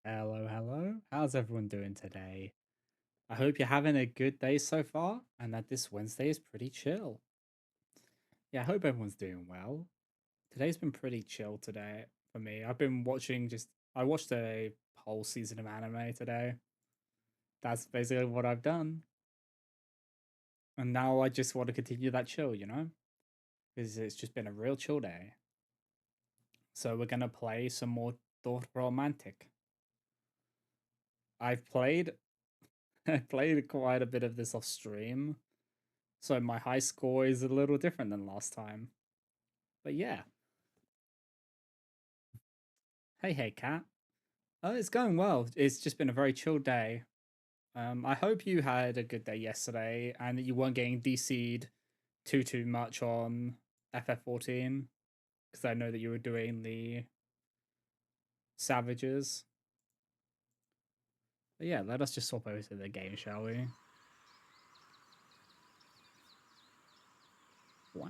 Hello, hello. How's everyone doing today? I hope you're having a good day so far and that this Wednesday is pretty chill. Yeah, I hope everyone's doing well. Today's been pretty chill today for me. I've been watching I watched a whole season of anime today. That's basically what I've done. And now I just want to continue that chill? Because it's just been a real chill day. So we're going to play some more Dorfromantik. I've played I played quite a bit of this off stream. So my high score is a little different than last time. But yeah. Hey, Kat. Oh, it's going well. It's just been a very chill day. I hope you had a good day yesterday and that you weren't getting DC'd too much on FF14 because I know that you were doing the Savages. But yeah, let us just swap over to the game, shall we? Wow.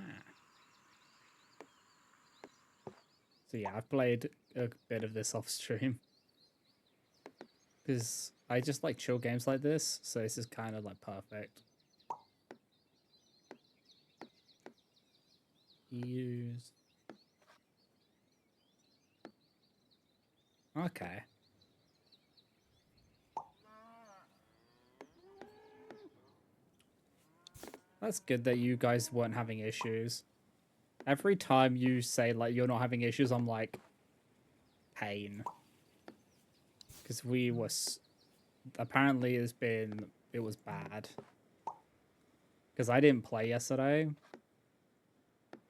So yeah, I've played a bit of this off stream because I just like chill games like this. So this is kind of like perfect. Use. Okay. That's good that you guys weren't having issues. Every time you say like you're not having issues, I'm like pain because we was apparently it was bad because I didn't play yesterday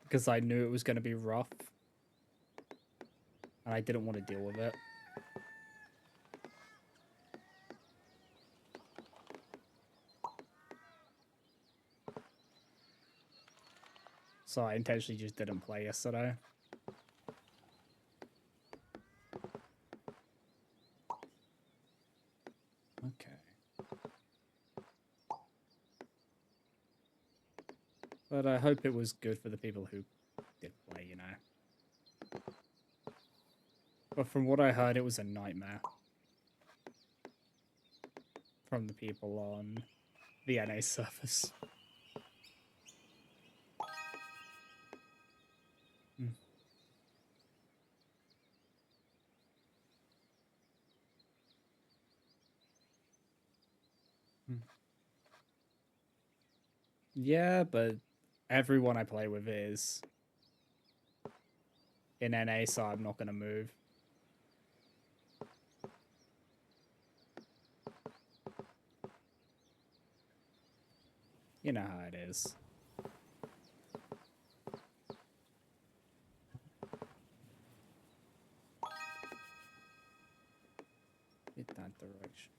because I knew it was going to be rough and I didn't want to deal with it. So I intentionally just didn't play yesterday. Okay. But I hope it was good for the people who did play. But from what I heard, it was a nightmare from the people on the NA servers. Mm. Mm. Yeah, but everyone I play with is in NA, so I'm not going to move. You know how it is. Hit that direction.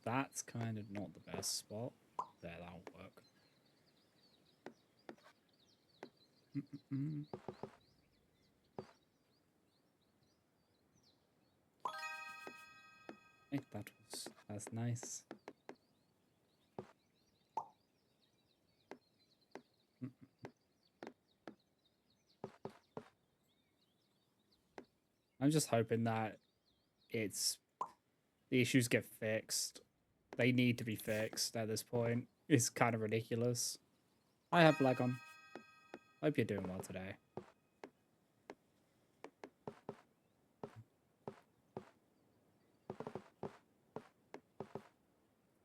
That's kind of not the best spot. There, that'll work. I think that's nice. I'm just hoping that it's the issues get fixed. They need to be fixed at this point. It's kind of ridiculous. I have lag on. Hope you're doing well today.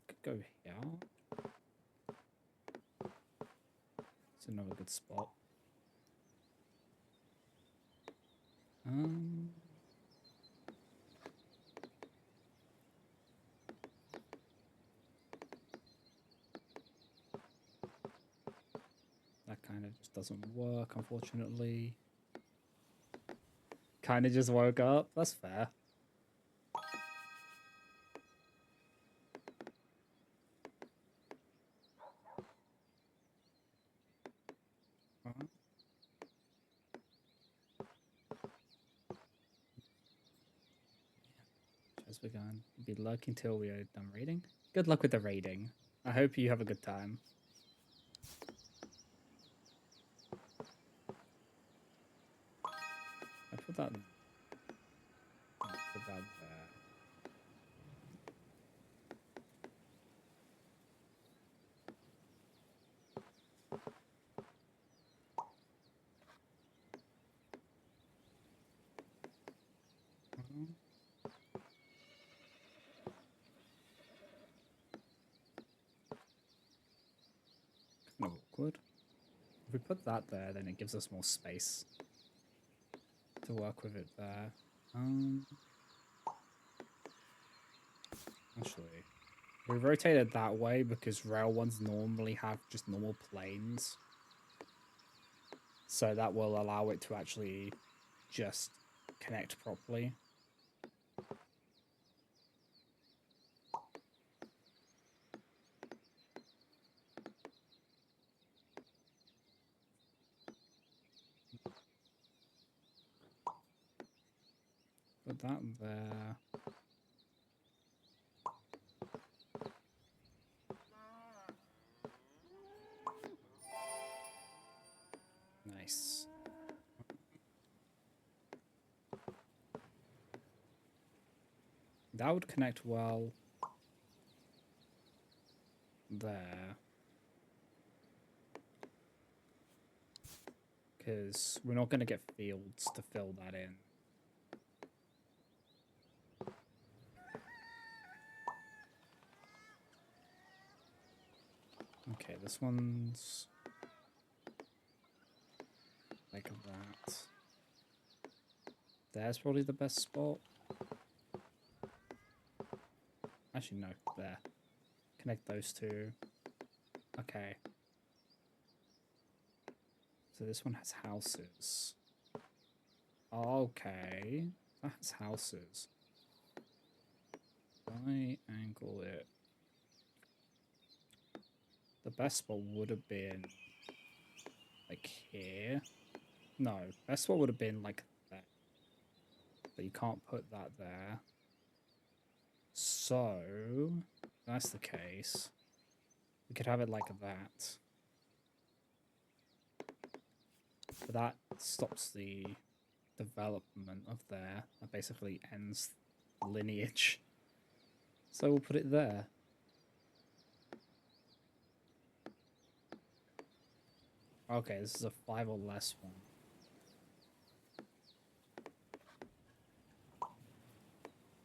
Could go here. It's another good spot. That kind of just doesn't work, unfortunately. Kind of just woke up. That's fair. As we're going to be lurking till we are done raiding. Good luck with the raiding. I hope you have a good time. that. Put that there. Kind of awkward. If we put that there, then it gives us more space to work with it there. Actually, we rotated that way because rail ones normally have just normal planes. So that will allow it to actually just connect properly. Put that there. Nice. That would connect well there. Because we're not going to get fields to fill that in. Okay, this one's like that. There's probably the best spot. Actually, no, there. Connect those two. Okay. So this one has houses. Okay. That has houses. I angle it. The best spot would have been like here. No, best spot would have been like there. But you can't put that there. So, if that's the case, we could have it like that. But that stops the development of there. That basically ends lineage. So we'll put it there. Okay, this is a 5 or less one.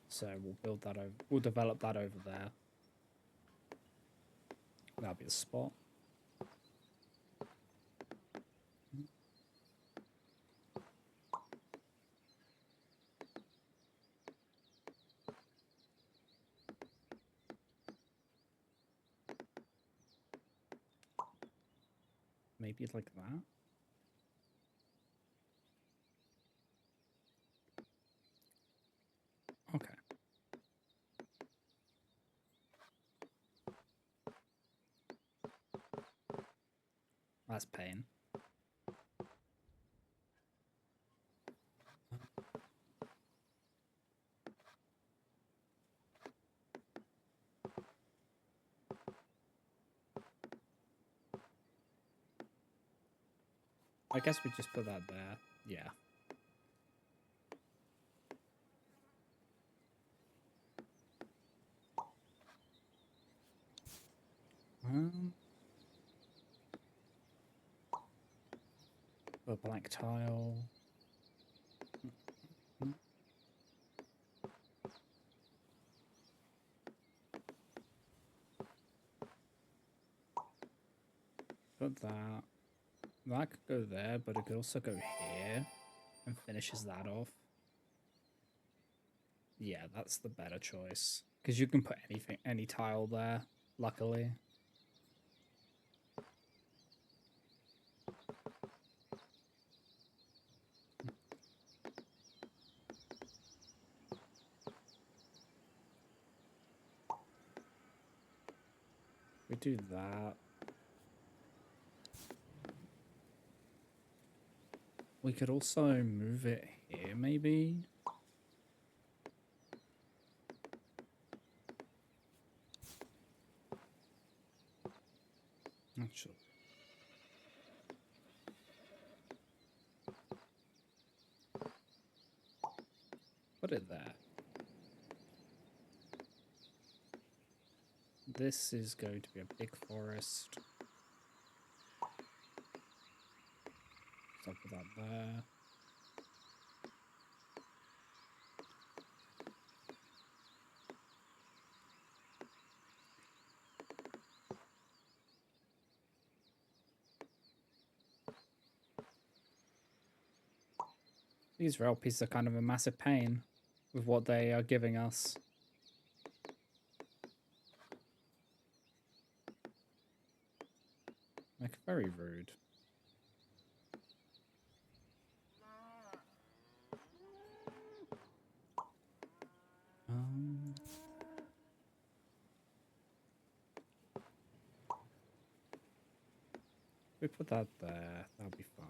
So we'll build that over. We'll develop that over there. That'll be the spot. Maybe like that. Okay. That's pain. I guess we just put that there. Yeah. A black tile. Put that. That could go there, but it could also go here and finishes that off. Yeah, that's the better choice. Because you can put anything, any tile there, luckily. We do that. We could also move it here, maybe? Actually. it there. This is going to be a big forest. So I'll put that there. These rail pieces are kind of a massive pain with what they are giving us. Like, very rude. We put that there, that'll be fine.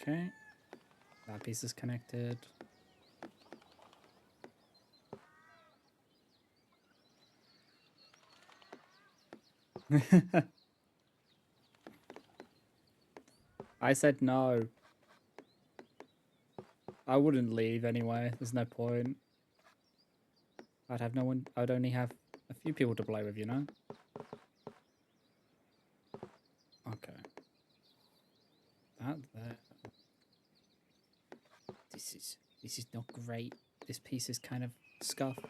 Okay, that piece is connected. I said no. I wouldn't leave anyway. There's no point. I'd have no one. I'd only have a few people to play with, you know? Okay. That there. This is not great. This piece is kind of scuffed.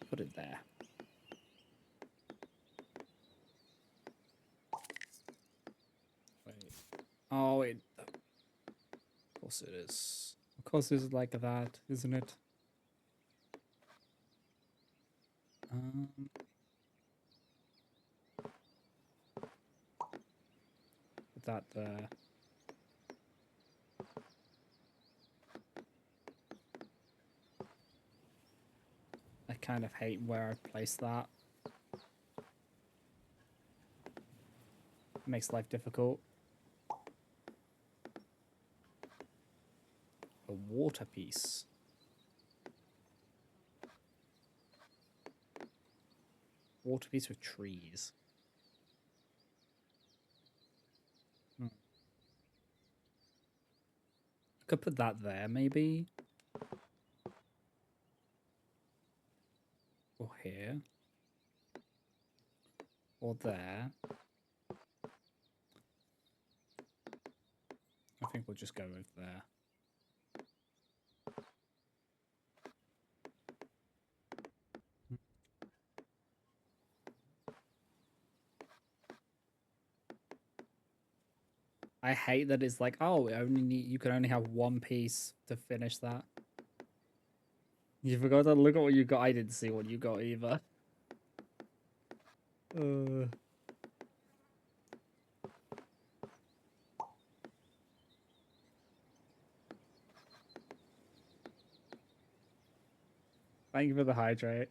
Put it there. Wait. Oh, it. Of course it is. Of course it's like that, isn't it? Put that there. I kind of hate where I placed that. It makes life difficult. A water piece. Water piece with trees. I could put that there, maybe. Or here. Or there. I think we'll just go with there. I hate that it's like, oh, you can only have one piece to finish that. You forgot to look at what you got. I didn't see what you got either. Thank you for the hydrate.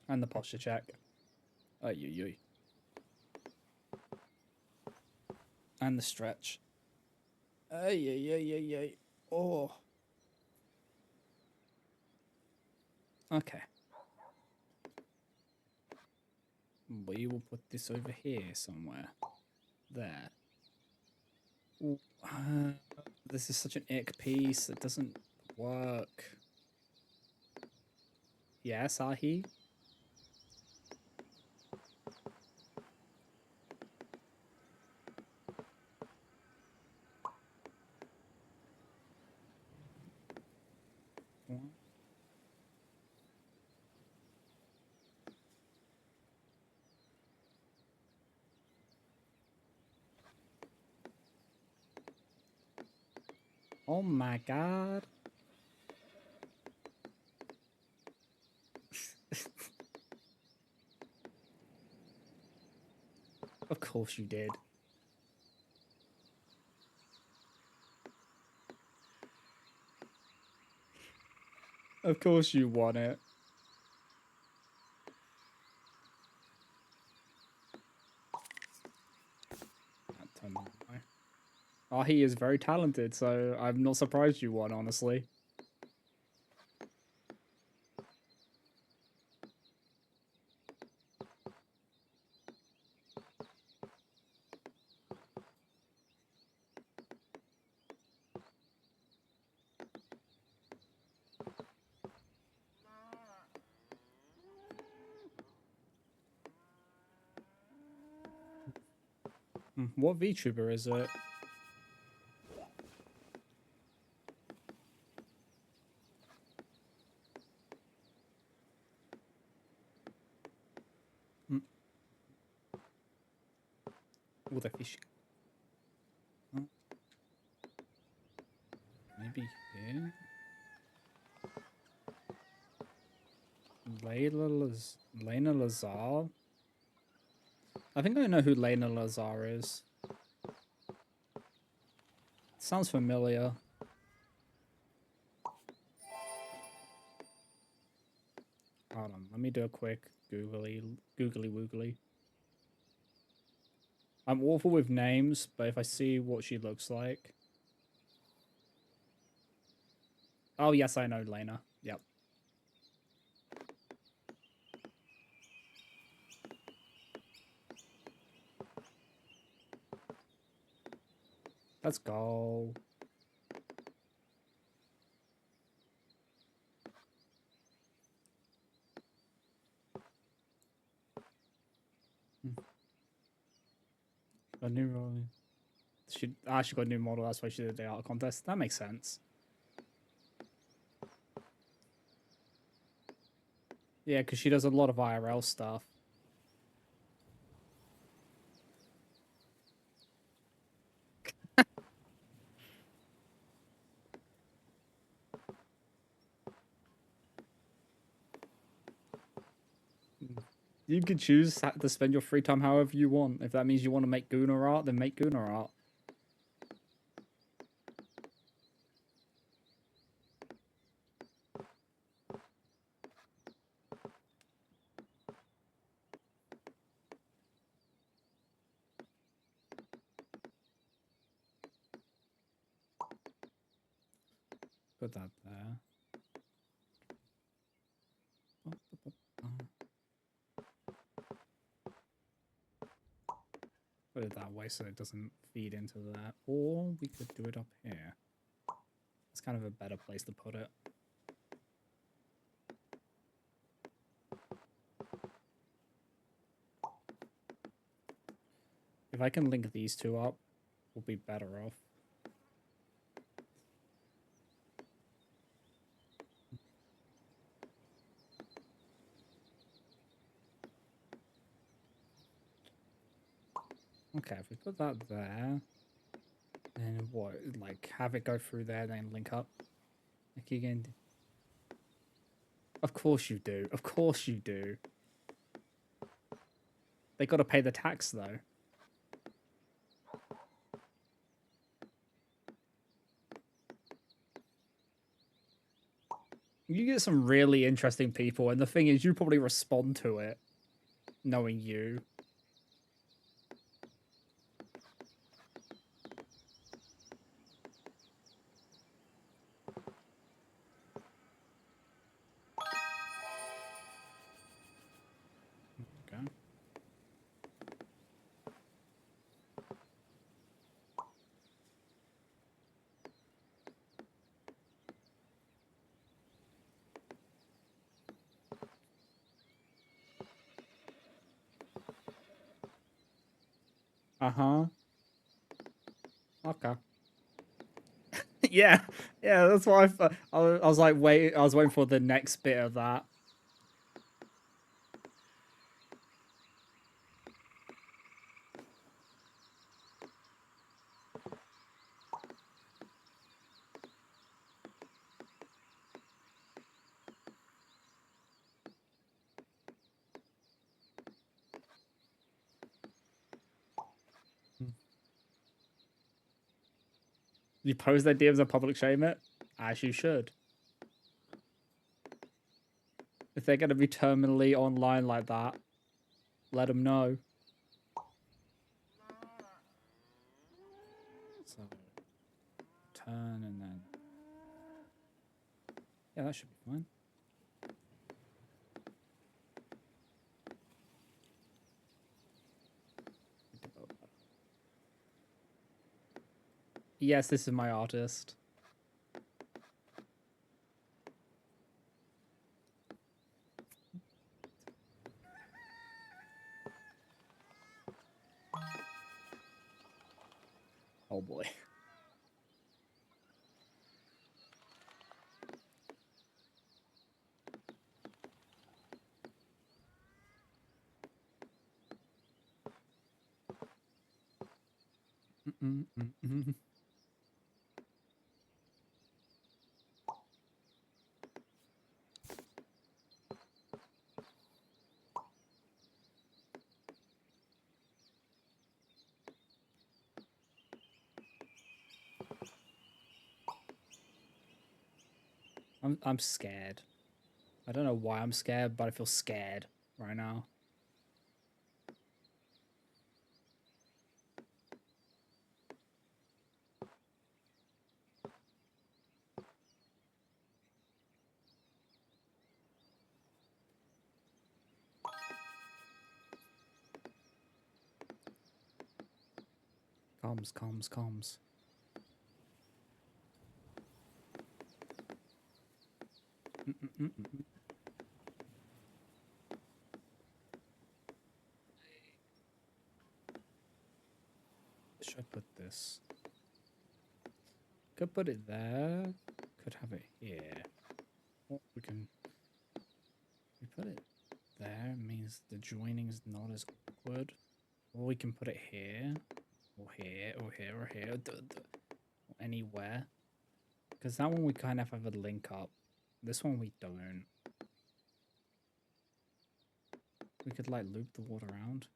And the posture check. Oy. And the stretch. Ay. Oh. Okay. We will put this over here somewhere. There. Ooh, this is such an ick piece. It doesn't work. Yes, Ahi? Oh my god. Of course you did. Of course you want it. Turn that way. Oh, he is very talented, so I'm not surprised you won, honestly. What VTuber is it? Oh, the fishing. Oh, maybe here? Lena Lazar? I think I know who Lena Lazar is. Sounds familiar. Hold on, let me do a quick googly woogly. I'm awful with names, but if I see what she looks like. Oh, yes, I know Lena. Yep. Let's go. A new role. She actually got a new model. That's why she did the art contest. That makes sense. Yeah, because she does a lot of IRL stuff. You can choose to spend your free time however you want. If that means you want to make Gunnar art, then make Gunnar art. Put that there. Put it that way so it doesn't feed into that. Or we could do it up here. It's kind of a better place to put it. If I can link these two up, we'll be better off. Okay, if we put that there, then what? Like, have it go through there, then link up? Like, again. Of course you do. Of course you do. They got to pay the tax, though. You get some really interesting people, and the thing is, you probably respond to it, knowing you. Okay. Uh-huh. Okay. Yeah, yeah, that's why I was like, wait, I was waiting for the next bit of that. You post their DMs and public shame it, as you should. If they're gonna be terminally online like that, let them know. So turn and then... Yeah, that should be fine. Yes, this is my artist. Oh boy. I'm scared. I don't know why I'm scared, but I feel scared right now. Comms. Should I put this? Could put it there. Could have it here. Or we can... We put it there. It means the joining is not as awkward. Or we can put it here. Or here. Or here. Or here. Or anywhere. Because that one we kind of have a link up. This one we don't. We could like loop the water around.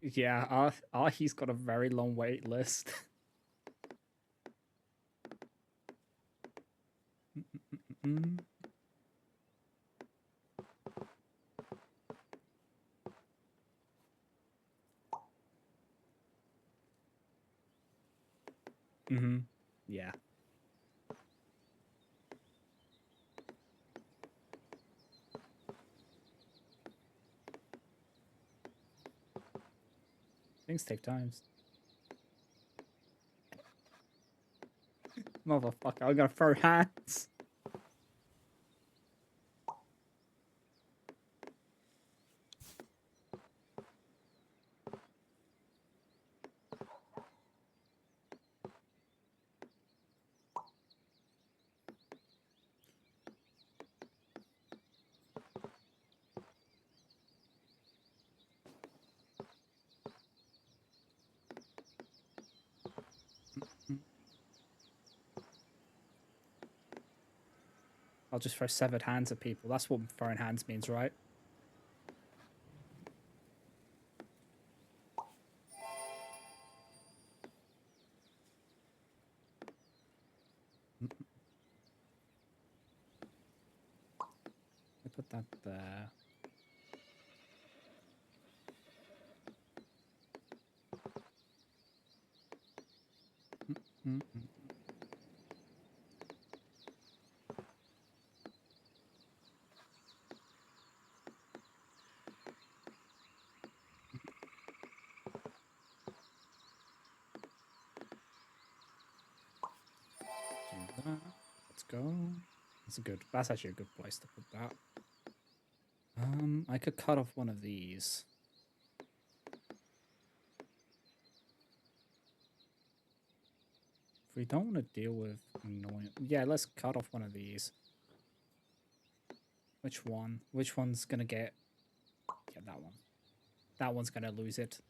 Yeah, he's got a very long wait list. Yeah. Things take times. Motherfucker, I'm gonna throw hands. I'll just throw severed hands at people. That's what throwing hands means, right? I put that there. Do that. Let's go. That's actually a good place to put that. I could cut off one of these. If we don't want to deal with annoying... Yeah, let's cut off one of these. Which one? Which one's gonna get... Yeah, that one. That one's gonna lose it.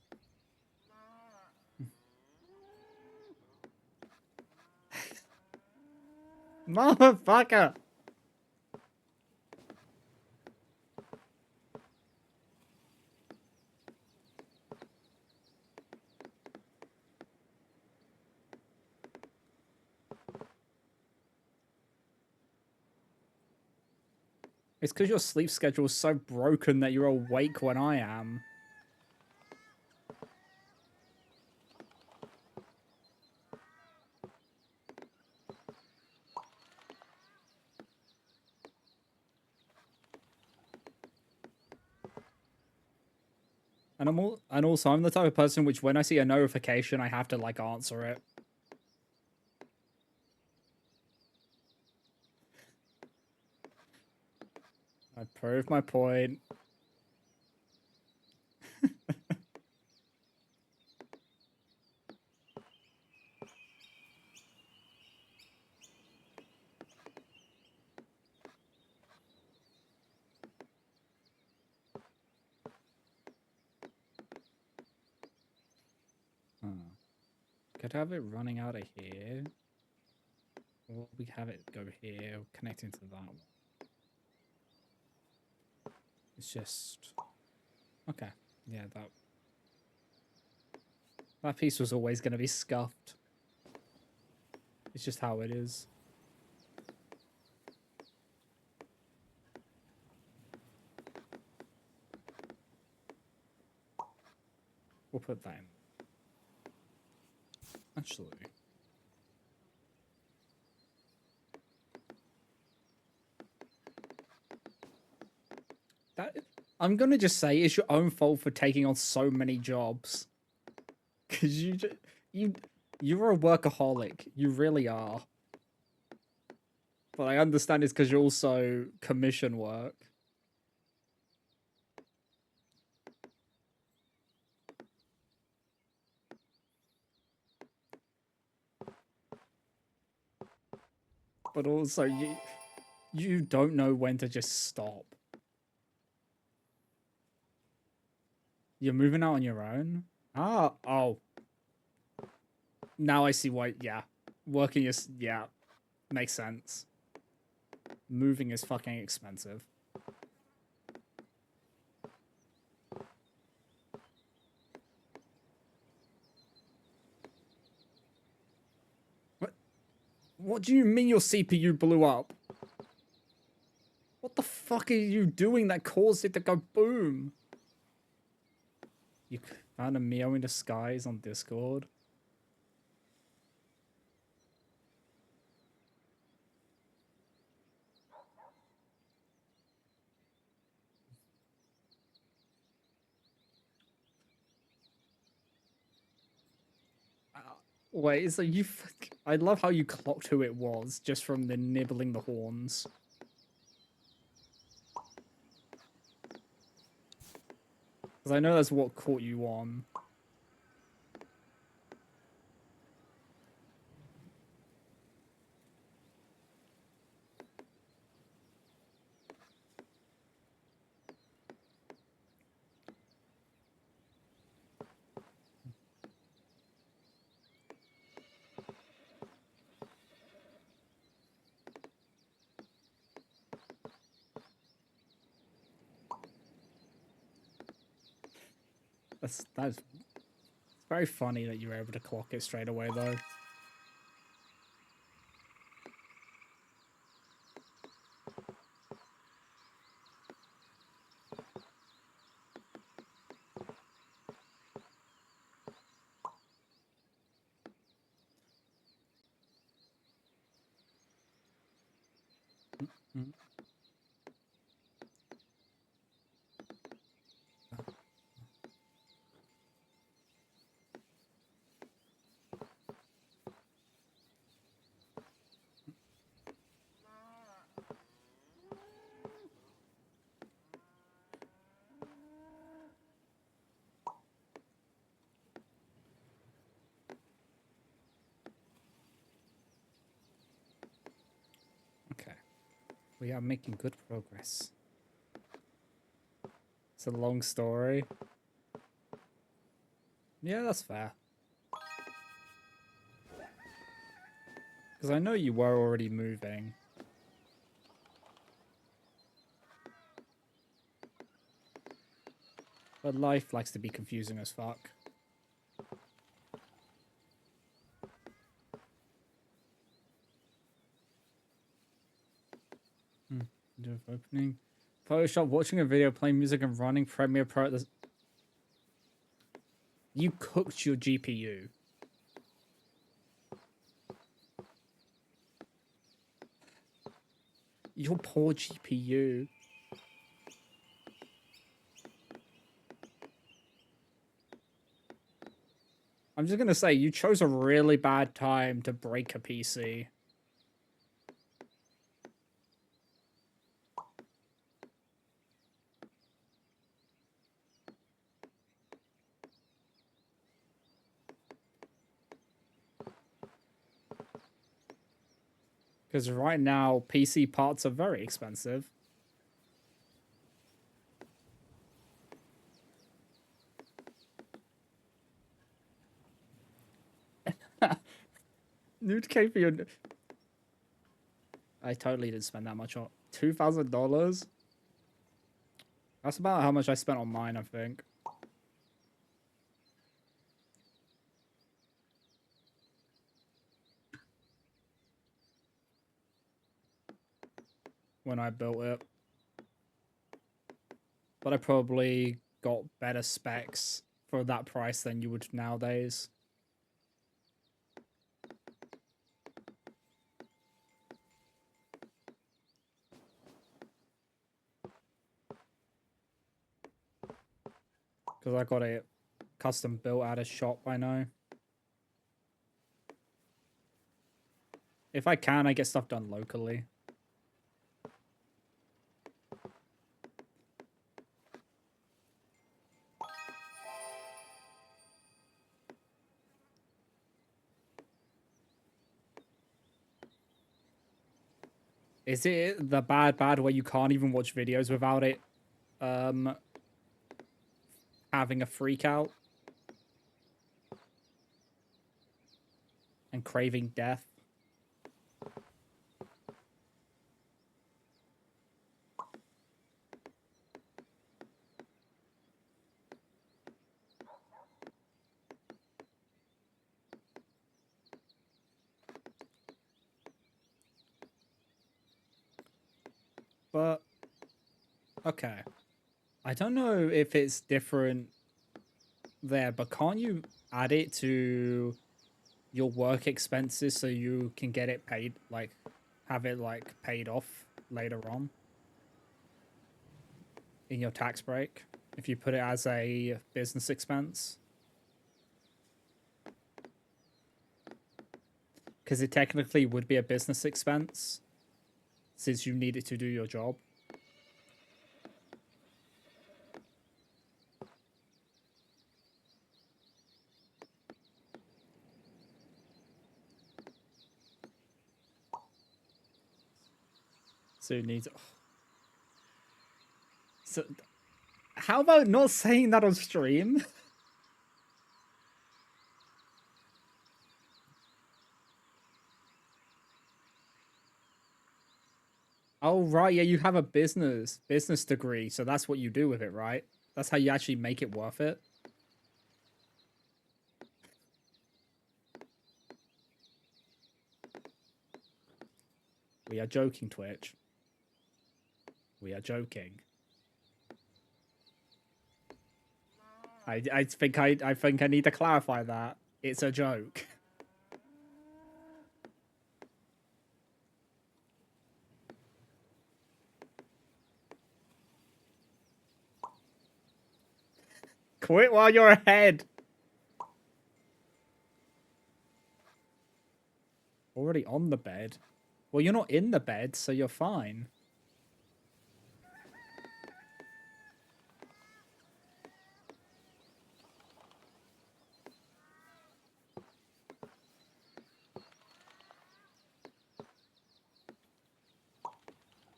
Motherfucker! It's because your sleep schedule is so broken that you're awake when I am. And also I'm the type of person which when I see a notification, I have to like answer it. I prove my point. Huh. Could have it running out of here. Or we have it go here, connecting to that one. It's just okay. Yeah, that piece was always going to be scuffed. It's just how it is. We'll put that in. Actually, that I'm gonna just say it's your own fault for taking on so many jobs. Cause you you're a workaholic. You really are. But I understand it's because you're also commission work. But also you don't know when to just stop. You're moving out on your own? Ah, oh. Now I see why, yeah. Working is, yeah, makes sense. Moving is fucking expensive. What do you mean your CPU blew up? What the fuck are you doing that caused it to go boom? You found a Mio in disguise on Discord? Wait, so you... I love how you clocked who it was just from the nibbling the horns. Because I know that's what caught you on. That's very funny that you were able to clock it straight away, though. Mm-hmm. Okay. We are making good progress. It's a long story. Yeah, that's fair. Because I know you were already moving. But life likes to be confusing as fuck. Opening. Photoshop, watching a video, playing music, and running Premiere Pro. You cooked your GPU. Your poor GPU. I'm just gonna say, you chose a really bad time to break a PC. Because right now, PC parts are very expensive. Nude K for your... I totally didn't spend that much on... $2,000? That's about how much I spent on mine, I think. When I built it. But I probably got better specs for that price than you would nowadays. Because I got it custom built at a shop, I know. If I can, I get stuff done locally. Is it the bad where you can't even watch videos without it having a freak out and craving death? But okay. I don't know if it's different there, but can't you add it to your work expenses so you can get it paid, like have it like paid off later on in your tax break if you put it as a business expense? Because it technically would be a business expense since you need it to do your job. So it needs... So how about not saying that on stream? Oh, right. Yeah, you have a business degree. So that's what you do with it, right? That's how you actually make it worth it. We are joking, Twitch. We are joking. I think I need to clarify that. It's a joke. Quit while you're ahead. Already on the bed. Well, you're not in the bed, so you're fine.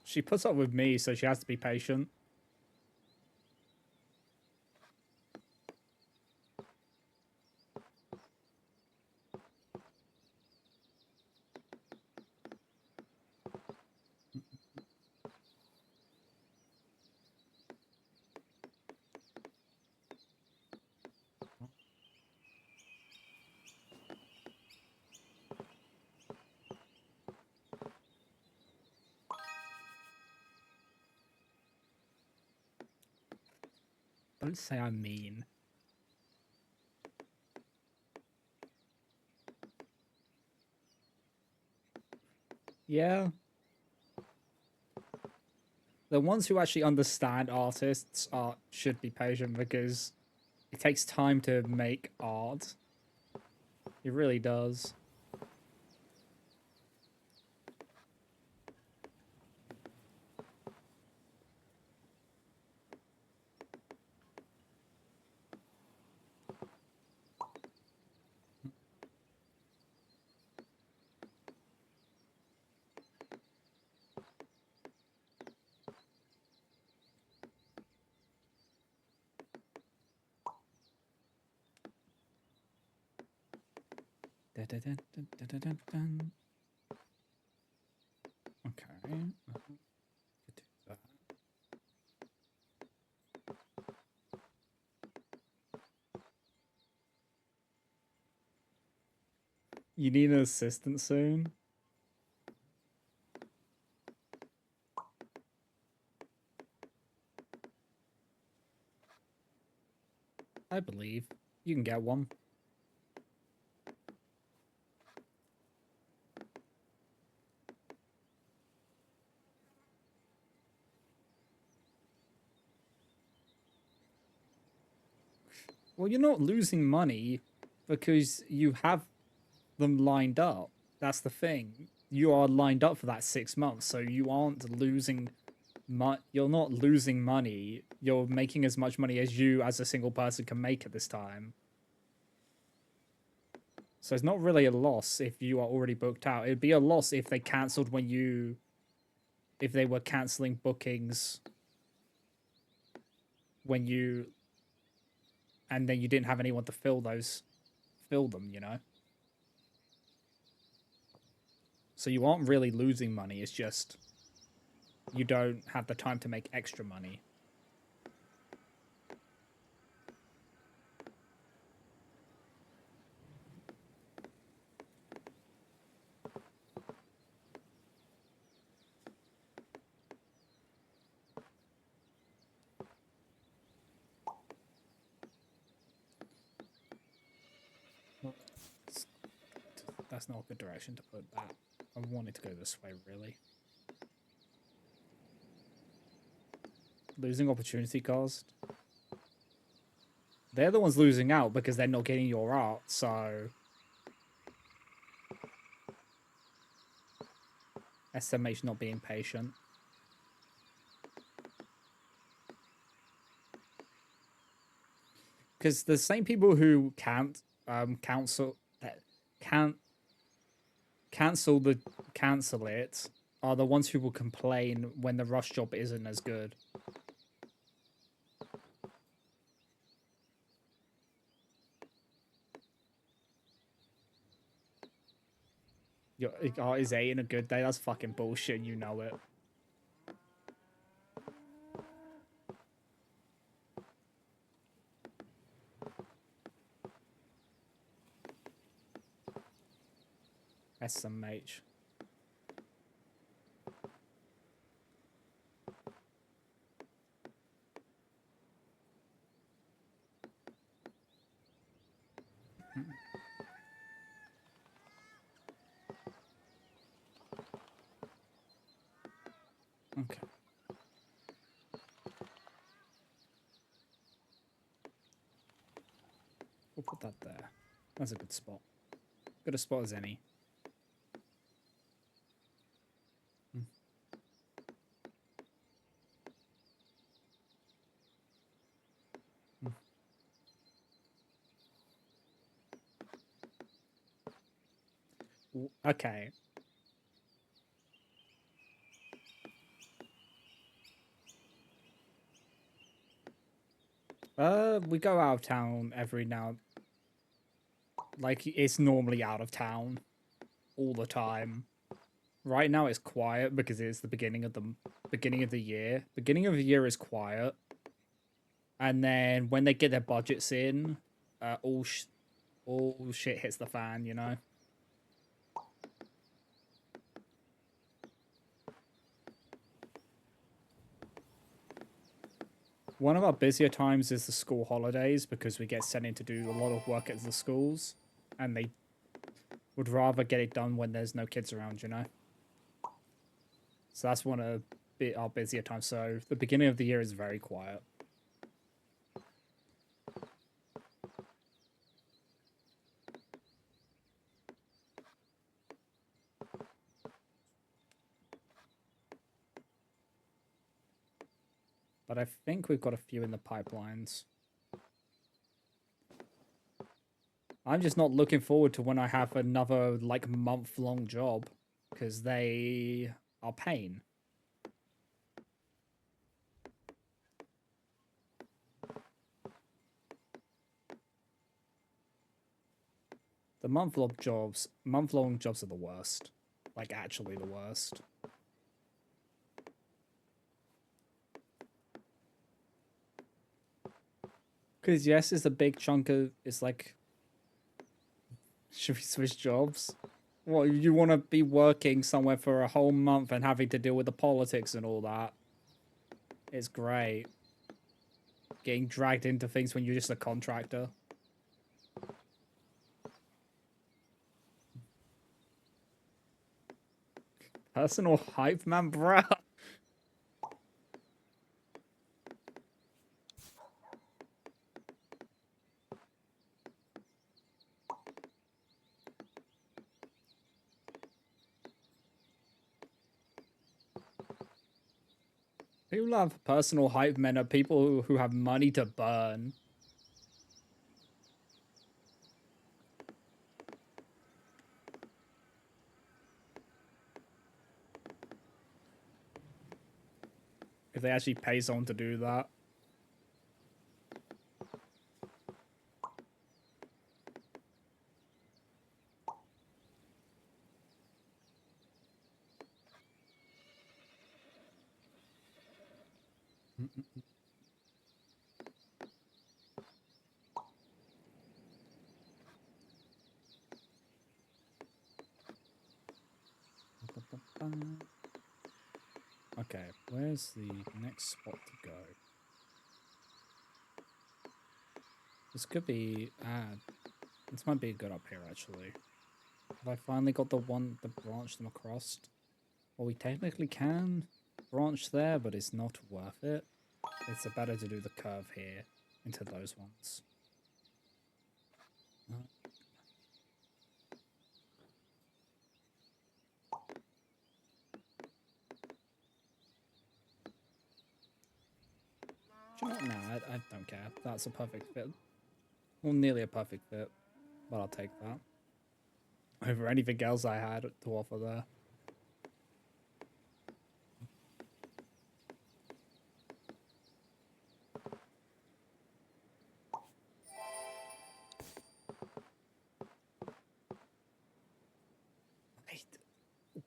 She puts up with me, so she has to be patient. Don't say I'm mean. Yeah. The ones who actually understand artists should be patient because it takes time to make art. It really does. Dun, dun, dun, dun, dun, dun, dun. Okay. Could do that. You need an assistant soon? I believe. You can get one. Well, you're not losing money because you have them lined up. That's the thing. You are lined up for that 6 months, so you aren't losing you're not losing money. You're making as much money as you as a single person can make at this time. So it's not really a loss if you are already booked out. It'd be a loss if they cancelled if they were cancelling bookings when you, and then you didn't have anyone to fill them, you know? So you aren't really losing money. It's just you don't have the time to make extra money. That's not a good direction to put that. I wanted to go this way, really. Losing opportunity cost. They're the ones losing out because they're not getting your art, so SMH not being patient. Because the same people who can't cancel that can't cancel it are the ones who will complain when the rush job isn't as good. Your art is 8 in a good day. That's fucking bullshit. You know it. SMH. Okay. We'll put that there. That's a good spot. Good a spot as any. Mm. Okay. We go out of town every now. Like it's normally out of town all the time. Right now it's quiet because it's the beginning of the year. Beginning of the year is quiet, and then when they get their budgets in, all shit hits the fan. You know. One of our busier times is the school holidays because we get sent in to do a lot of work at the schools, and they would rather get it done when there's no kids around. You know. So that's one of our busier times. So the beginning of the year is very quiet. But I think we've got a few in the pipelines. I'm just not looking forward to when I have another, like, month-long job. Because they are pain. The month-long jobs are the worst. Like, actually the worst. Because yes, it's a big chunk of, it's like, should we switch jobs? What, you want to be working somewhere for a whole month and having to deal with the politics and all that? It's great. Getting dragged into things when you're just a contractor. Personal hype man, bruh. People love personal hype men are people who have money to burn. If they actually pay someone to do that. Okay, where's the next spot to go? This could be... this might be good up here, actually. Have I finally got the one to branch them across? Well, we technically can branch there, but it's not worth it. It's better to do the curve here into those ones. Do you know what? No, I don't care. That's a perfect fit. Well, nearly a perfect fit. But I'll take that. Over anything else I had to offer there.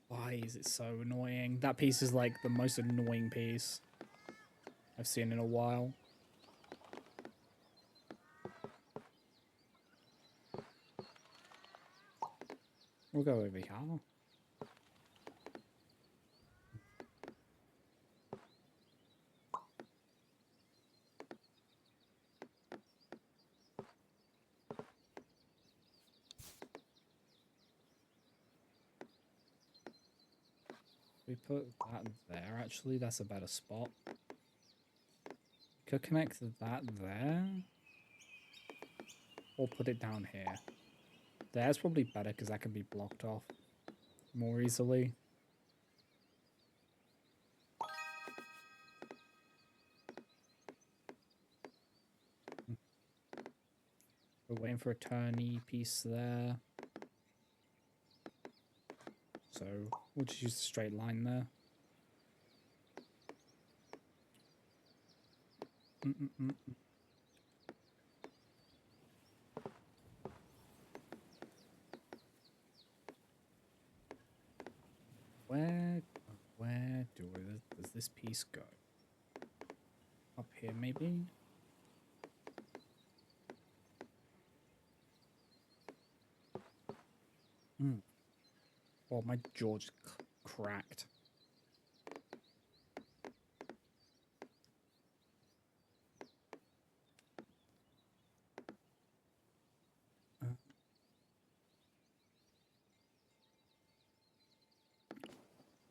Why is it so annoying? That piece is like the most annoying piece I've seen in a while. We'll go over here. We put that there, actually. That's a better spot. Could connect that there. Or put it down here. There's probably better because that can be blocked off more easily. We're waiting for a turny piece there. So we'll just use the straight line there. Where does this piece go? Up here, maybe? Well, my jaw just cracked.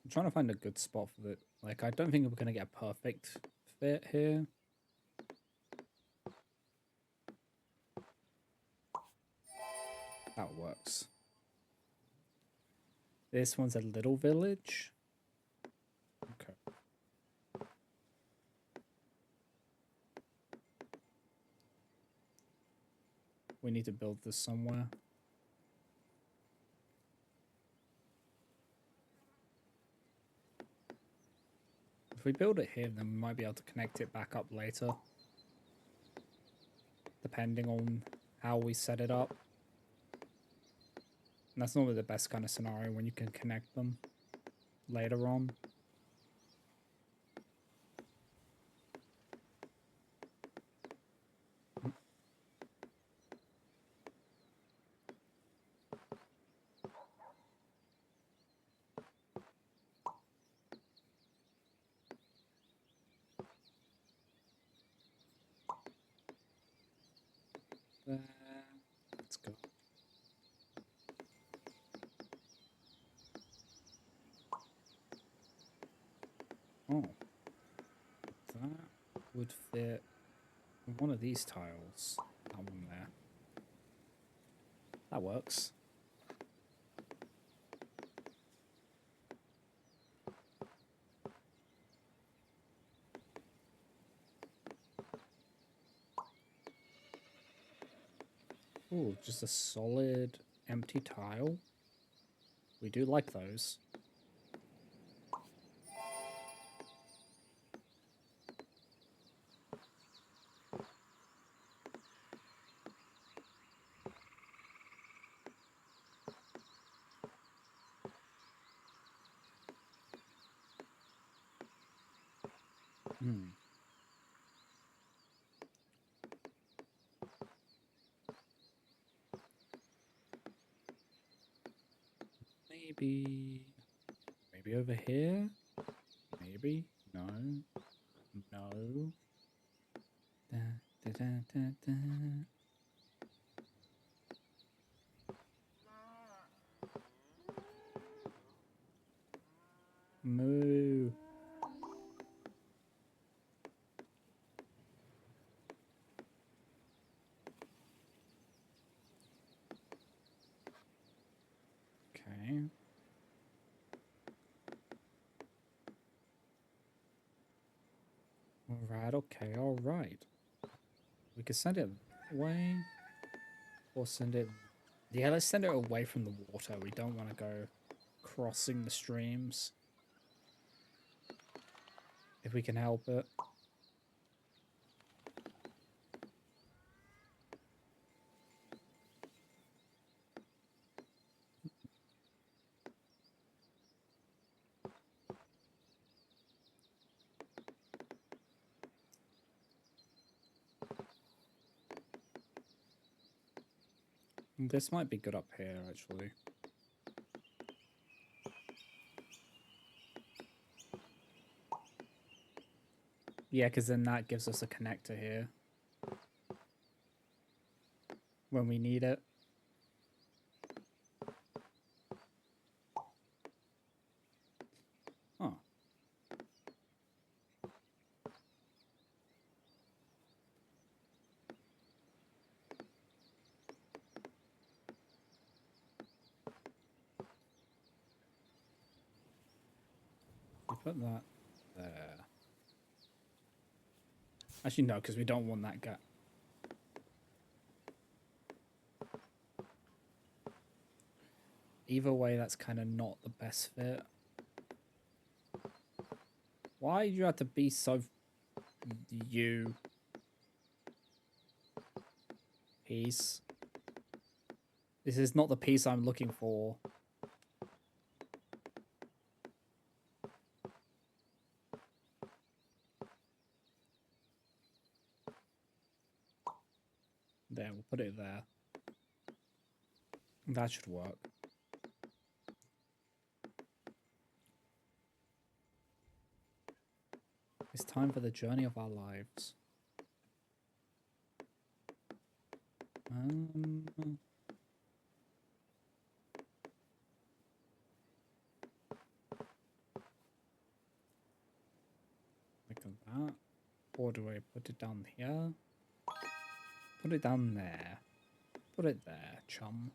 I'm trying to find a good spot for it. Like, I don't think we're going to get a perfect fit here. That works. This one's a little village. Okay. We need to build this somewhere. If we build it here, then we might be able to connect it back up later. Depending on how we set it up. And that's normally the best kind of scenario when you can connect them later on. There. Let's go. Oh. That would fit one of these tiles. That one there. That works. Ooh, just a solid empty tile. We do like those. Maybe over here? Maybe? No. No. Da, da, da, da, da. Moo. Okay. Alright, okay, alright. We could send it away. Or send it... Yeah, let's send it away from the water. We don't want to go crossing the streams. If we can help it. This might be good up here, actually. Yeah, because then that gives us a connector here. When we need it. Oh. We put that there. Actually, no, because we don't want that gap. Either way, that's kind of not the best fit. Why do you have to be so... You... Piece. This is not the piece I'm looking for. There, we'll put it there. That should work. It's time for the journey of our lives. Like that. Or do I put it down here? Put it down there. Put it there, chum.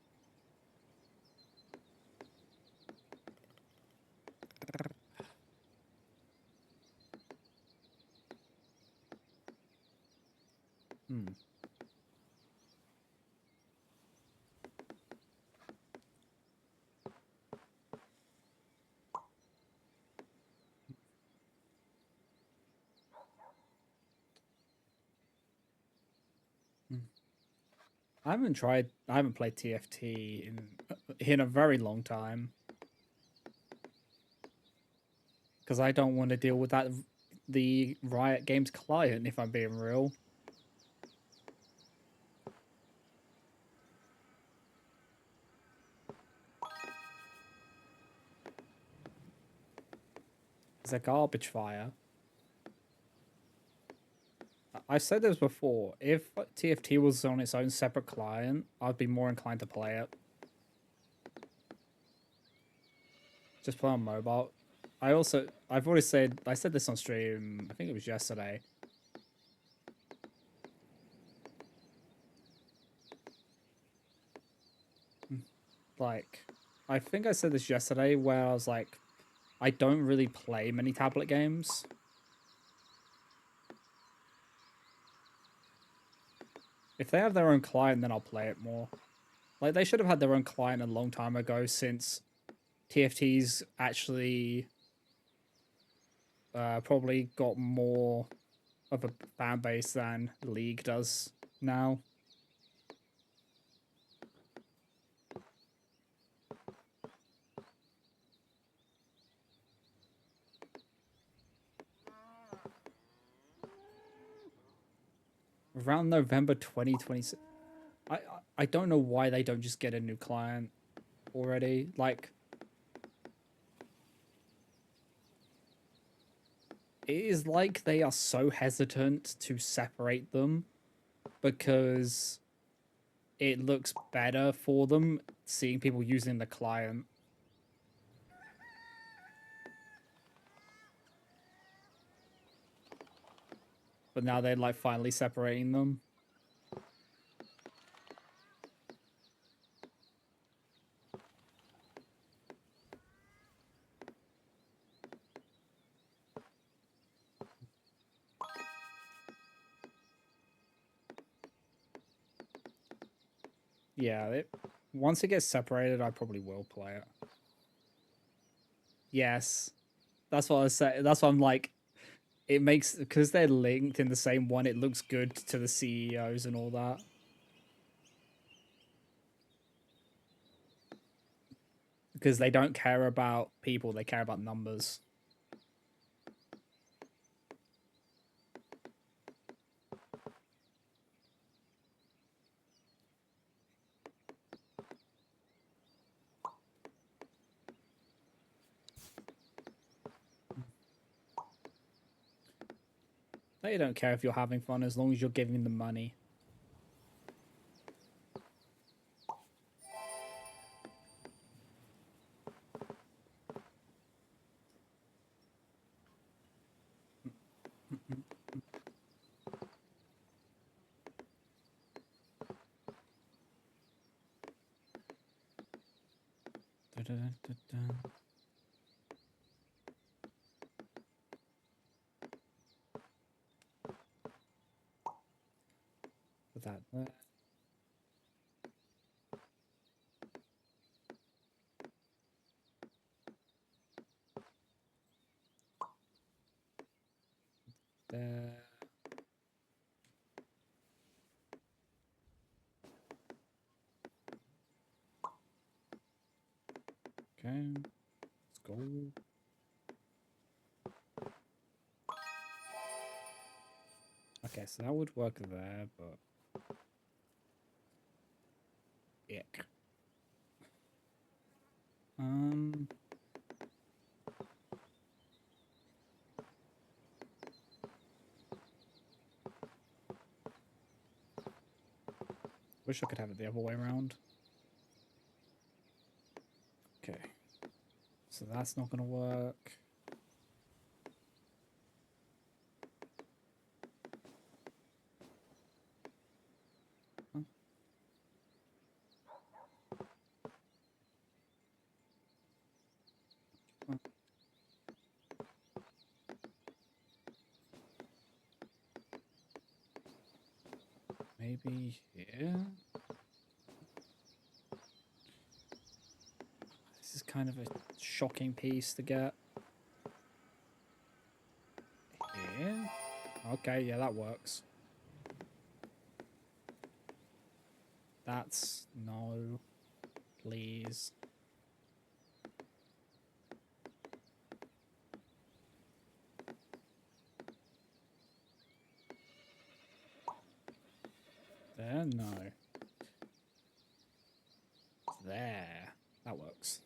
I haven't played TFT in a very long time because I don't want to deal with the Riot Games client, if I'm being real. It's a garbage fire. I said this before. If TFT was on its own separate client, I'd be more inclined to play it. Just play on mobile. I've already said, I said this on stream, I think it was yesterday. Like, I think I said this yesterday where I was like, I don't really play many tablet games. If they have their own client, then I'll play it more. Like, they should have had their own client a long time ago since TFT's actually probably got more of a fan base than League does now. Around November 2026. I don't know why they don't just get a new client already. Like, it is like they are so hesitant to separate them because it looks better for them seeing people using the client. But now they're like finally separating them. Yeah, once it gets separated, I probably will play it. Yes, that's what I was saying. That's what I'm like. It makes because they're linked in the same one. It looks good to the CEOs and all that. Because they don't care about people; they care about numbers. They don't care if you're having fun as long as you're giving them money. Put that there. There. Okay, let's go. Okay, so that would work there, but ick. Um, wish I could have it the other way around. Okay, so that's not gonna work. Huh? Maybe here. This is kind of a shocking piece to get. Here. Okay, yeah, that works. That's no, please. There, no. There. That works.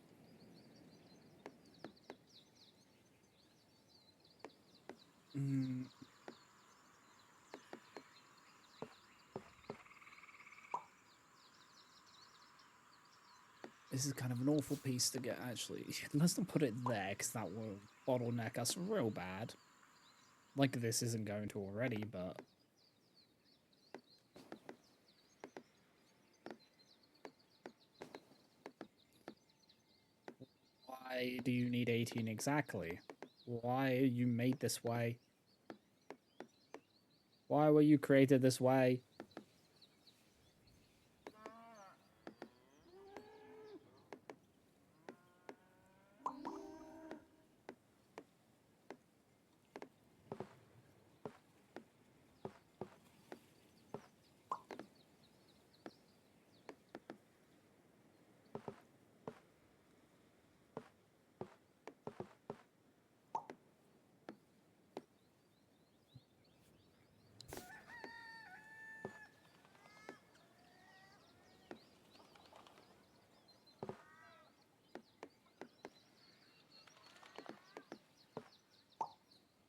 This is kind of an awful piece to get, actually. Let's not put it there, because that will bottleneck us real bad. Like this isn't going to already, but... Why do you need 18 exactly? Why are you made this way? Why were you created this way?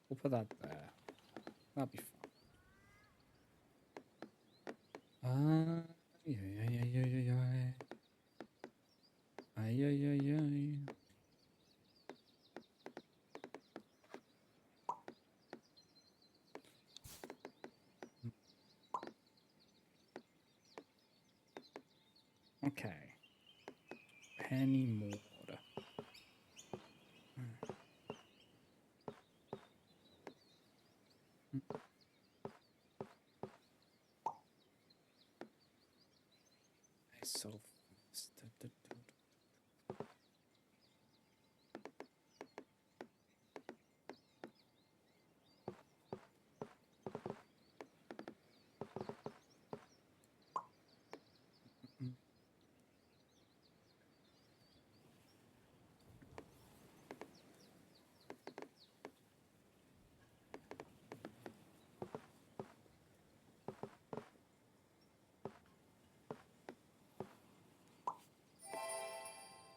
We'll put that there. That'll be fun. Yeah, yeah, yeah, yeah, yeah, yeah. Ay, ay, ay, ay. Okay. Penny more. So fast.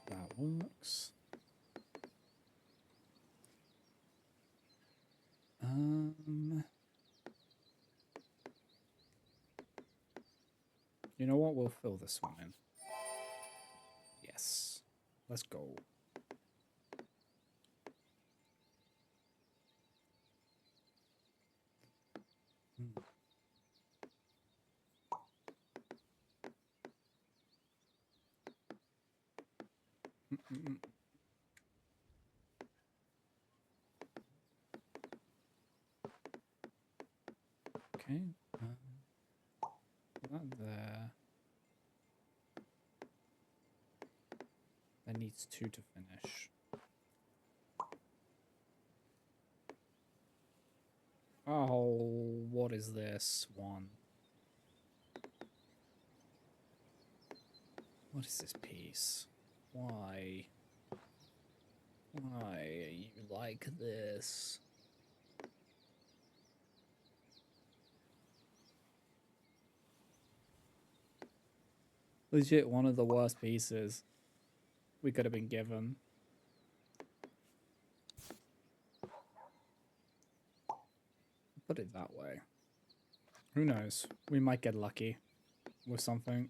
That works. You know what? We'll fill this one in. Yes. Let's go. Okay. That there. That needs 2 to finish. Oh, what is this one? What is this piece? Why? Why are you like this? Legit one of the worst pieces we could have been given. Put it that way. Who knows? We might get lucky with something.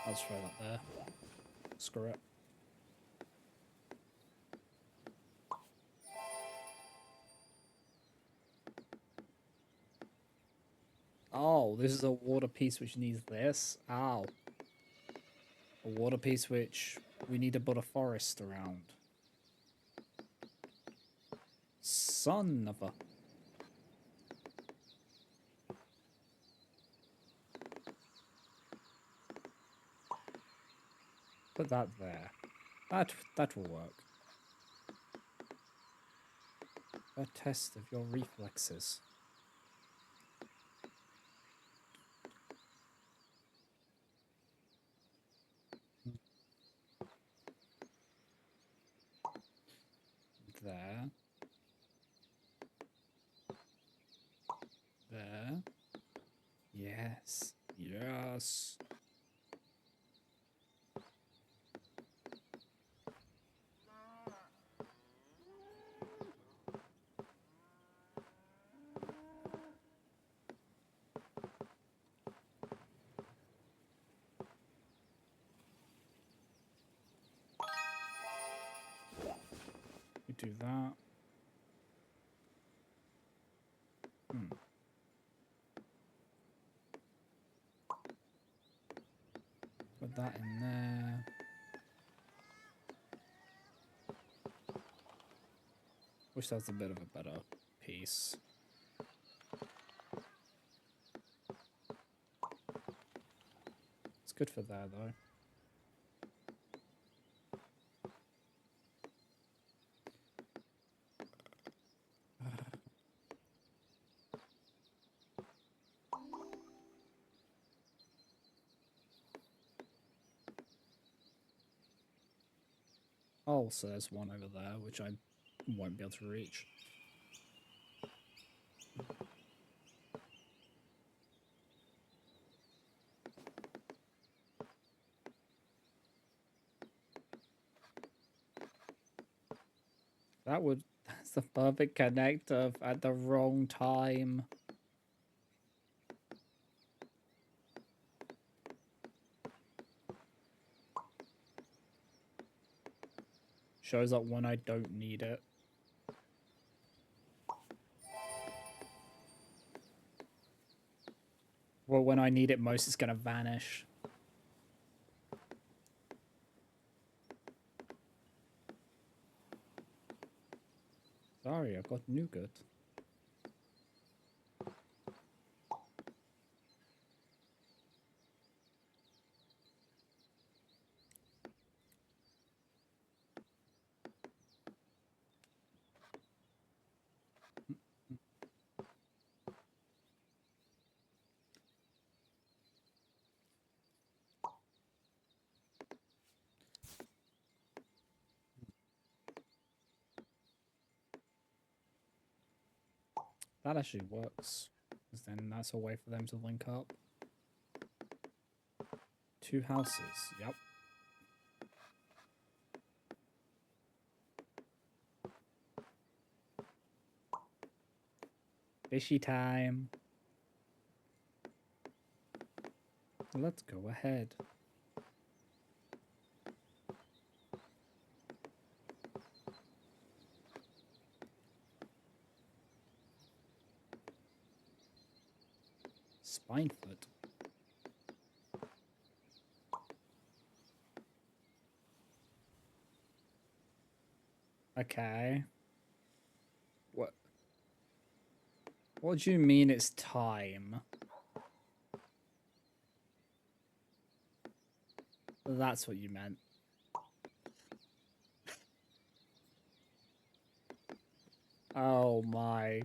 I'll just throw that there. Screw it. Oh, this is a water piece which needs this. Ow. A water piece which we need to put a forest around. Son of a... Put that there. That will work. A test of your reflexes. There. There. Yes. Yes. You do that. Put that in there. Wish that was a bit of a better piece. It's good for there though. Oh, so there's one over there, which I won't be able to reach. That's the perfect connector at the wrong time. Shows up when I don't need it. Well, when I need it most, it's gonna vanish. Sorry, I got nougat. That actually works, because then that's a way for them to link up. 2 houses, yep. Fishy time. Let's go ahead. Spinefoot. Okay. What? What do you mean it's time? That's what you meant. Oh my.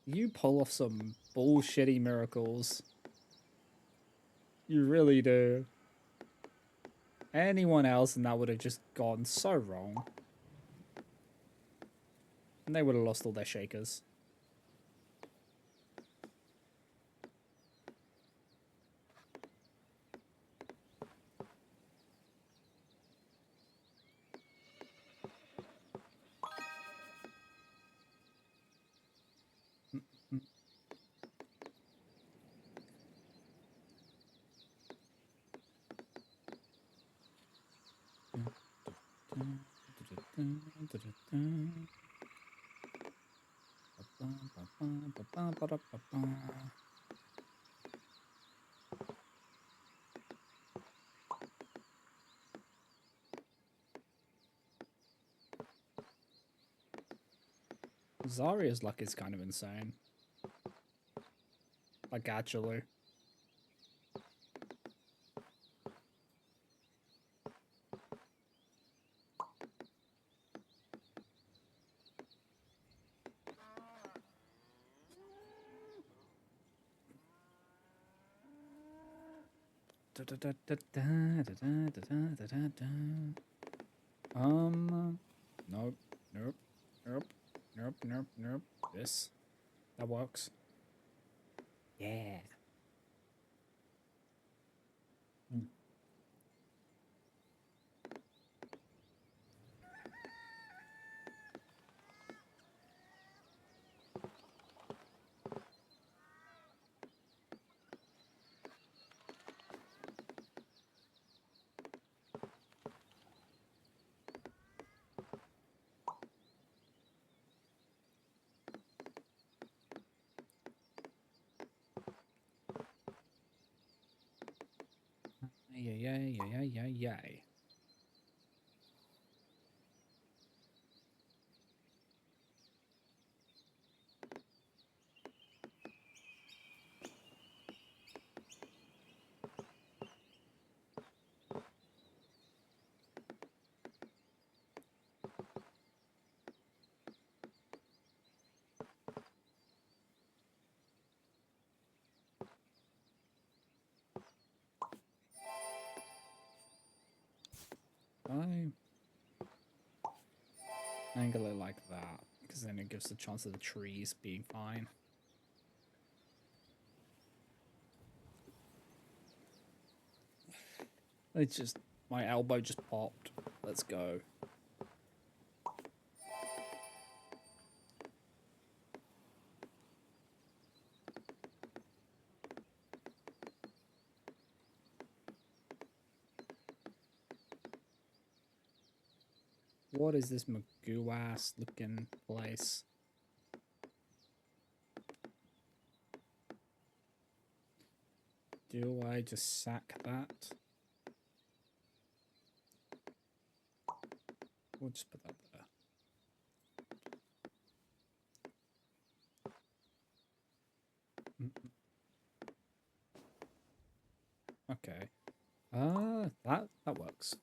You pull off some bullshitty miracles. You really do. Anyone else and that would have just gone so wrong. And they would have lost all their shakers. Zarya's luck is kind of insane. Like, actually. Nope, nope, nope, nope, nope, nope. This, that works. Yeah. Mm. Yay, yay, yay, yay, yay, yay. I angle it like that, because then it gives the chance of the trees being fine. It's just, my elbow just popped. Let's go. What is this Magoo ass looking place? Do I just sack that? We'll just put that there. Okay. That works.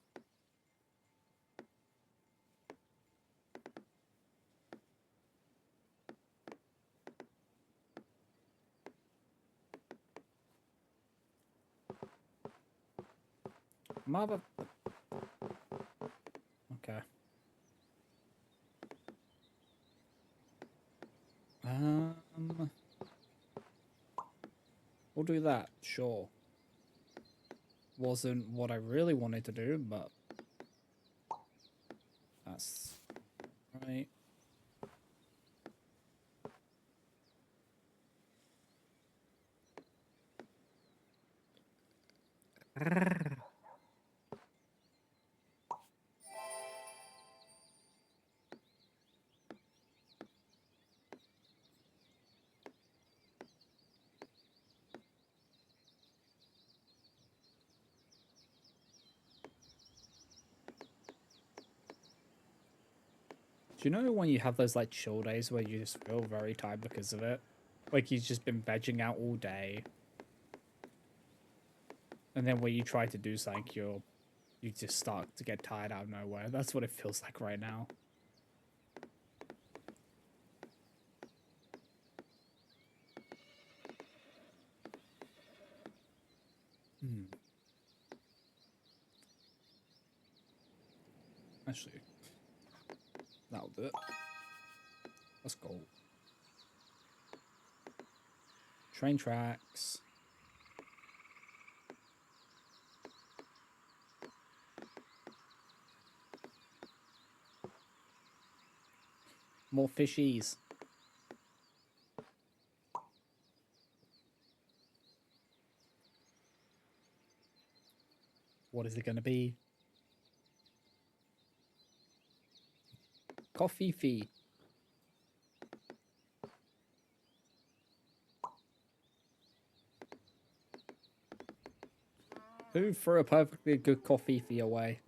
Mother. Okay. We'll do that. Sure. Wasn't what I really wanted to do, but that's right. Do you know when you have those like chill days where you just feel very tired because of it? Like you've just been vegging out all day. And then when you try to do something, you just start to get tired out of nowhere. That's what it feels like right now. Hmm. Actually, that'll do it. Let's go. Train tracks. More fishies. What is it going to be? Coffee fee. Who threw a perfectly good coffee fee away?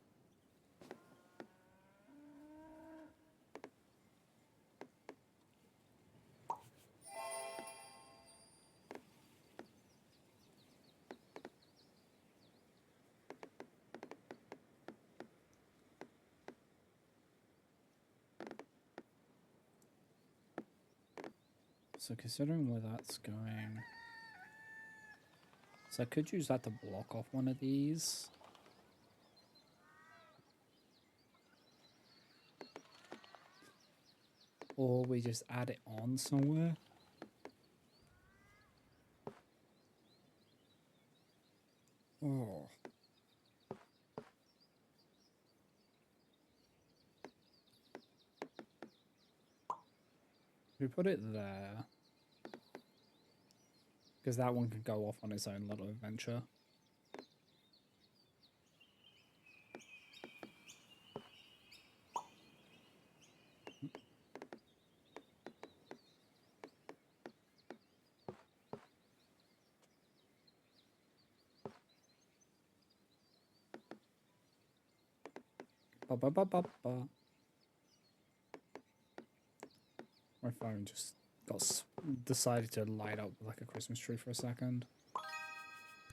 So considering where that's going... So I could use that to block off one of these. Or we just add it on somewhere. Oh. We put it there. Because that one can go off on its own little adventure. Ba ba ba ba ba. My phone just decided to light up like a Christmas tree for a second.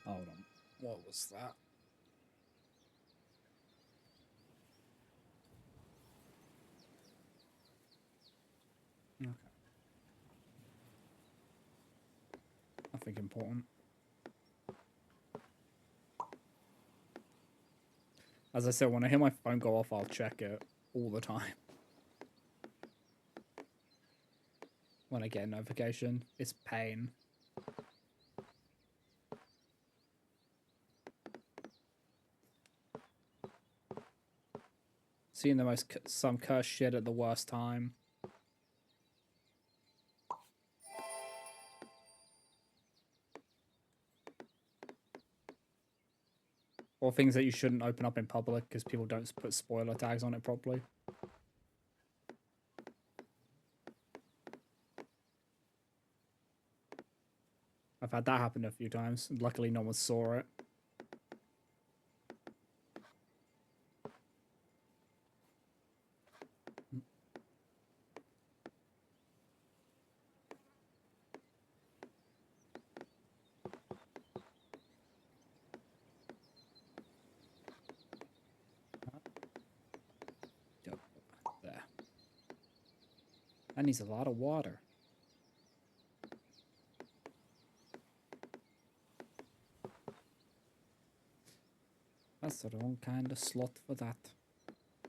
Hold on. What was that? Okay. Nothing important. As I said, when I hear my phone go off, I'll check it all the time. When I get a notification, it's pain. Seeing the most some cursed shit at the worst time. Or things that you shouldn't open up in public because people don't put spoiler tags on it properly. I've had that happen a few times. Luckily, no one saw it. There. That needs a lot of water. That's the wrong kind of slot for that.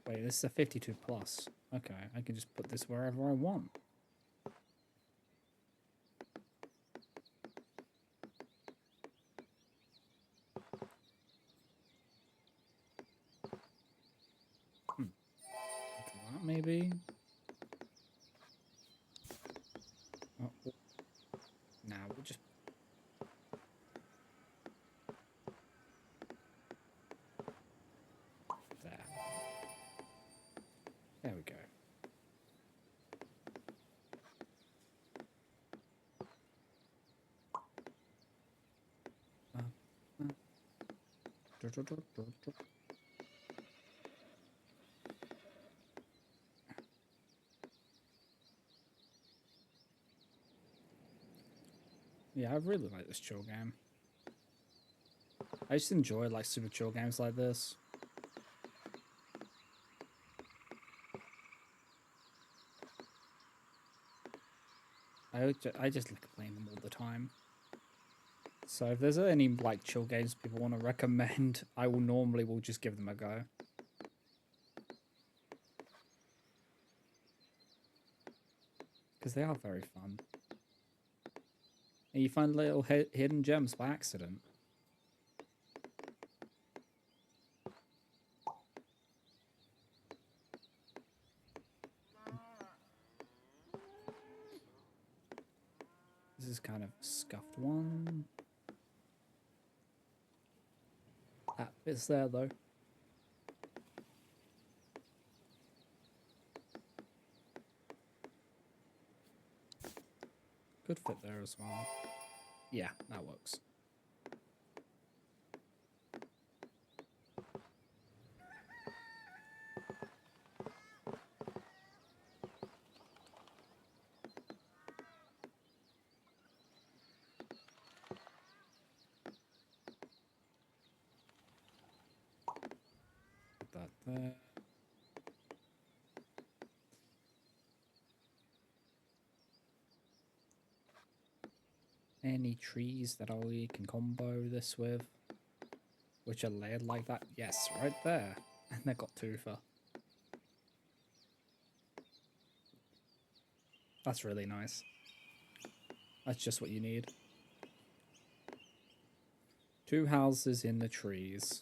Wait, this is a 52 plus. Okay, I can just put this wherever I want. That maybe. Oh, nah, we'll just. There. There we go. Yeah, I really like this chill game. I just enjoy like super chill games like this. I just like playing them all the time. So if there's any like chill games people want to recommend, I will normally just give them a go. Because they are very fun. And you find little hidden gems by accident. This is kind of a scuffed one. That bit's there though. Good fit there as well. Yeah, that works. Put that there. Any trees that I can combo this with? Which are layered like that? Yes, right there. And they got twofer. That's really nice. That's just what you need. 2 houses in the trees.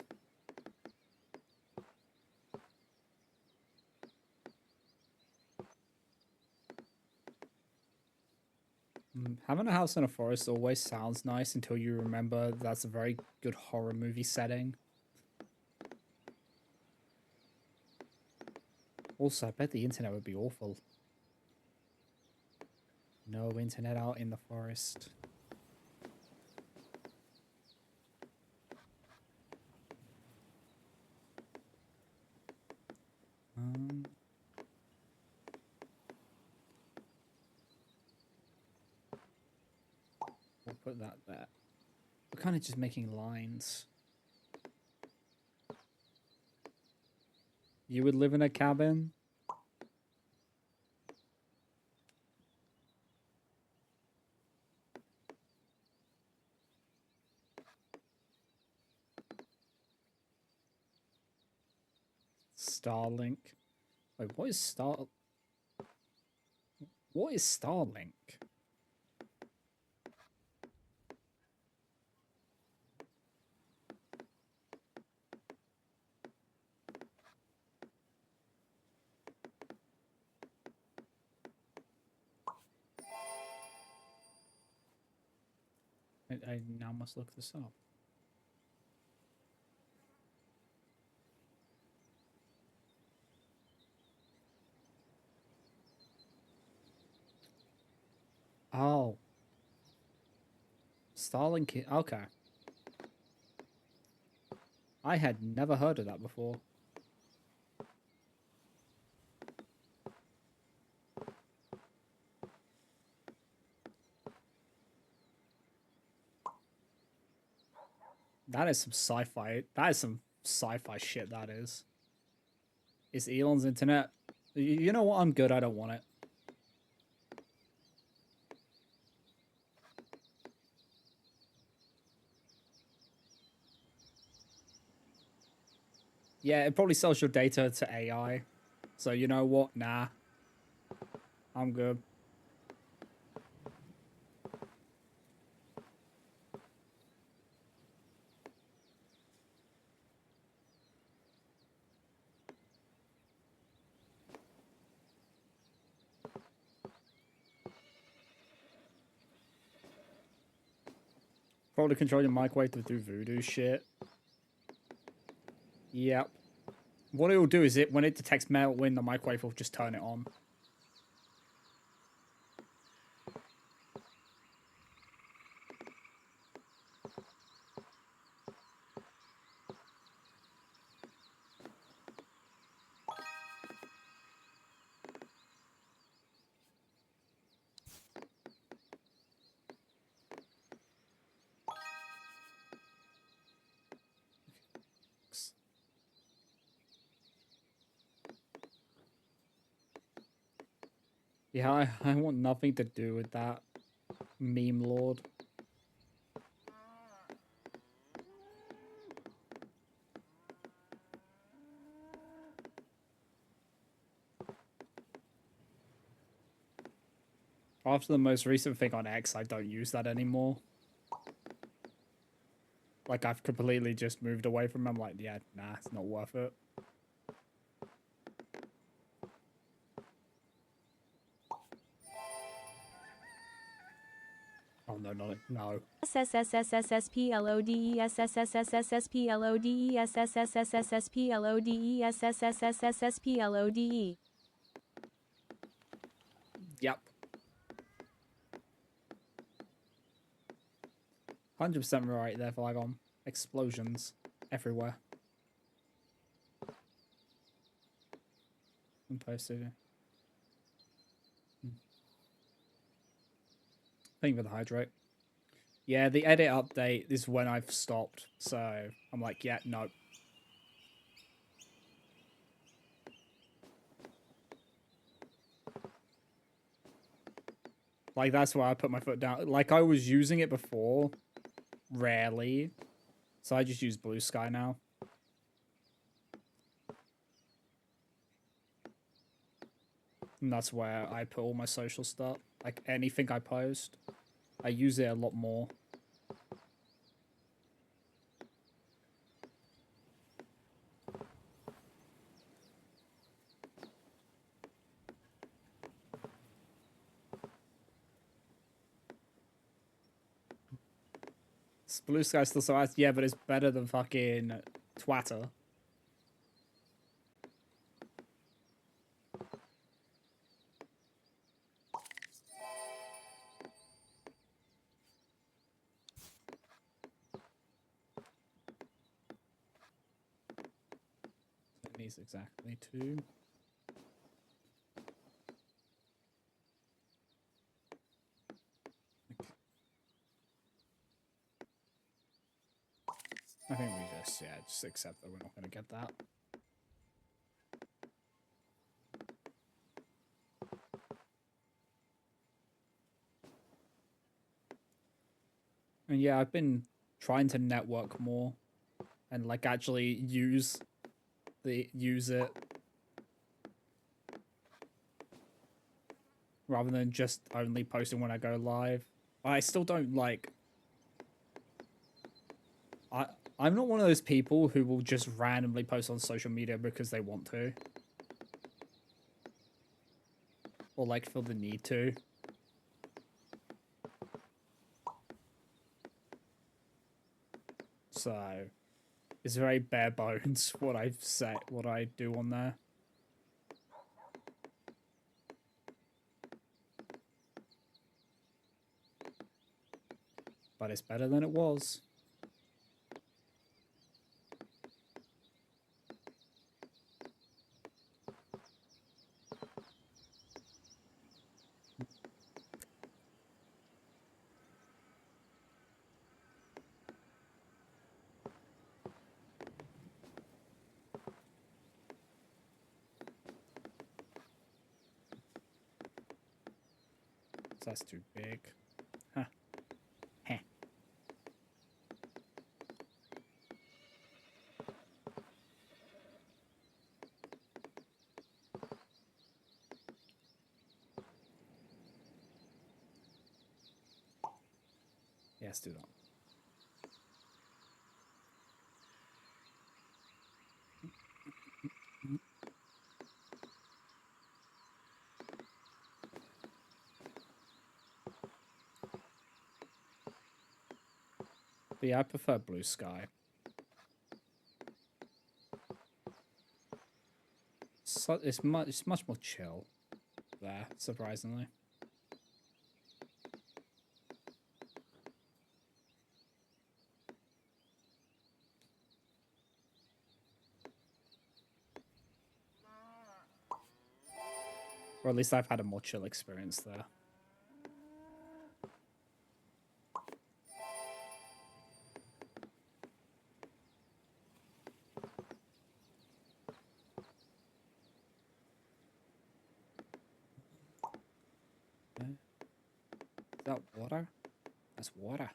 Having a house in a forest always sounds nice until you remember that's a very good horror movie setting. Also, I bet the internet would be awful. No internet out in the forest. We'll put that there. We're kind of just making lines. You would live in a cabin? Starlink. Wait, what is Starlink? I now must look this up. Oh. Starlink. Okay. I had never heard of that before. That is some sci-fi. That is some sci-fi shit, that is. Is Elon's internet... You know what? I'm good. I don't want it. Yeah, it probably sells your data to AI. So you know what? Nah. I'm good. Probably control your microwave to do voodoo shit. Yep. What it will do is when it detects metal in the microwave, will just turn it on. Yeah, I want nothing to do with that. Meme lord. After the most recent thing on X, I don't use that anymore. Like, I've completely just moved away from it. I'm like, yeah, nah, it's not worth it. Oh, no, no, no. Yep. 100% right there, Flygon. Explosions everywhere. I'm posted. Thank you for the hydrate. Yeah, the edit update is when I've stopped. So I'm like, yeah, no. Like, that's why I put my foot down. Like, I was using it before, rarely. So I just use Blue Sky now. And that's where I put all my social stuff. Like, anything I post, I use it a lot more. Blue Sky still so ass. Yeah, but it's better than fucking Twitter. So it needs exactly 2. I think we just accept that we're not going to get that. And yeah, I've been trying to network more and like actually use it rather than just only posting when I go live. I still don't like I'm not one of those people who will just randomly post on social media because they want to. Or like feel the need to. So it's very bare bones what I do on there. But it's better than it was. So that's too big. Huh. Heh. Yeah, let's do that. But yeah, I prefer Blue Sky. So it's much more chill there, surprisingly. Or at least I've had a more chill experience there. Is that water? That's water.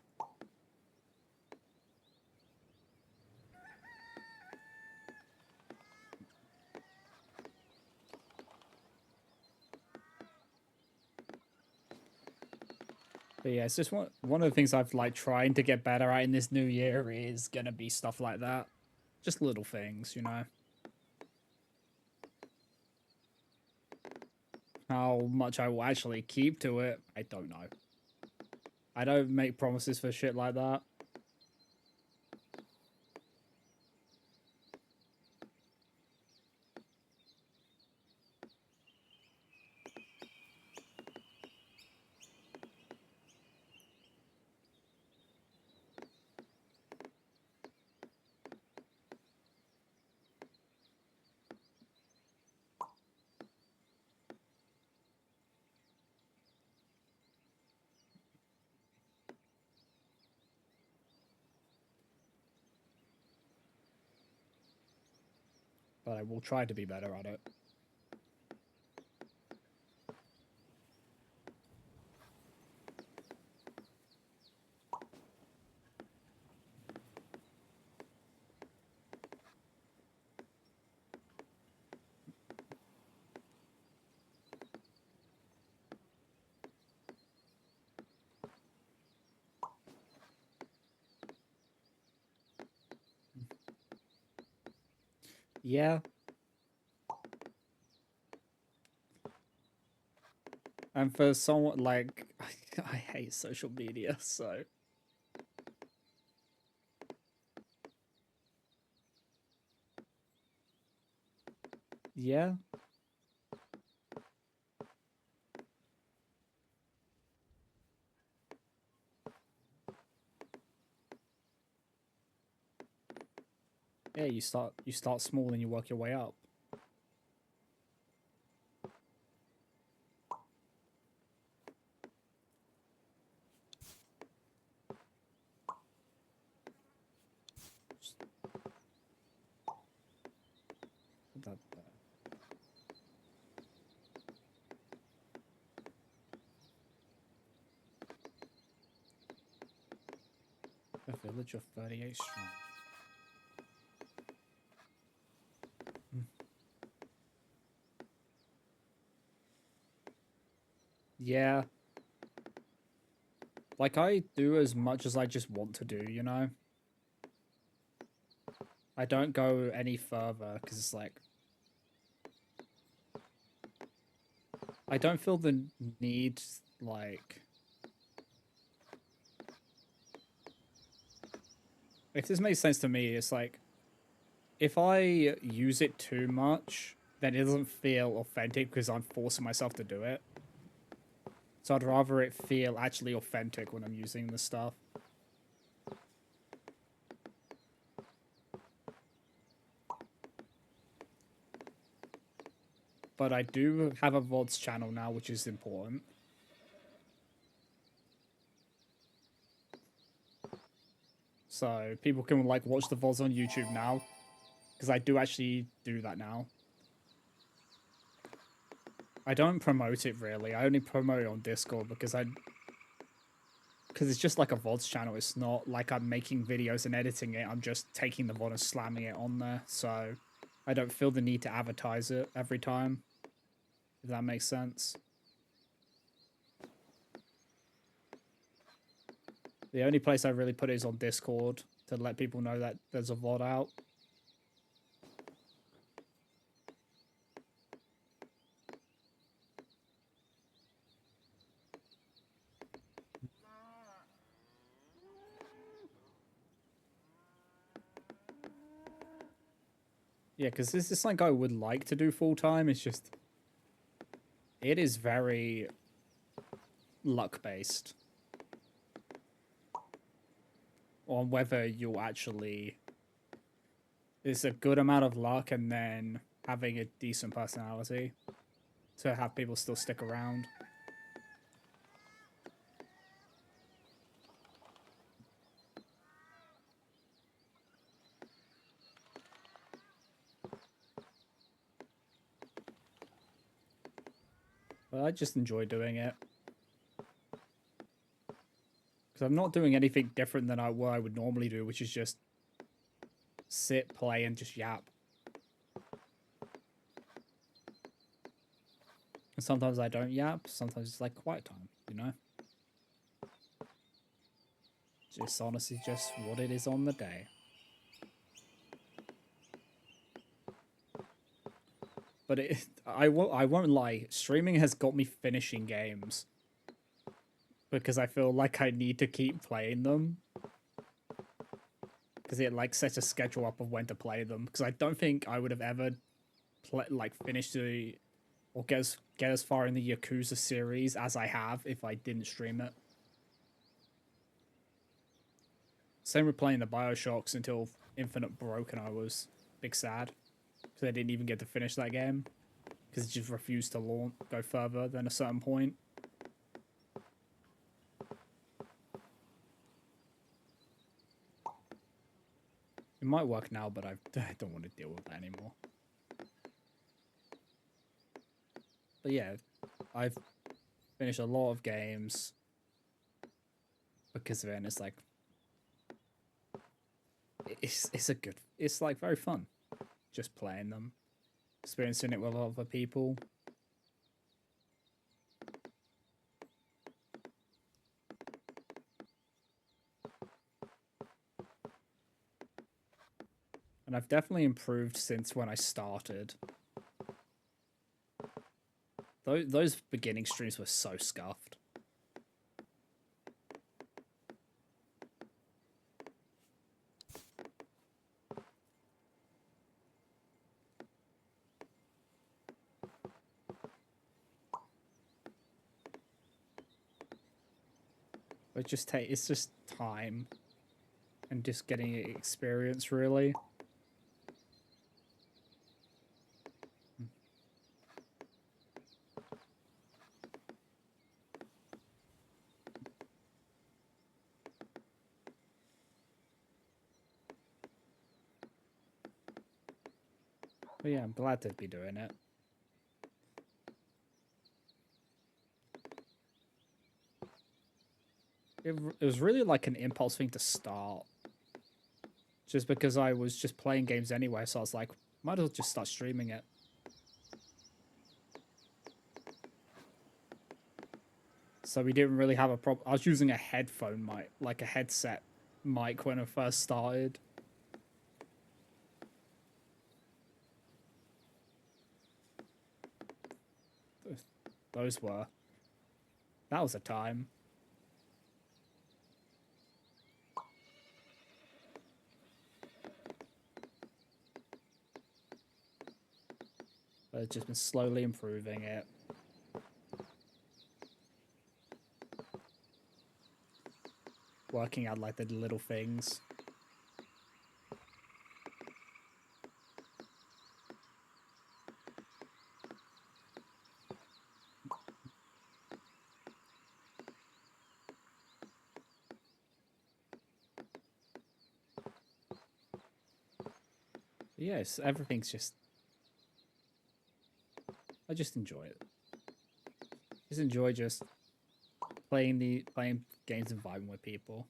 But yeah, it's just one of the things I've like trying to get better at in this new year is gonna be stuff like that. Just little things, you know. How much I will actually keep to it, I don't know. I don't make promises for shit like that. But I will try to be better at it. Yeah. And for someone like, I hate social media, so yeah. Yeah, you start small and you work your way up. Just put that there. A village of 38 strong. Mm. Yeah. Like I do as much as I just want to do, you know? I don't go any further because it's like I don't feel the need like if this makes sense to me, it's like if I use it too much, then it doesn't feel authentic because I'm forcing myself to do it. So I'd rather it feel actually authentic when I'm using the stuff. But I do have a VODs channel now, which is important. So people can like watch the VODs on YouTube now. Because I do actually do that now. I don't promote it really. I only promote it on Discord because it's just like a VODs channel. It's not like I'm making videos and editing it. I'm just taking the VOD and slamming it on there. So I don't feel the need to advertise it every time. If that makes sense. The only place I really put it is on Discord to let people know that there's a VOD out. Yeah, because this is something I would like to do full time. It's just, it is very luck based on whether you'll actually. It's a good amount of luck and then having a decent personality to have people still stick around. But I just enjoy doing it because I'm not doing anything different than what I would normally do, which is just sit, play, and just yap. And sometimes I don't yap. Sometimes it's like quiet time, you know. Just honestly, just what it is on the day. But I won't lie. Streaming has got me finishing games because I feel like I need to keep playing them because it like sets a schedule up of when to play them. Because I don't think I would have ever finished or get as far in the Yakuza series as I have if I didn't stream it. Same with playing the Bioshocks until Infinite broke and I was big sad because I didn't even get to finish that game because it just refused to go further than a certain point. It might work now, but I don't want to deal with that anymore. But yeah, I've finished a lot of games because of it, and it's like it's like very fun just playing them, experiencing it with other people. And And I've definitely improved since when I started. Those beginning streams were so scuffed. It's just time and just getting experience, really. But yeah, I'm glad to be doing it. It was really like an impulse thing to start. Just because I was just playing games anyway, so I was like, might as well just start streaming it. So we didn't really have a problem. I was using a headphone mic, like a headset mic when I first started. Those were. That was a time. But it's just been slowly improving it. Working out like the little things. Yes, everything's just. I just enjoy it. Just enjoy just playing games and vibing with people.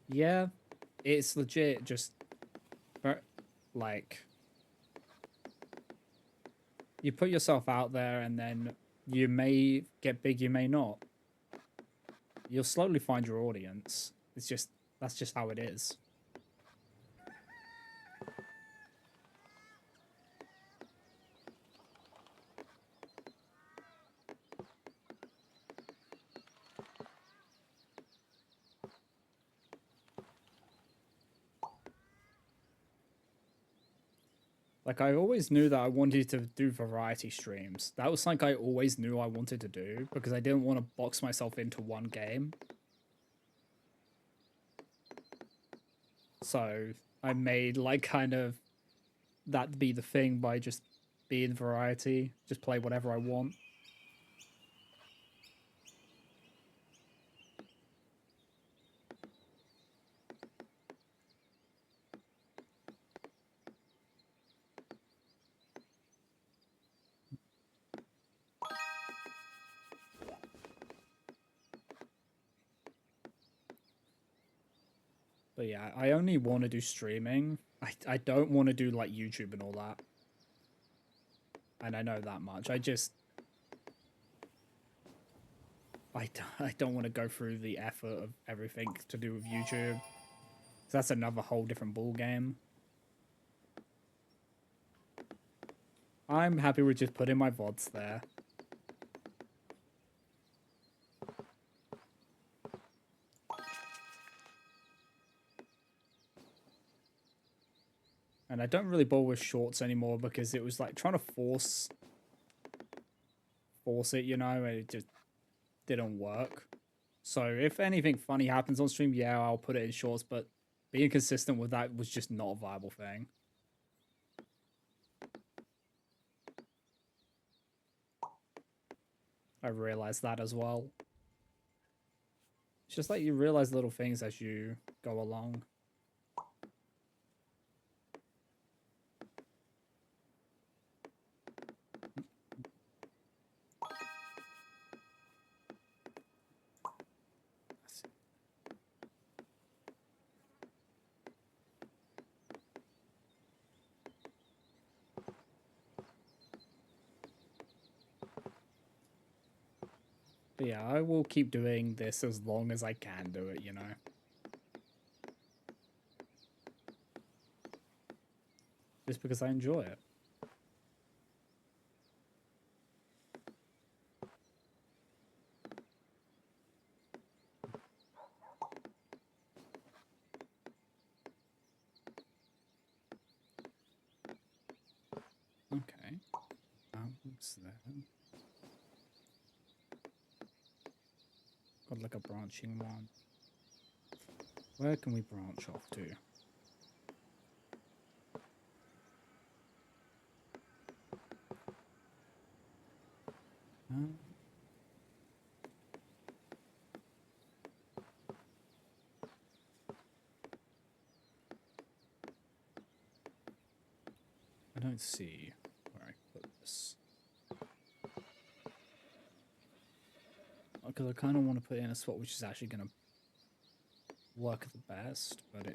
Yeah, it's legit. Just like you put yourself out there, and then you may get big, you may not. You'll slowly find your audience. That's just how it is. Like I always knew that I wanted to do variety streams. That was something I always knew I wanted to do because I didn't want to box myself into one game. So I made like kind of that be the thing by just being variety, just play whatever I want. But yeah, I only want to do streaming. I don't want to do like YouTube and all that. And I know that much. I don't want to go through the effort of everything to do with YouTube. So that's another whole different ball game. I'm happy with just putting my VODs there. And I don't really bother with shorts anymore because it was like trying to force it, you know, and it just didn't work. So if anything funny happens on stream, yeah, I'll put it in shorts, but being consistent with that was just not a viable thing. I realized that as well. It's just like you realize little things as you go along. But yeah, I will keep doing this as long as I can do it, you know. Just because I enjoy it. Okay. What's that? Got like a branching one. Where can we branch off to? I don't see where I put this. Because I kind of want to put it in a spot which is actually going to work the best, but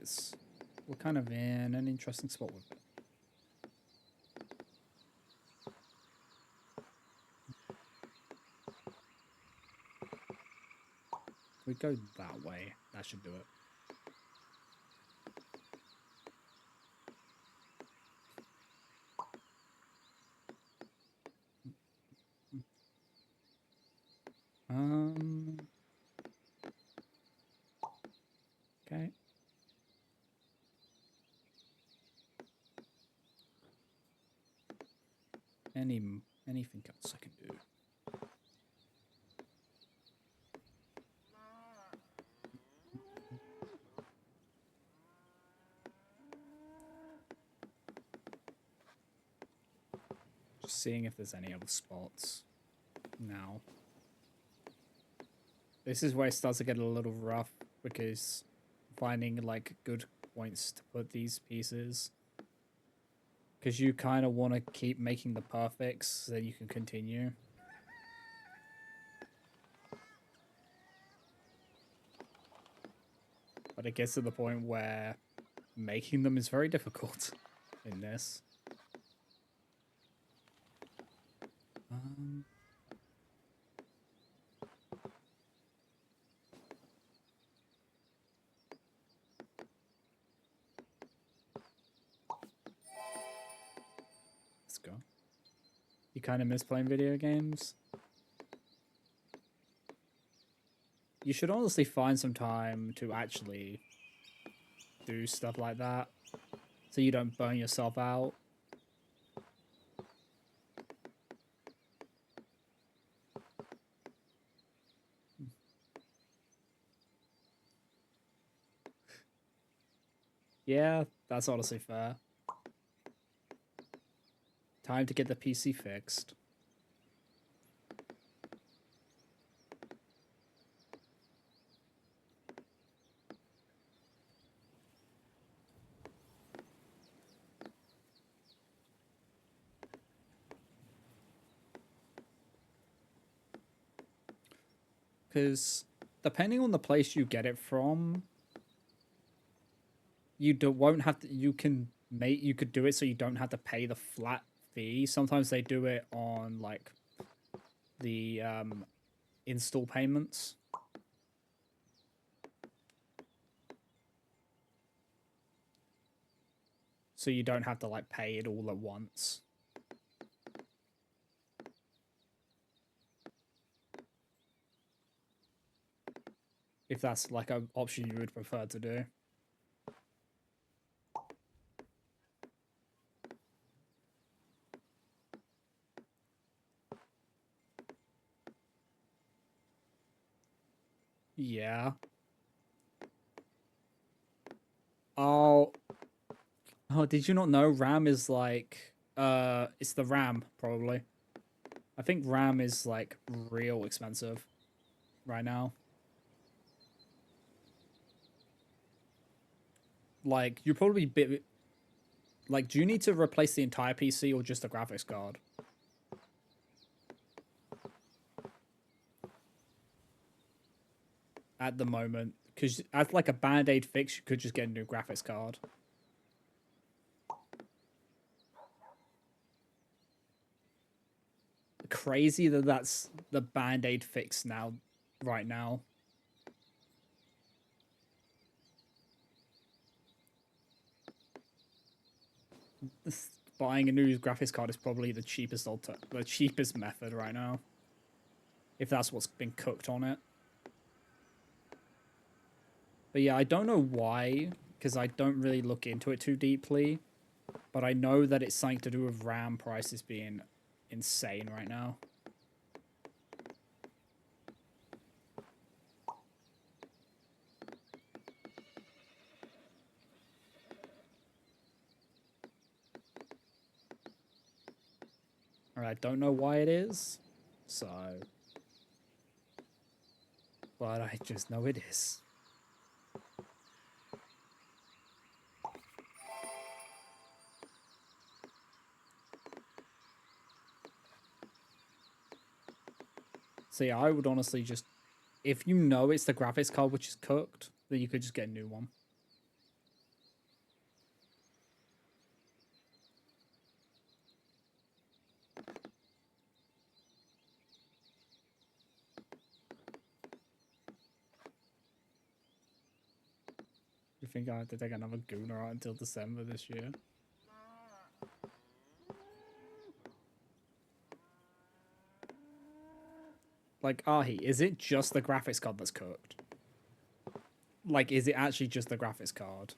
we're kind of in an interesting spot with it. We go that way. That should do it. Okay. Anything else I can do? Just seeing if there's any other spots now. This is where it starts to get a little rough because finding like good points to put these pieces. Because you kind of want to keep making the perfects so that you can continue. But it gets to the point where making them is very difficult in this. Let's go. You kind of miss playing video games? You should honestly find some time to actually do stuff like that so you don't burn yourself out. Yeah, that's honestly fair. Time to get the PC fixed. Because depending on the place you get it from, won't have to. You could do it so you don't have to pay the flat fee. Sometimes they do it on like the install payments. So you don't have to like pay it all at once. If that's like an option you would prefer to do. Yeah. Oh, did you not know RAM is like it's the RAM probably. I think RAM is like real expensive right now. Like you probably like do you need to replace the entire PC or just the graphics card? At the moment, because as like a band-aid fix, you could just get a new graphics card. crazy that that's the Band-Aid fix now, right now. Buying a new graphics card is probably the cheapest method right now, if that's what's been cooked on it. But yeah, I don't know why, because I don't really look into it too deeply, but I know that it's something to do with RAM prices being insane right now. I don't know why it is, so... But I just know it is. So yeah, I would honestly just... If you know it's the graphics card which is cooked, then you could just get a new one. You think I have to take another Gooner out until December this year? Like, Ahi, is it just the graphics card that's cooked? Like, is it actually just the graphics card?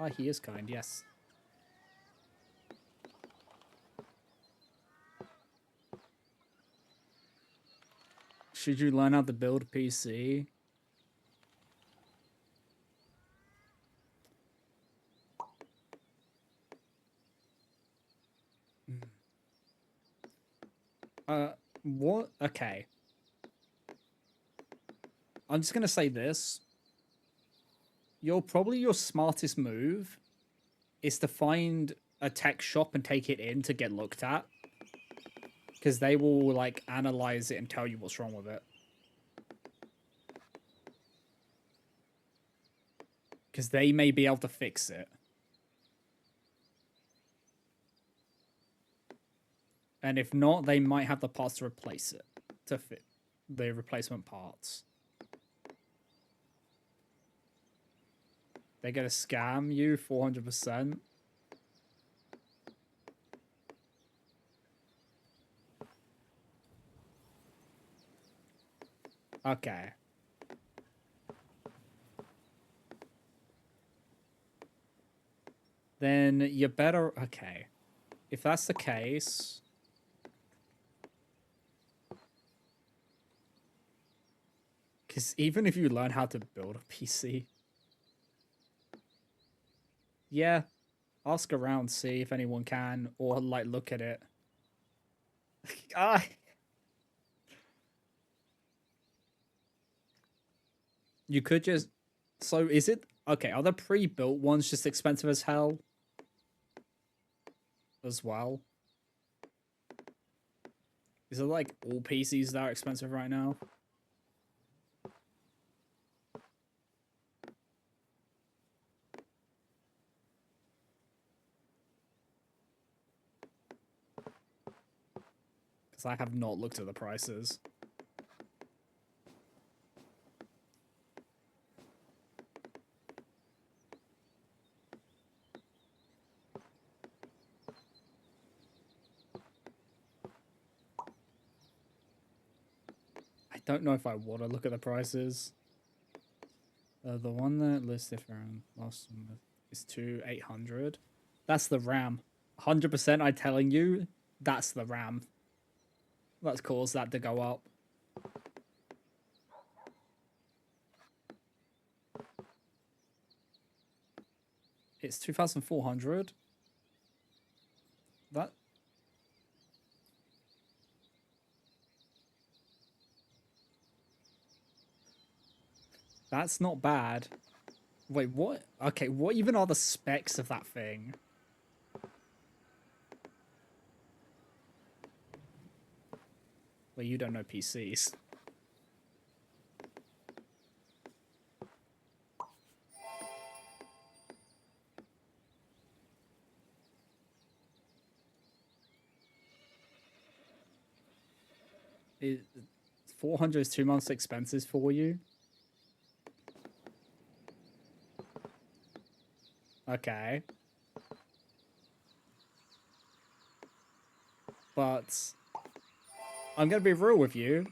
Ah, he is kind, yes. Should you learn how to build a PC? What? Okay. I'm just gonna say this. Your smartest move is to find a tech shop and take it in to get looked at. Because they will, like, analyze it and tell you what's wrong with it. Because they may be able to fix it. And if not, they might have the parts to replace it. To fit the replacement parts. They're gonna scam you 400%. Okay. Then you better... Okay. If that's the case... Because even if you learn how to build a PC... Yeah. Ask around, see if anyone can. Or, like, look at it. Ah... You could just... So, is it... Okay, are the pre-built ones just expensive as hell? As well? Is it like all PCs that are expensive right now? Because I have not looked at the prices. I don't know if I want to look at the prices. The one that listed around last one is 800. That's the RAM. 100% I'm telling you, that's the RAM. That's caused that to go up. It's 2,400. That... That's not bad. Wait, what? Okay, what even are the specs of that thing? Well, you don't know PCs. It, 400 is 2 months expenses for you. Okay. But I'm going to be real with you.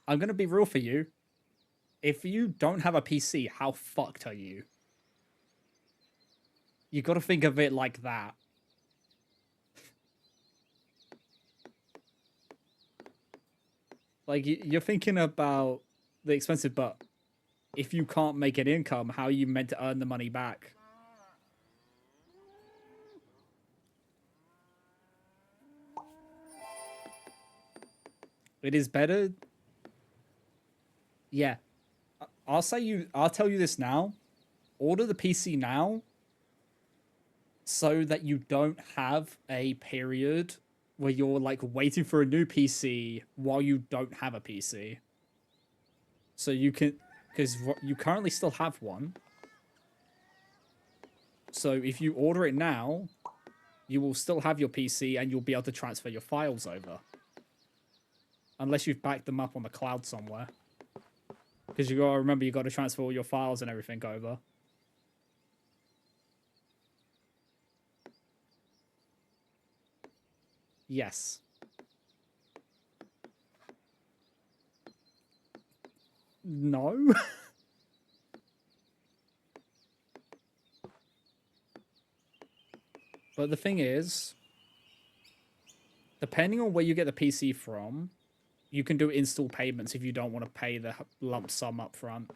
I'm going to be real for you. If you don't have a PC, how fucked are you? You got to think of it like that. Like, you're thinking about the expensive, but if you can't make an income, how are you meant to earn the money back? It is better. Yeah. I'll tell you this now. Order the PC now so that you don't have a period where you're like waiting for a new PC while you don't have a PC. So you can, because you currently still have one. So if you order it now, you will still have your PC and you'll be able to transfer your files over. Unless you've backed them up on the cloud somewhere. Because you gotta remember, you gotta transfer all your files and everything over. Yes. No. But the thing is, depending on where you get the PC from, you can do install payments if you don't want to pay the lump sum up front.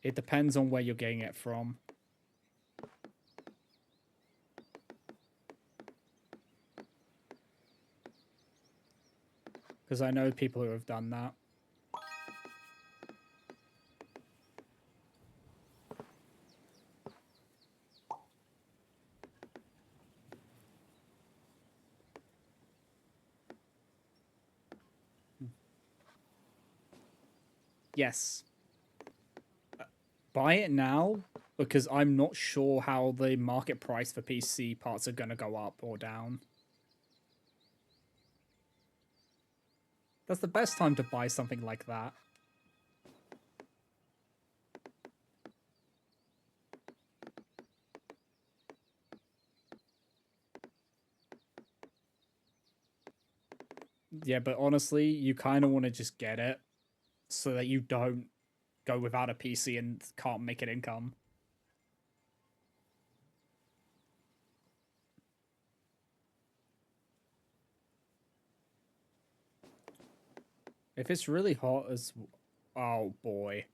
It depends on where you're getting it from. Because I know people who have done that. Yes. Buy it now, because I'm not sure how the market price for PC parts are going to go up or down. That's the best time to buy something like that. Yeah, but honestly, you kind of want to just get it so that you don't go without a PC and can't make an income. If it's really hot as... Oh, boy.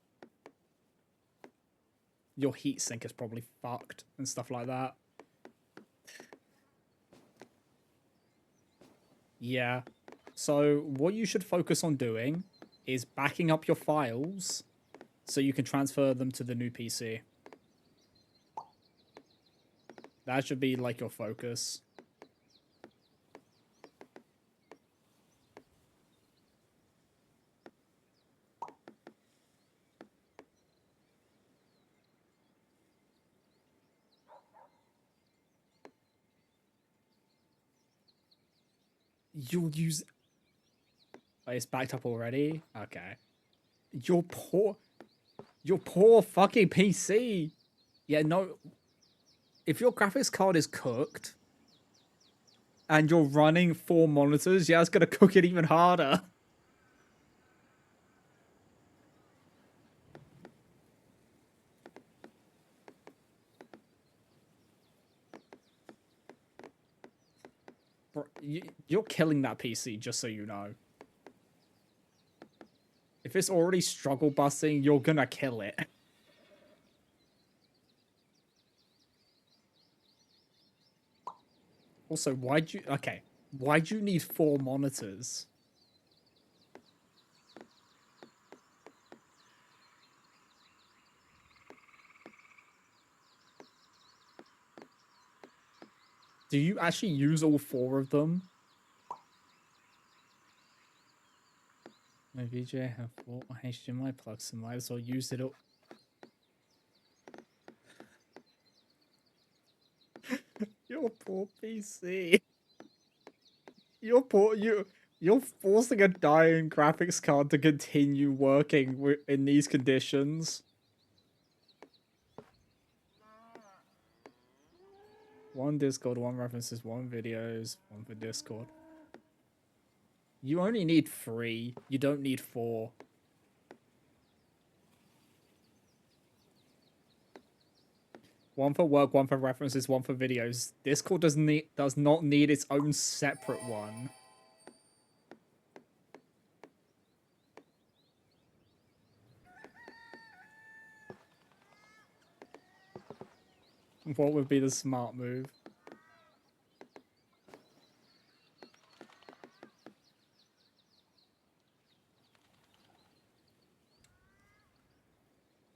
Your heatsink is probably fucked and stuff like that. Yeah. So what you should focus on doing is backing up your files so you can transfer them to the new PC. That should be like your focus. You'll use... Oh, it's backed up already? Okay. Your poor... Your poor fucking PC! Yeah, no... If your graphics card is cooked and you're running 4 monitors, yeah, it's gonna cook it even harder. Bro, you're killing that PC, just so you know. If it's already struggle busting, you're gonna kill it. Also, why'd you... Okay. Why'd you need 4 monitors? Do you actually use all 4 of them? My VJ have 4 HDMI plugs, so might as well use it all. Your poor PC. You're forcing a dying graphics card to continue working in these conditions. One Discord, 1 references, 1 videos, 1 for Discord. You only need 3. You don't need 4. One for work, 1 for references, 1 for videos. Discord does not need its own separate one. What would be the smart move?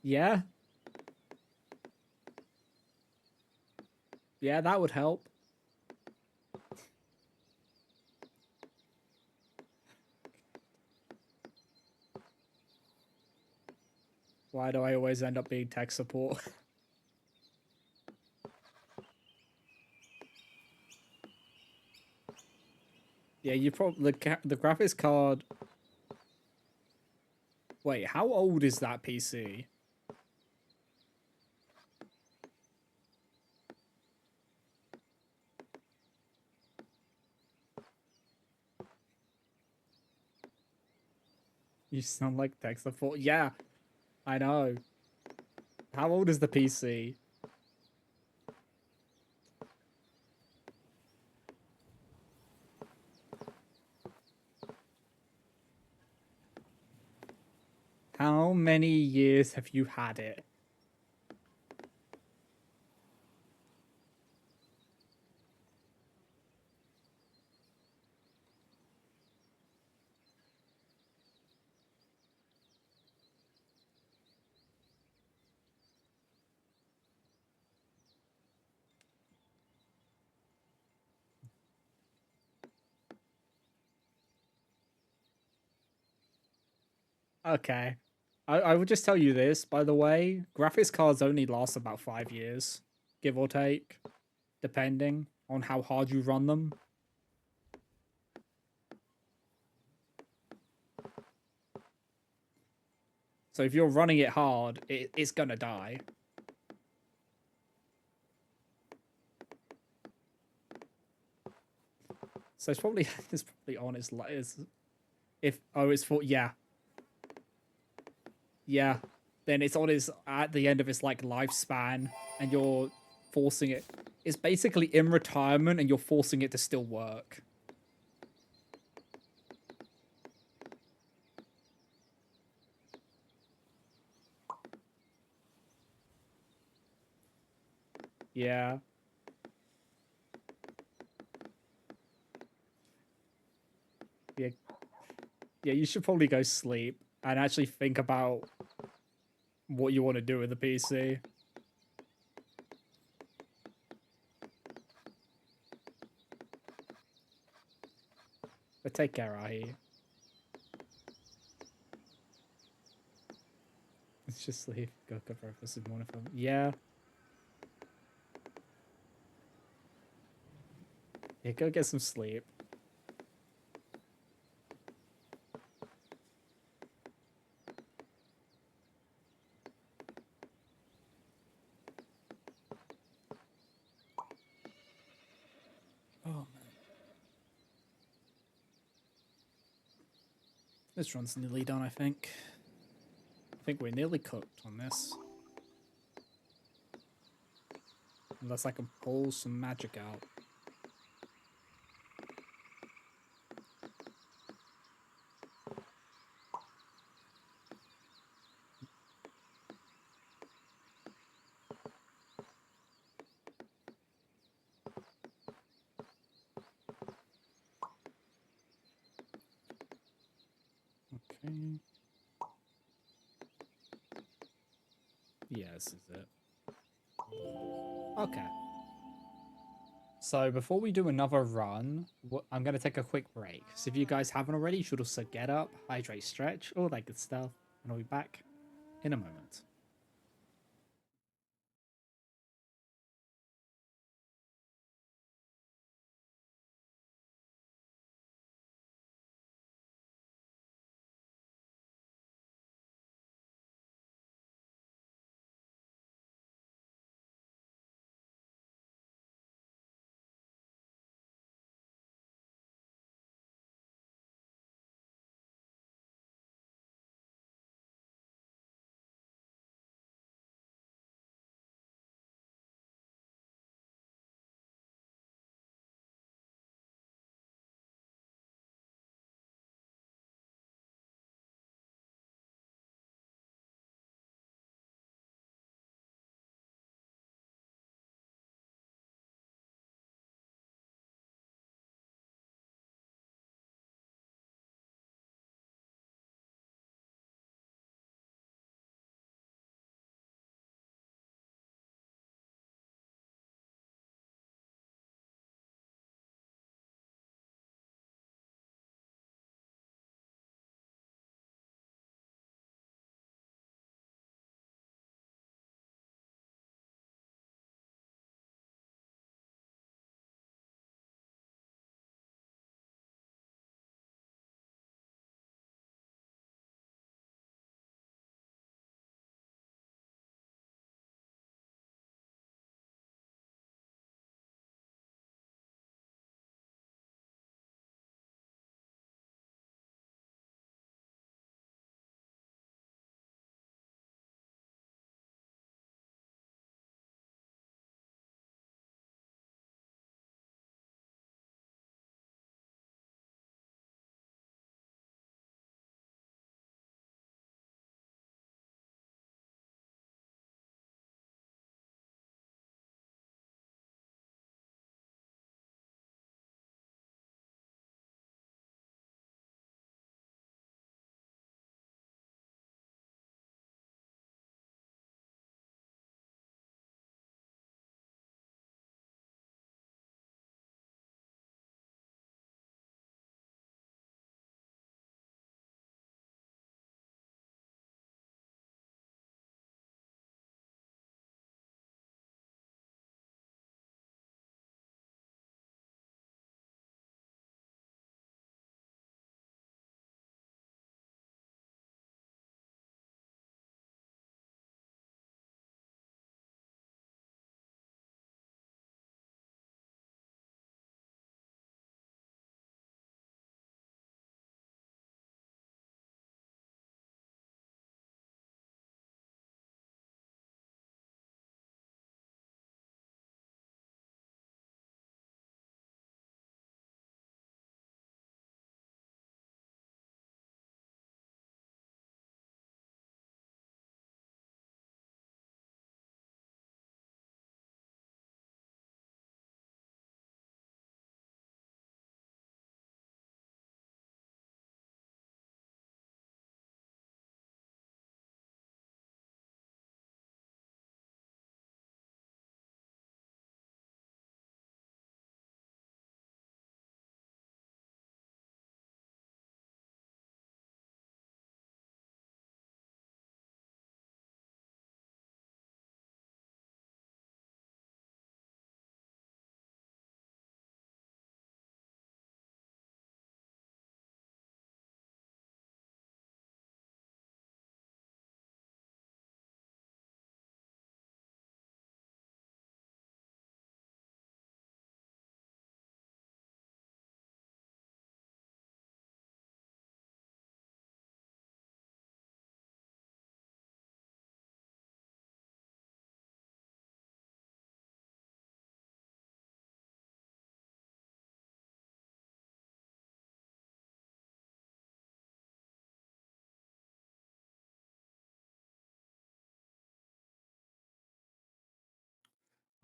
Yeah. Yeah, that would help. Why do I always end up being tech support? Yeah, you probably the graphics card. Wait, how old is that PC? You sound like tech support. Yeah, I know. How old is the PC? How many years have you had it? Okay. I would just tell you this, by the way. Graphics cards only last about 5 years, give or take, depending on how hard you run them. So if you're running it hard, it's gonna die. So it's probably on its if it's for yeah, then it's on its at the end of its like lifespan, and you're forcing it. It's basically in retirement, and you're forcing it to still work. Yeah, yeah, yeah. You should probably go sleep and actually think about what you want to do with the PC. But take care, Ahi. Let's just sleep. Go for breakfast in the morning. Yeah, yeah. Go get some sleep. Oh man, this run's nearly done. I think. I think we're nearly cooked on this. Unless I can pull some magic out. Okay. Yeah, this is it. Okay. So before we do another run, I'm going to take a quick break. So if you guys haven't already, you should also get up, hydrate, stretch, all that good stuff. And I'll be back in a moment.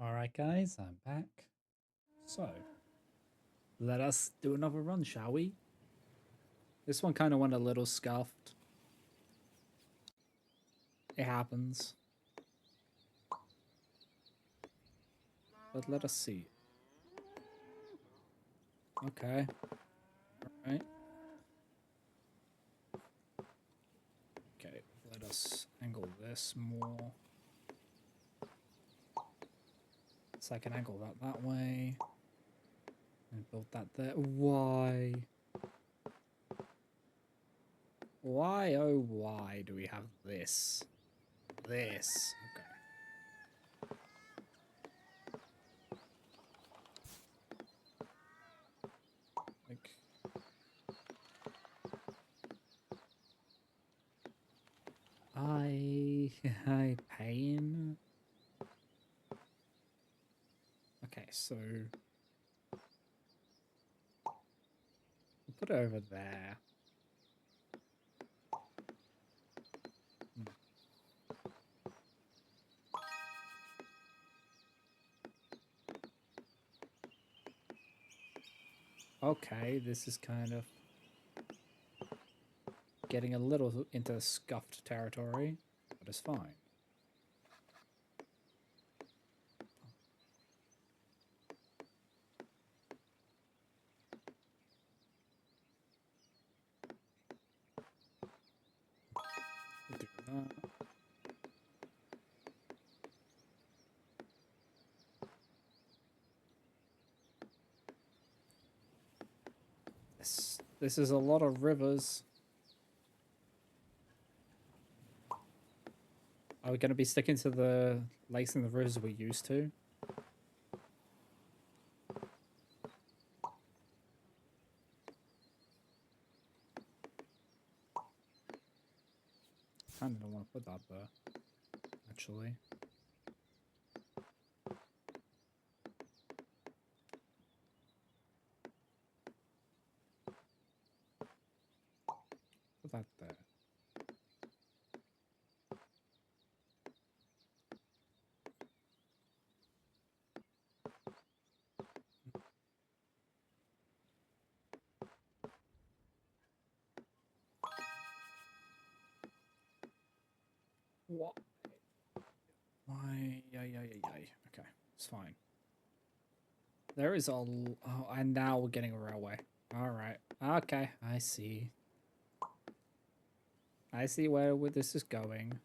All right, guys, I'm back. So let us do another run, shall we? This one kind of went a little scuffed. It happens. But let us see. Okay. Alright. Okay, let us angle this more. So I can angle that way. And build that there. Why? Why, oh why do we have this? This. Okay. Like... I pain. Okay, so we'll put it over there. Hmm. Okay, this is kind of getting a little into scuffed territory, but it's fine. We'll do that. This is a lot of rivers. Are we going to be sticking to the lakes and the rivers we used to? I kind of don't want to put that there, actually. Put that there. What? Why? Yay. Okay, it's fine. There is a... Oh, and now we're getting a railway. Alright. Okay, I see. I see where this is going.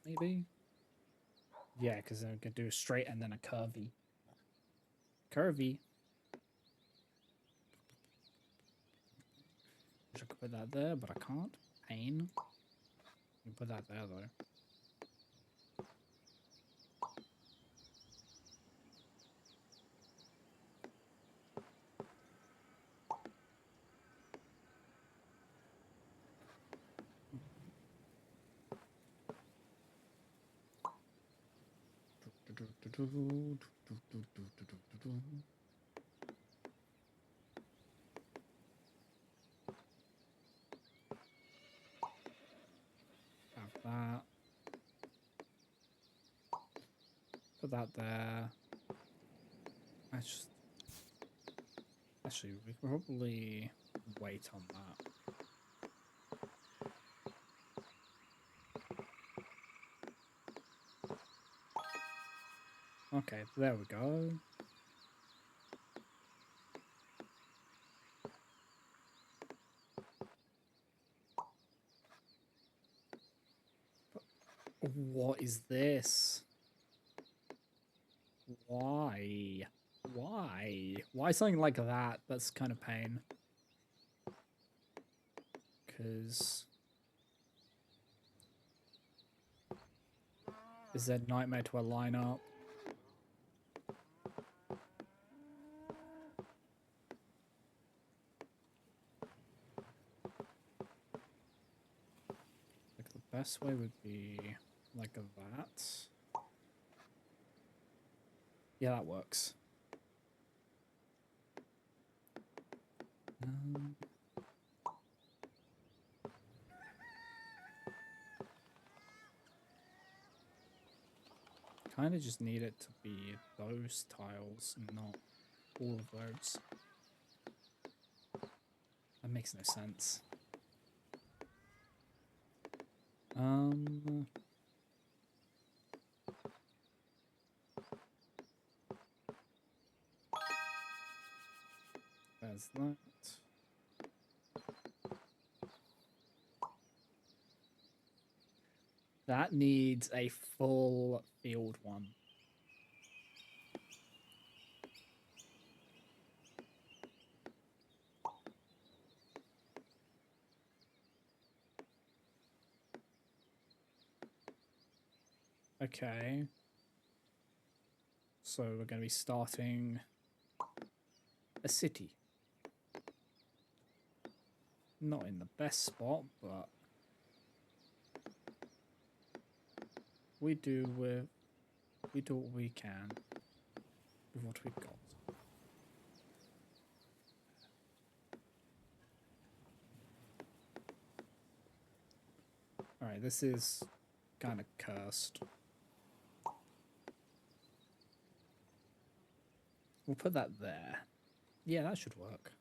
Maybe? Yeah, because then we can do a straight and then a curvy. Curvy. I could put that there, but I can't. Pain. You put that there, though. Have that. Put that there. Actually, we can probably wait on that. Okay, there we go. What is this? Why? Why? Why something like that? That's kind of pain. Because... Is that nightmare to a lineup? Like the best way would be like that. Yeah, that works. kind of just need it to be those tiles, not all of those. That makes no sense. There's that. That needs a full field one. Okay. So we're going to be starting a city. Not in the best spot, but we do what we can with what we've got. Alright, this is kind of cursed. We'll put that there. Yeah, that should work.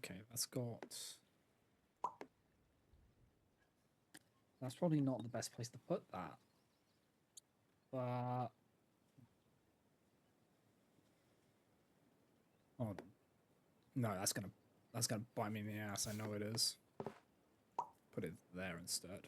Okay, that's probably not the best place to put that. But hold on. No, that's gonna bite me in the ass. I know it is. Put it there instead.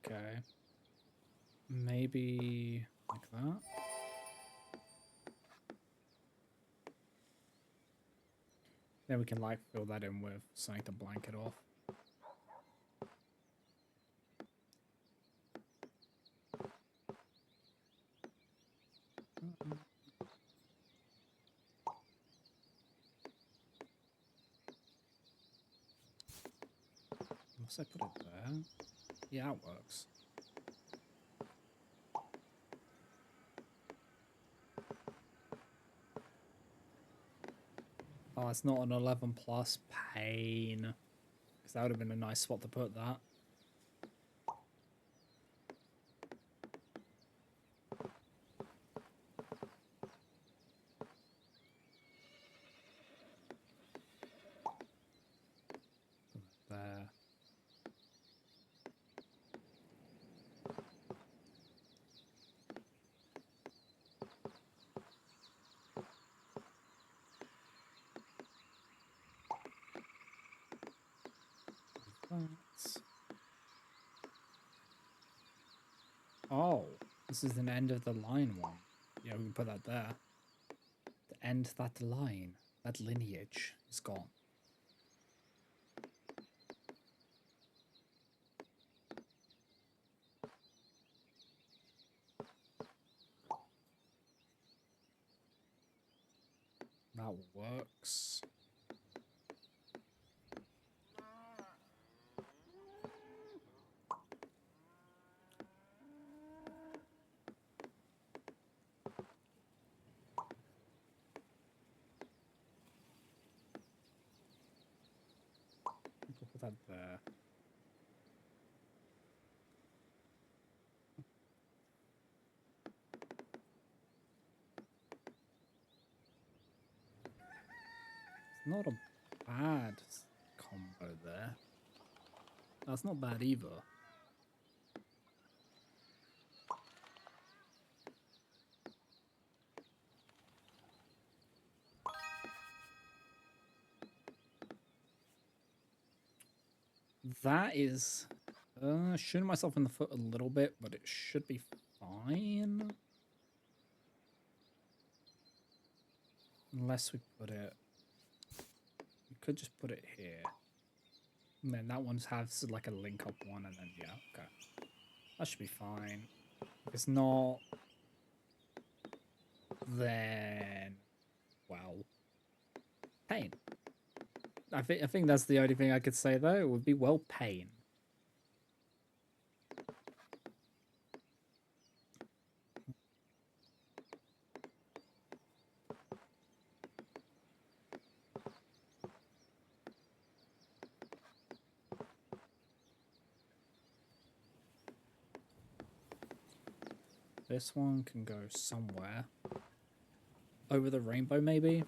Okay. Maybe like that. Then we can like fill that in with something to blanket off. Unless I put it there. Yeah, it works. Oh, it's not an 11 plus. Pain. Because that would have been a nice spot to put that. There. That. Oh, this is an end of the line one. Yeah, we can put that there. To end that line, that lineage is gone. That works. We'll put that there. It's not a bad combo there. That's not bad either. That is shooting myself in the foot a little bit, but it should be fine. Unless we put it... We could just put it here. And then that one has like a link up one, and then, yeah, okay. That should be fine. If it's not, then, well, pain. I think that's the only thing I could say though. It would be well pain. This one can go somewhere. Over the rainbow, maybe?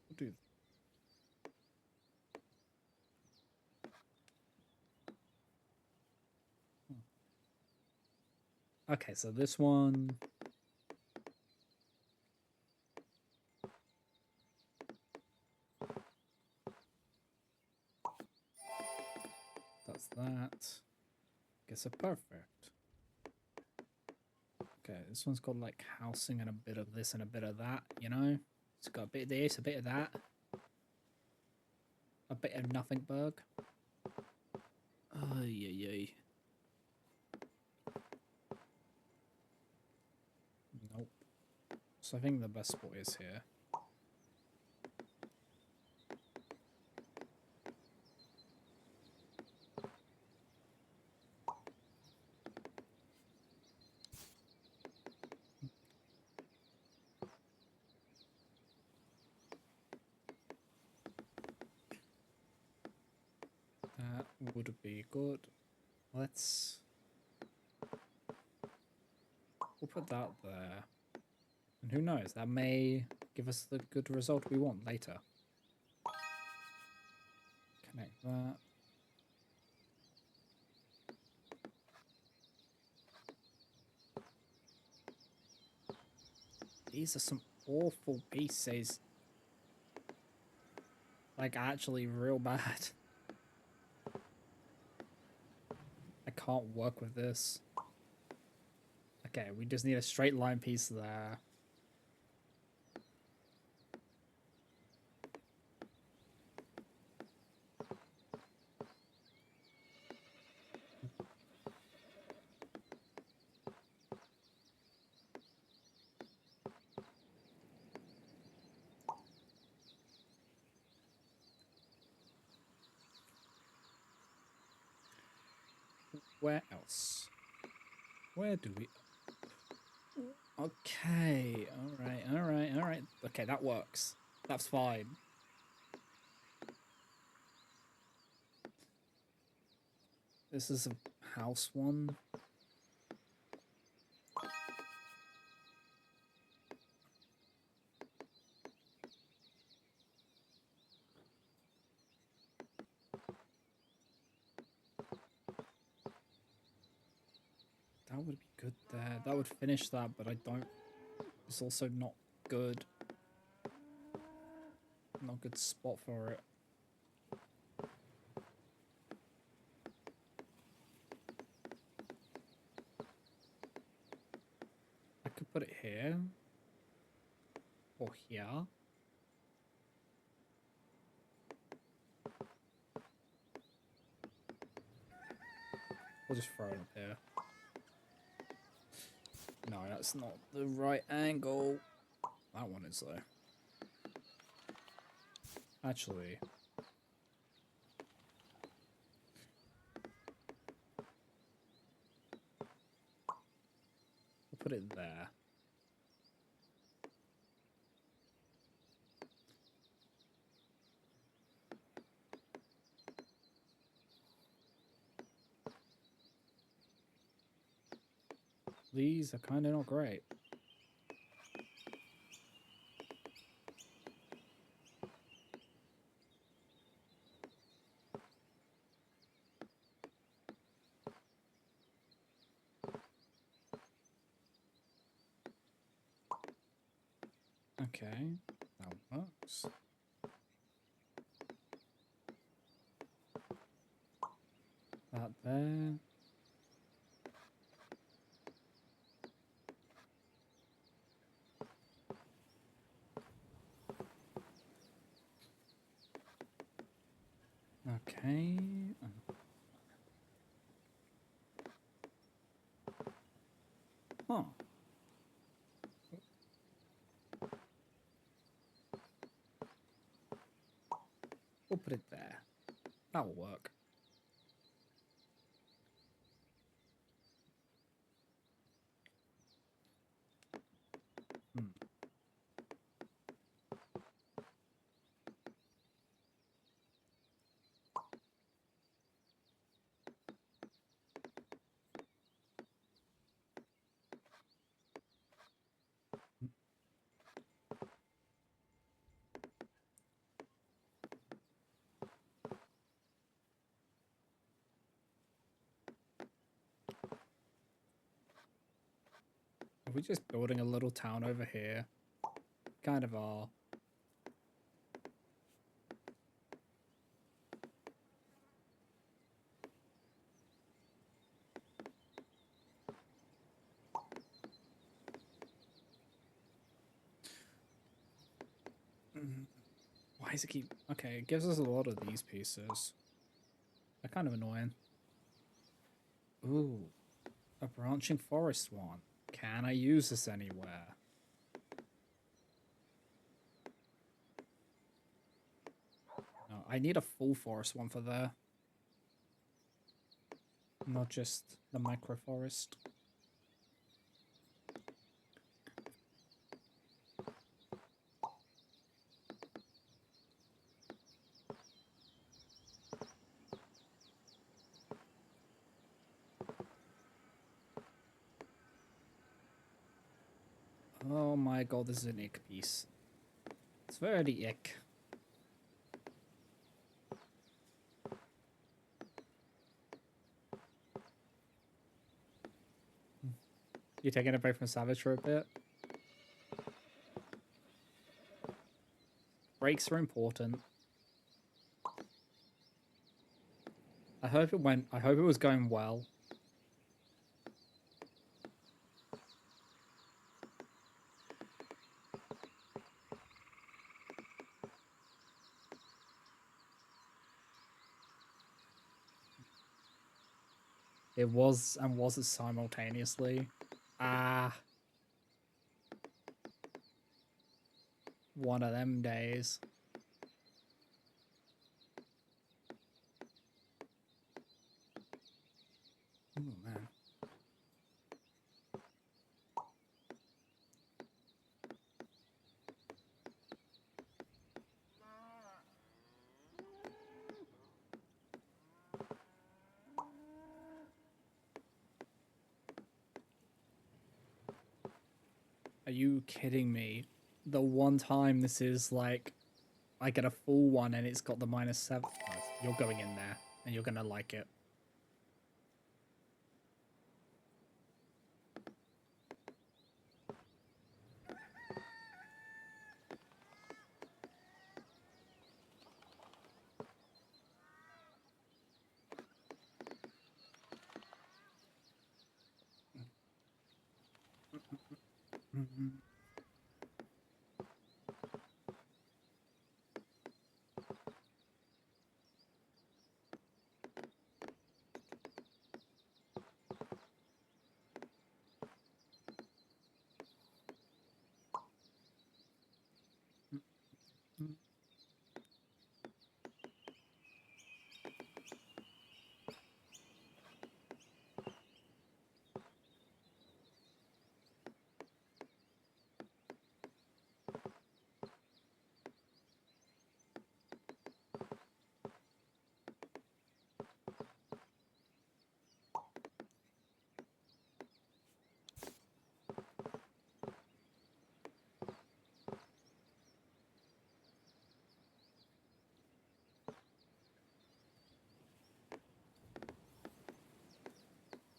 We'll do. Okay, so this one... Does that. Guess a perfect. Okay, this one's got like housing and a bit of this and a bit of that, you know? It's got a bit of this, a bit of that. A bit of nothing bug. Oh, yeah. Nope. So I think the best spot is here. That would be good. Let's... We'll put that there. And who knows, that may give us the good result we want later. Connect that. These are some awful pieces. Like, actually real bad. I can't work with this. Okay, we just need a straight line piece there. Where else? Where do we... Okay, alright. Okay, that works. That's fine. This is a house one. That would be good there. That would finish that, but I don't... It's also not good. Not a good spot for it. I could put it here. Or here. We'll just throw it up here. No, that's not the right angle. That one is though. Actually. We'll put it there. These are kind of not great. Okay, that works. That there. Okay. Huh. We'll put it there. That'll work. Hmm. Are we just building a little town over here? Kind of are. Why does it keep... Okay, it gives us a lot of these pieces. They're kind of annoying. Ooh, a branching forest one. Can I use this anywhere? No, I need a full forest one for there. Not just the micro forest. Oh my god, this is an ick piece. It's very ick. You taking a break from Savage for a bit? Breaks are important. I hope it was going well. It was and wasn't simultaneously. Ah. One of them days. Oh man. Are you kidding me? The one time this is like, I get a full one and it's got the -7. Oh, you're going in there and you're gonna like it.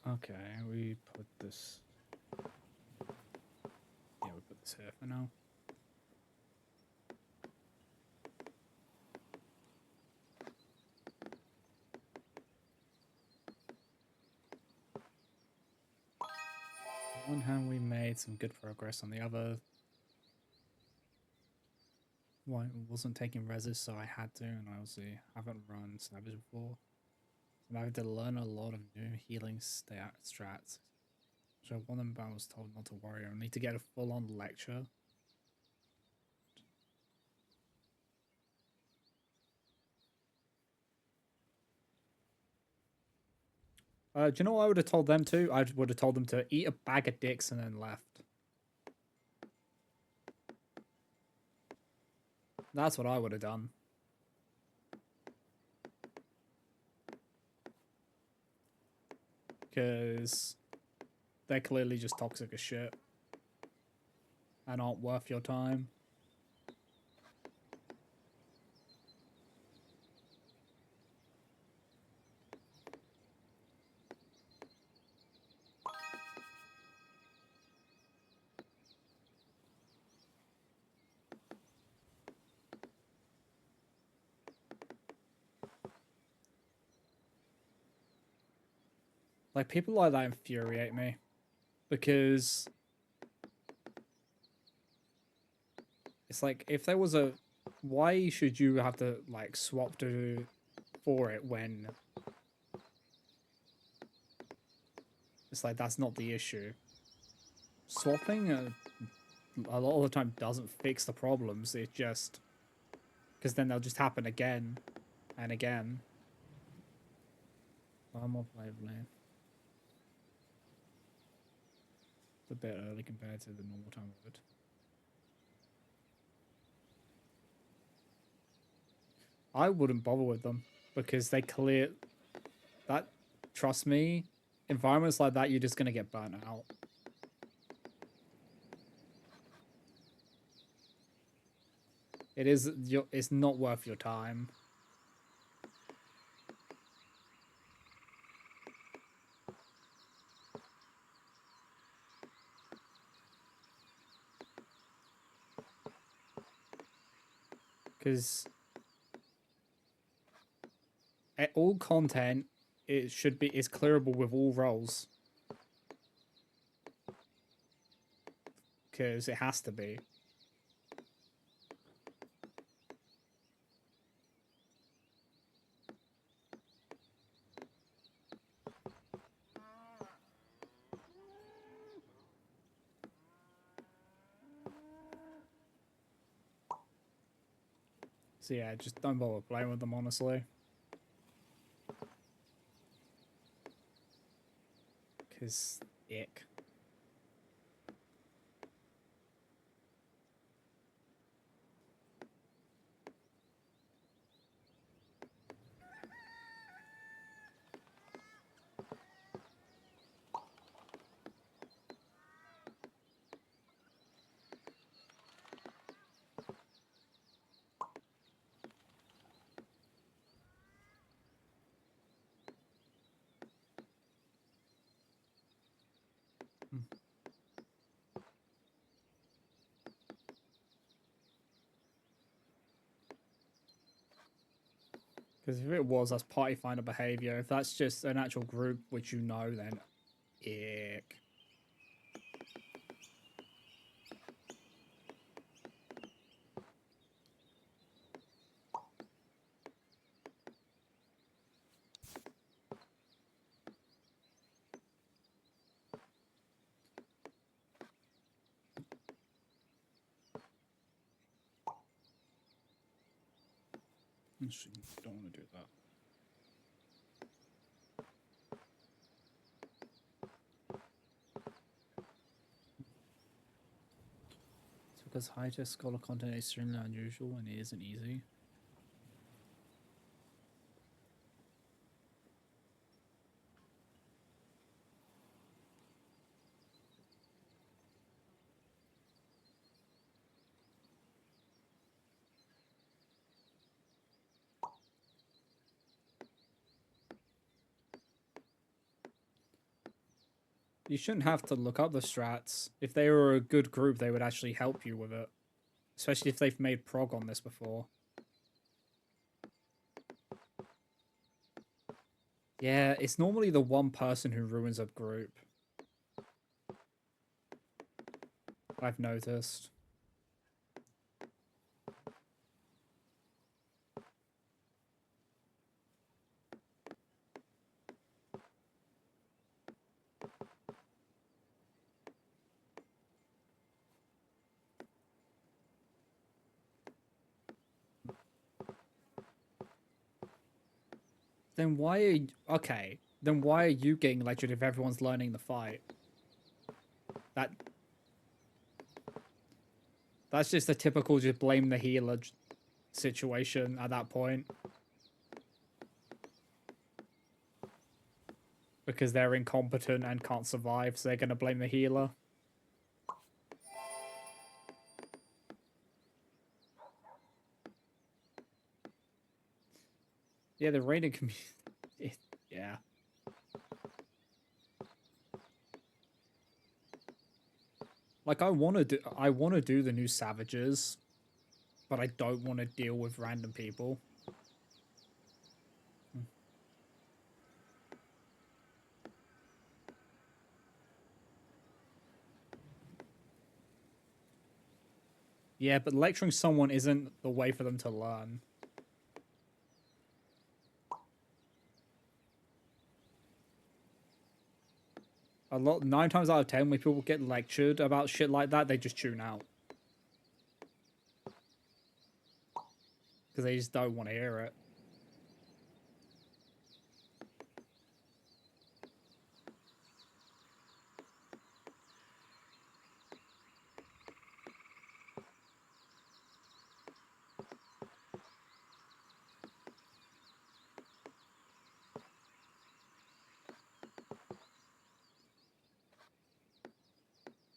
Okay, we put this. Yeah, we put this here for now. On one hand, we made some good progress. On the other, well, I wasn't taking reses, so I had to, and I obviously haven't run Savage before. So I had to learn a lot of new healing strats. So one of them I was told not to worry. I need to get a full-on lecture. Do you know what I would have told them to? I would have told them to eat a bag of dicks and then left. That's what I would have done. Because they're clearly just toxic as shit. And aren't worth your time. Like, people like that infuriate me. Because it's like, if there was a... Why should you have to, like, swap to for it when... It's like, that's not the issue. Swapping a lot of the time doesn't fix the problems. It just... Because then they'll just happen again and again. Far more playably. It's a bit early compared to the normal time of it. I wouldn't bother with them because they clear that. Trust me, environments like that, you're just gonna get burnt out. It is. It's not worth your time. Because all content is clearable with all roles. Because it has to be. So yeah, just don't bother playing with them, honestly. Because ick. Because if it was, that's party finder behavior. If that's just an actual group which you know, then ick. Don't want to do that. It's because high-tech scholar content is extremely unusual and it isn't easy. You shouldn't have to look up the strats. If they were a good group, they would actually help you with it. Especially if they've made prog on this before. Yeah, it's normally the one person who ruins a group. I've noticed. Then why are you... Okay, then why are you getting lectured if everyone's learning the fight? That That's just a typical just blame the healer situation at that point. Because they're incompetent and can't survive, so they're going to blame the healer. Yeah, the raiding community... Yeah. Like, I want to do the new savages, but I don't want to deal with random people. Yeah, but lecturing someone isn't the way for them to learn. Nine times out of 10, when people get lectured about shit like that, they just tune out. Because they just don't want to hear it.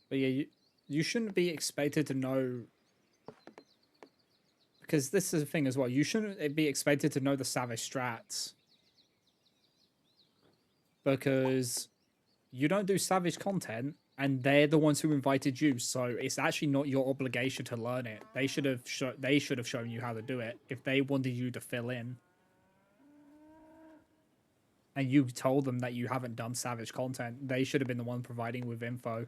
But yeah, you shouldn't be expected to know, because this is the thing as well. You shouldn't be expected to know the savage strats, because you don't do savage content, and they're the ones who invited you. So it's actually not your obligation to learn it. They should have shown you how to do it if they wanted you to fill in. And you told them that you haven't done savage content. They should have been the one providing with info,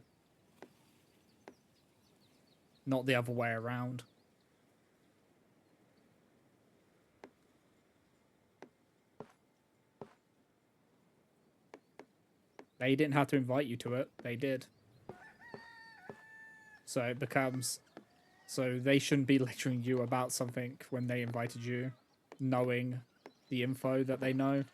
not the other way around. They didn't have to invite you to it. They did. So it becomes... So they shouldn't be lecturing you about something when they invited you, knowing the info that they know.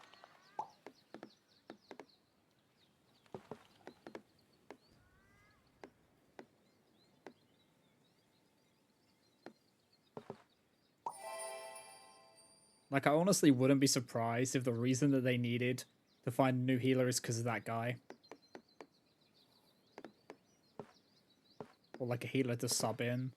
Like, I honestly wouldn't be surprised if the reason that they needed to find a new healer is because of that guy. Or like a healer to sub in.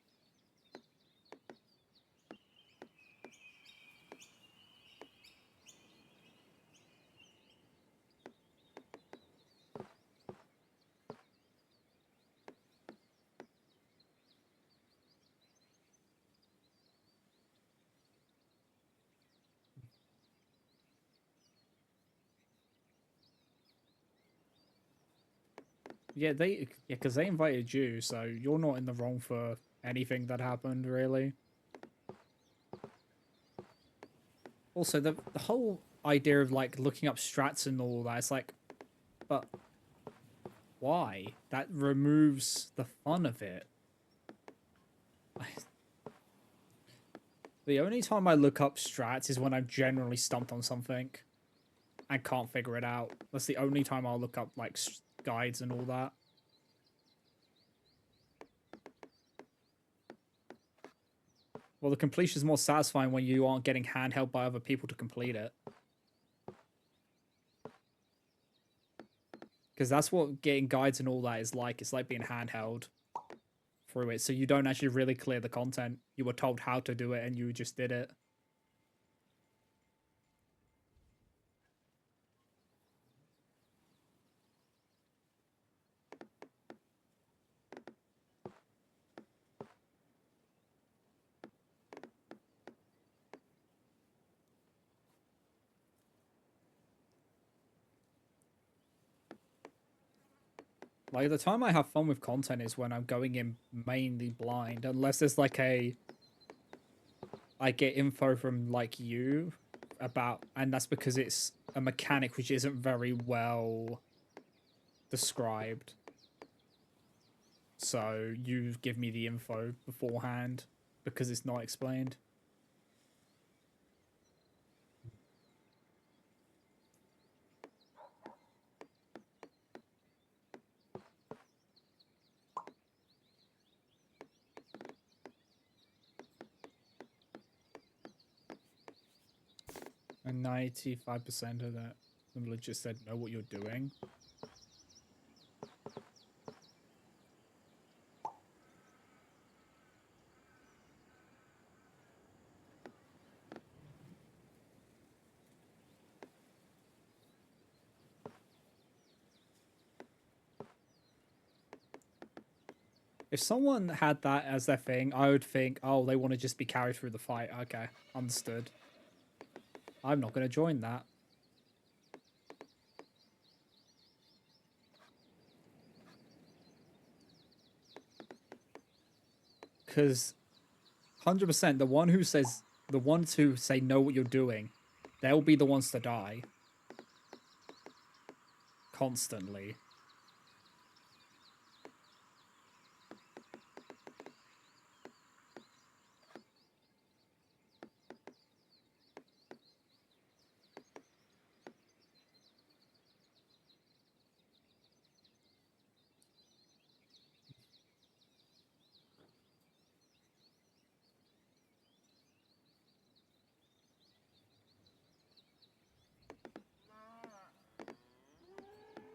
Yeah, because they invited you, so you're not in the wrong for anything that happened, really. Also, the whole idea of, like, looking up strats and all that, it's like, but why? That removes the fun of it. The only time I look up strats is when I'm generally stumped on something and can't figure it out. That's the only time I'll look up, like, guides and all that. Well, the completion is more satisfying when you aren't getting handheld by other people to complete it. Because that's what getting guides and all that is like. It's like being handheld through it. So you don't actually really clear the content. You were told how to do it and you just did it. Like the time I have fun with content is when I'm going in mainly blind, unless there's like I get info from like you about, and that's because it's a mechanic which isn't very well described. So you give me the info beforehand because it's not explained. And 95% of that people just said know what you're doing. If someone had that as their thing, I would think, oh, they want to just be carried through the fight. Okay, understood. I'm not going to join that. Because 100%, the ones who say know what you're doing, they'll be the ones to die. Constantly.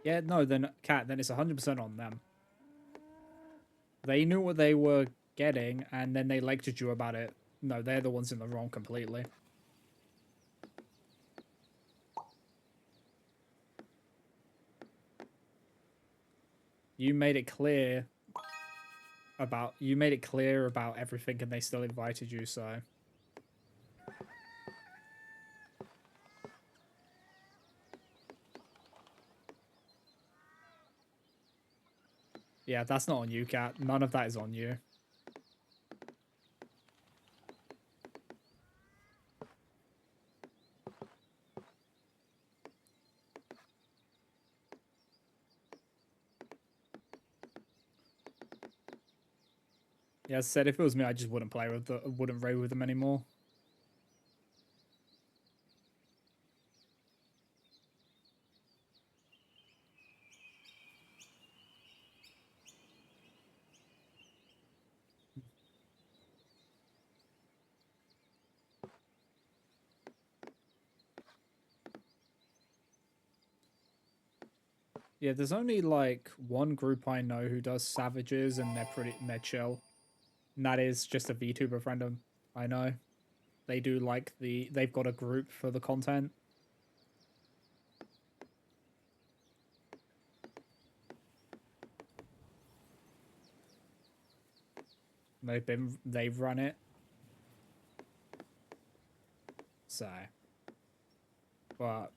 Yeah, no, then Cat, then it's 100% on them. They knew what they were getting, and then they lectured you about it. No, they're the ones in the wrong completely. You made it clear about everything, and they still invited you. So yeah, that's not on you, Cat. None of that is on you. Yeah, as I said, if it was me, I just wouldn't raid with them anymore. Yeah, there's only like one group I know who does savages, and they're chill. And that is just a VTuber friend of I know. They do like they've got a group for the content. They've run it. So, but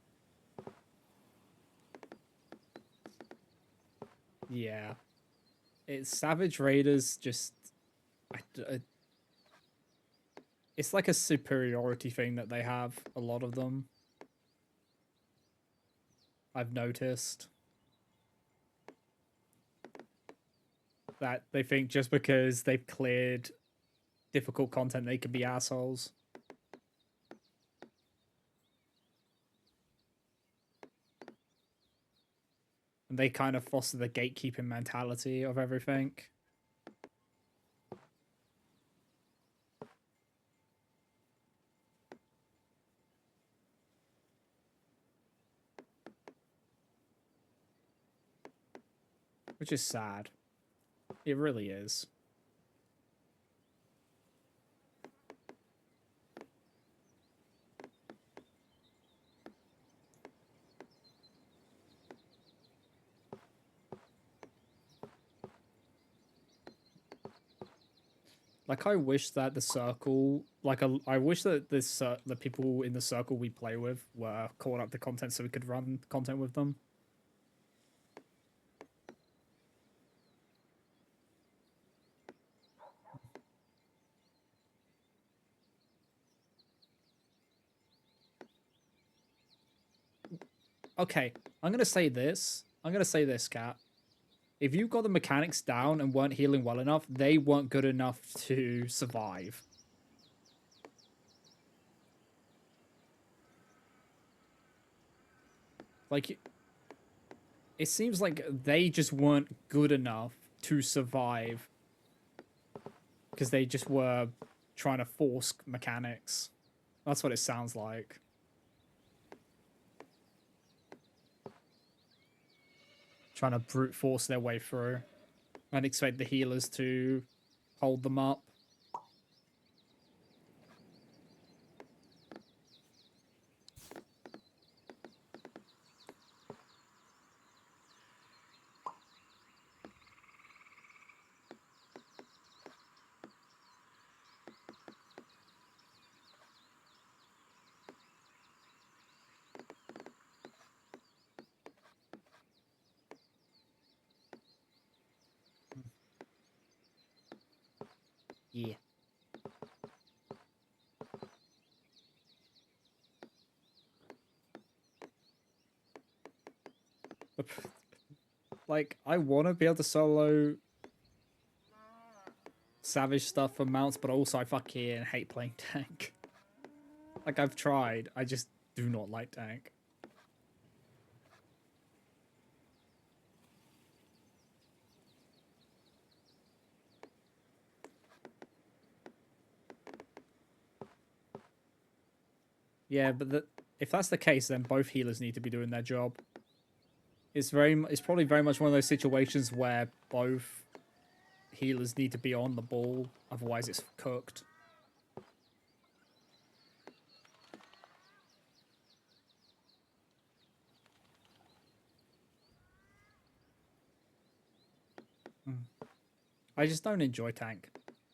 yeah, it's Savage Raiders. Just it's like a superiority thing that they have. A lot of them, I've noticed that they think just because they've cleared difficult content, they can be assholes. And they kind of foster the gatekeeping mentality of everything. Which is sad. It really is. Like I wish that the circle, I wish that the people in the circle we play with were caught up to content so we could run content with them. okay, I'm gonna say this. I'm gonna say this, Cat. If you got the mechanics down and weren't healing well enough, they weren't good enough to survive. Like, it seems like they just weren't good enough to survive because they just were trying to force mechanics. That's what it sounds like. Trying to brute force their way through and expect the healers to hold them up. Yeah. Like, I want to be able to solo savage stuff for mounts, but also I fucking hate playing tank. Like, I've tried. I just do not like tank. Yeah, but if that's the case, then both healers need to be doing their job. It's probably very much one of those situations where both healers need to be on the ball, otherwise it's cooked. I just don't enjoy tank,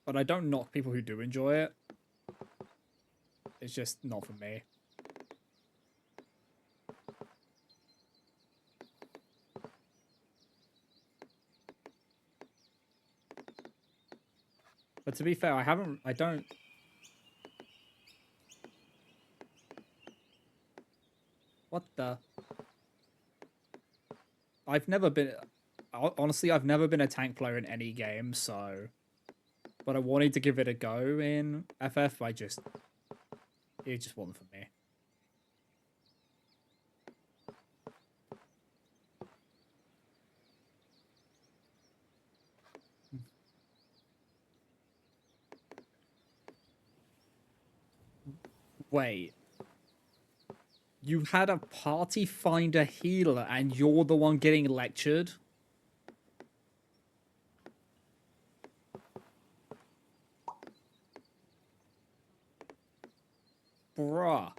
but I don't knock people who do enjoy it. It's just not for me. But to be fair, I don't. What the? I've never been, honestly, I've never been a tank player in any game, so. But I wanted to give it a go in FF. It just wasn't for me. Wait, you had a party finder healer and you're the one getting lectured? Bruh.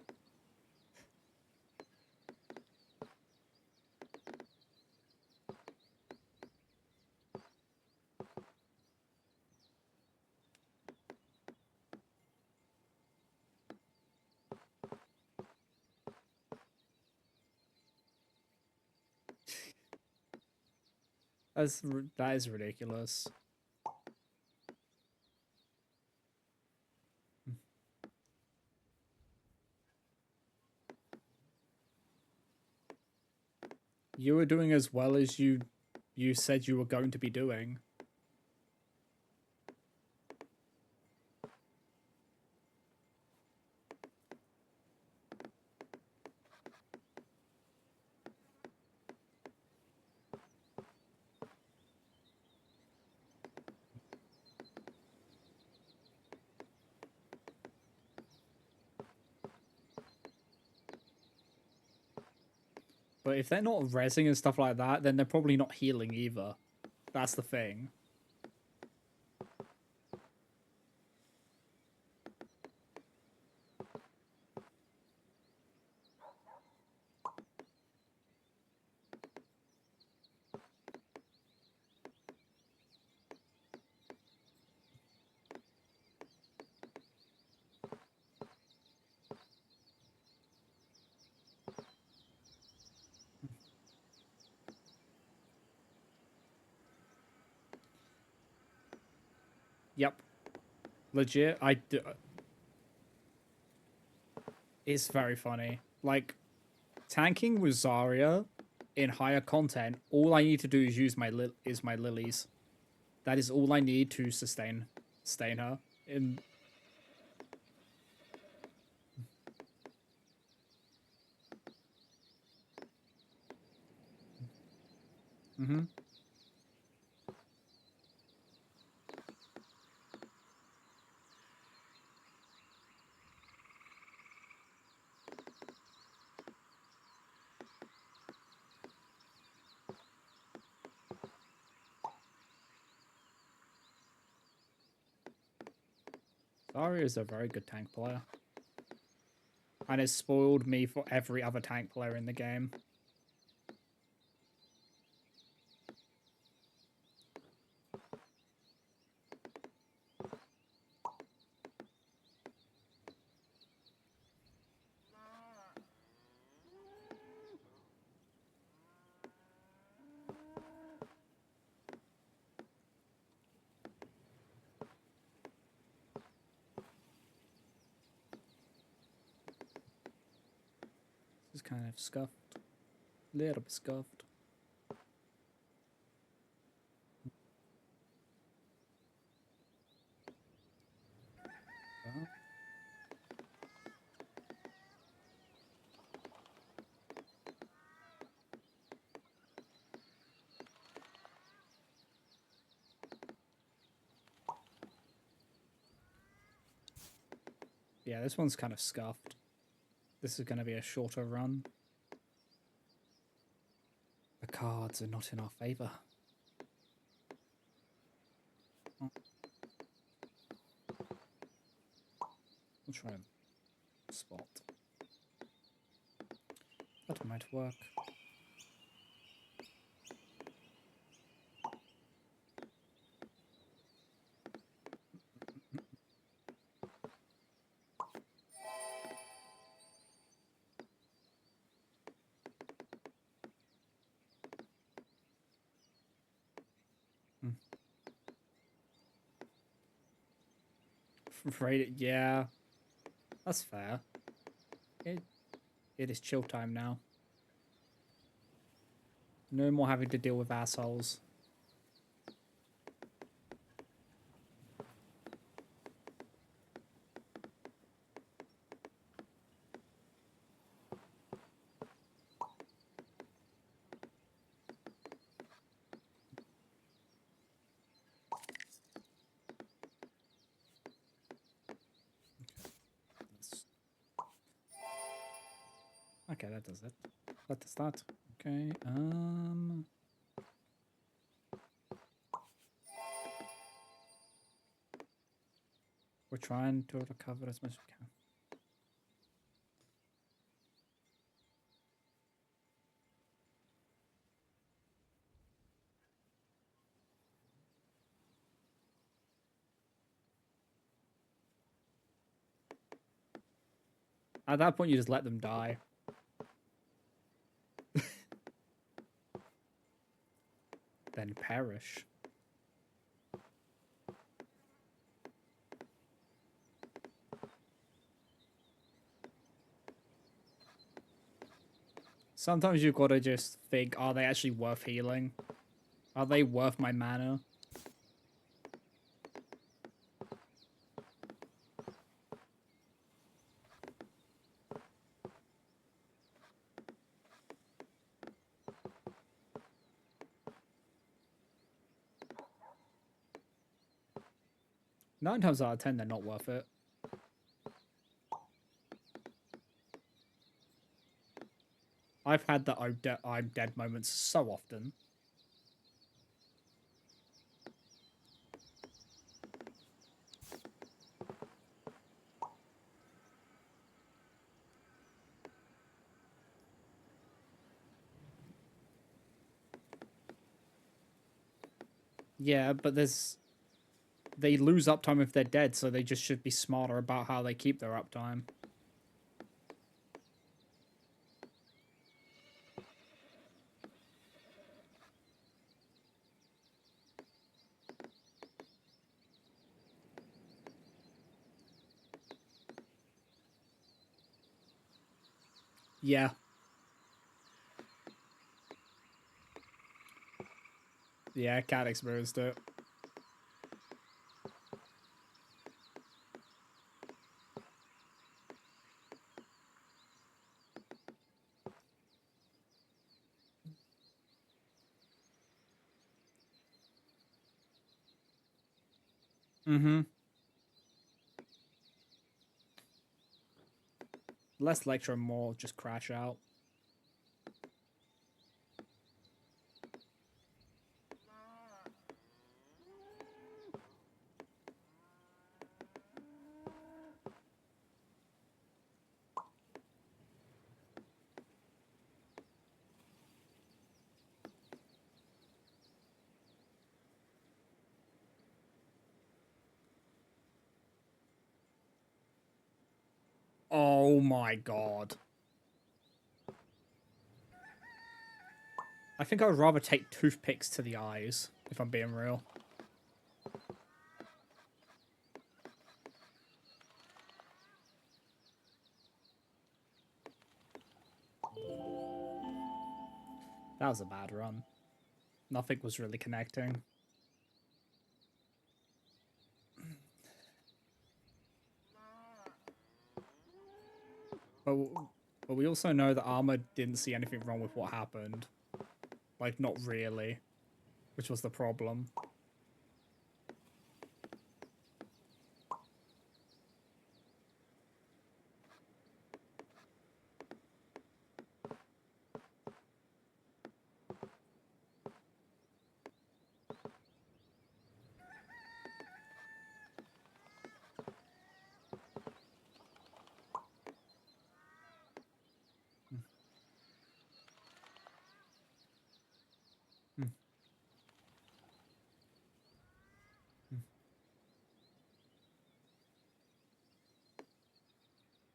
That is ridiculous. You were doing as well as you said you were going to be doing. But if they're not rezzing and stuff like that, then they're probably not healing either. That's the thing. Yep. Legit, I do. It's very funny. Like, Tanking with Zarya in higher content, all I need to do is use my lilies. That is all I need to sustain her. In mm-hmm. Zarya is a very good tank player, and has spoiled me for every other tank player in the game. This is kind of scuffed, little bit scuffed. Yeah, this one's kind of scuffed. This is going to be a shorter run. The cards are not in our favor. Oh. We'll try and spot. That might work. Right, yeah. That's fair. It is chill time now. No more having to deal with assholes. Okay, that does it. Let us start. Okay, we're trying to recover as much as we can. At that point, you just let them die. Then perish. Sometimes you've got to just think, are they actually worth healing? Are they worth my mana? Nine times out of 10, they're not worth it. I've had the I'm dead moments so often. Yeah, but they lose uptime if they're dead, so they just should be smarter about how they keep their uptime. Yeah. Yeah, Cat experienced it. Mm-hmm. Less lecture and more just crash out. Oh my god. I think I would rather take toothpicks to the eyes, if I'm being real. That was a bad run. Nothing was really connecting. But, but we also know that Armor didn't see anything wrong with what happened. Like, not really. Which was the problem.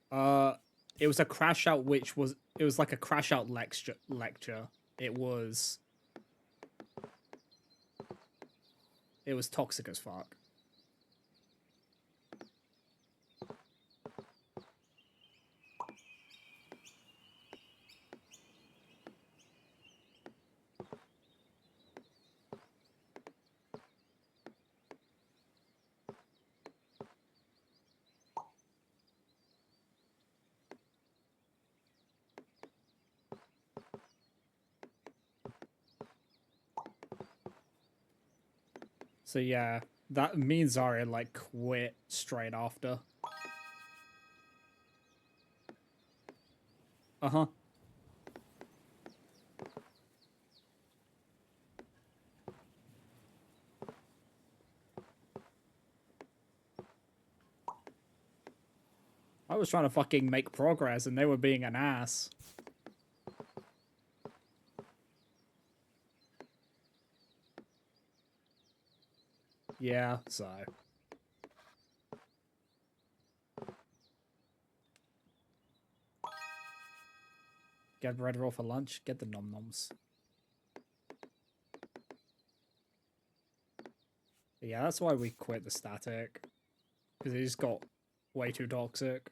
Uh, it was a crash out, it was like a crash out lecture. It was toxic as fuck. So yeah, that me and Zarya like quit straight after. Uh-huh. I was trying to fucking make progress and they were being an ass. Yeah, so. Get bread roll for lunch, get the nom noms. But yeah, that's why we quit the static. Because it just got way too toxic.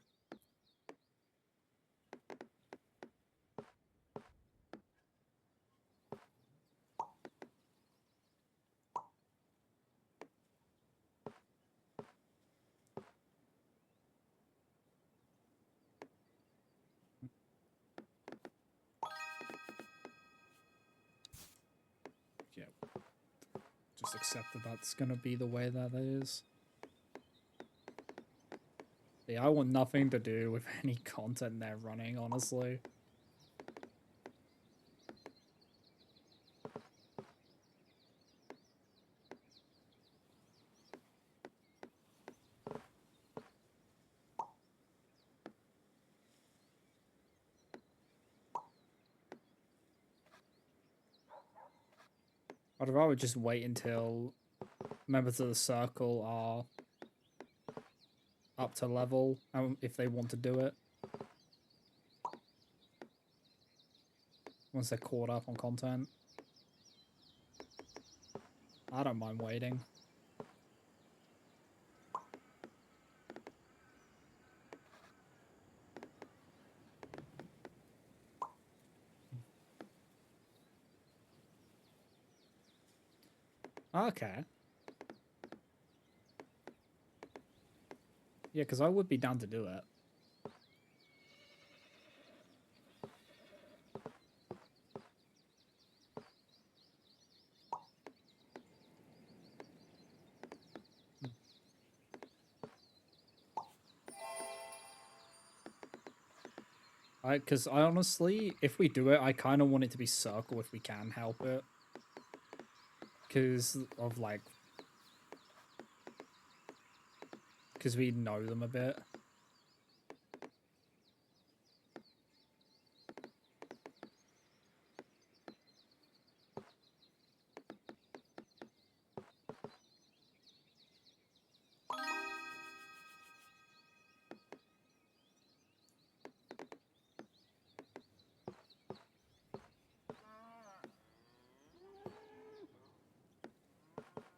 Yeah. Just accept that that's gonna be the way that is. Yeah, I want nothing to do with any content they're running, honestly. I'd rather just wait until members of the circle are up to level if they want to do it. Once they're caught up on content. I don't mind waiting. Okay. Yeah, because I would be down to do it. Because I honestly, if we do it, I kind of want it to be circle if we can help it. Because of like, because we know them a bit.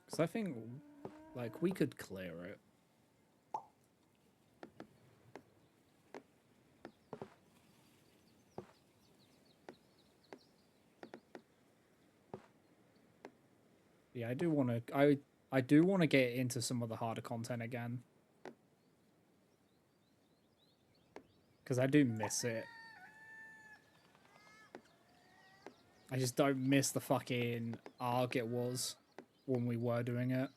Because I think, like, we could clear it. Yeah, I do want to. I do want to get into some of the harder content again. Because I do miss it. I just don't miss the fucking arc it was when we were doing it.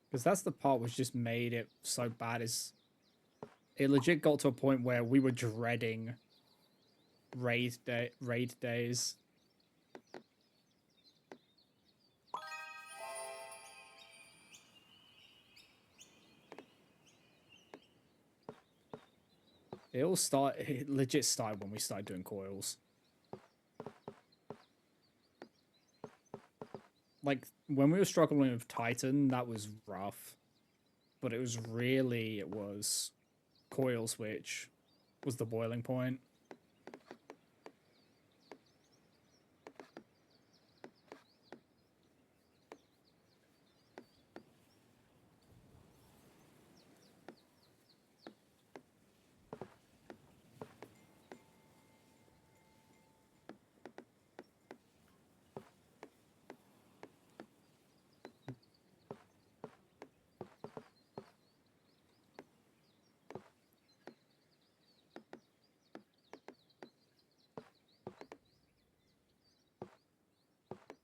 Because that's the part which just made it so bad is it legit got to a point where we were dreading raid days. It legit started when we started doing coils. Like when we were struggling with Titan, that was rough. But it was coil switch was the boiling point.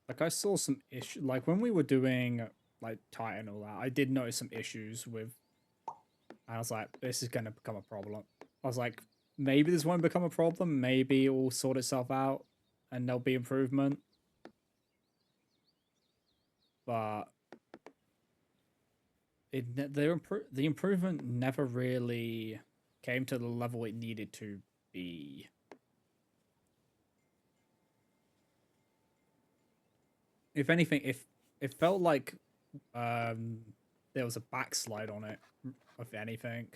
Like I saw some issue like when we were doing like Titan and all that, I did notice some issues with and I was like, this is gonna become a problem. I was like, maybe this won't become a problem, maybe it will sort itself out and there'll be improvement. But the improvement never really came to the level it needed to be. If anything, if it felt like um there was a backslide on it, if anything.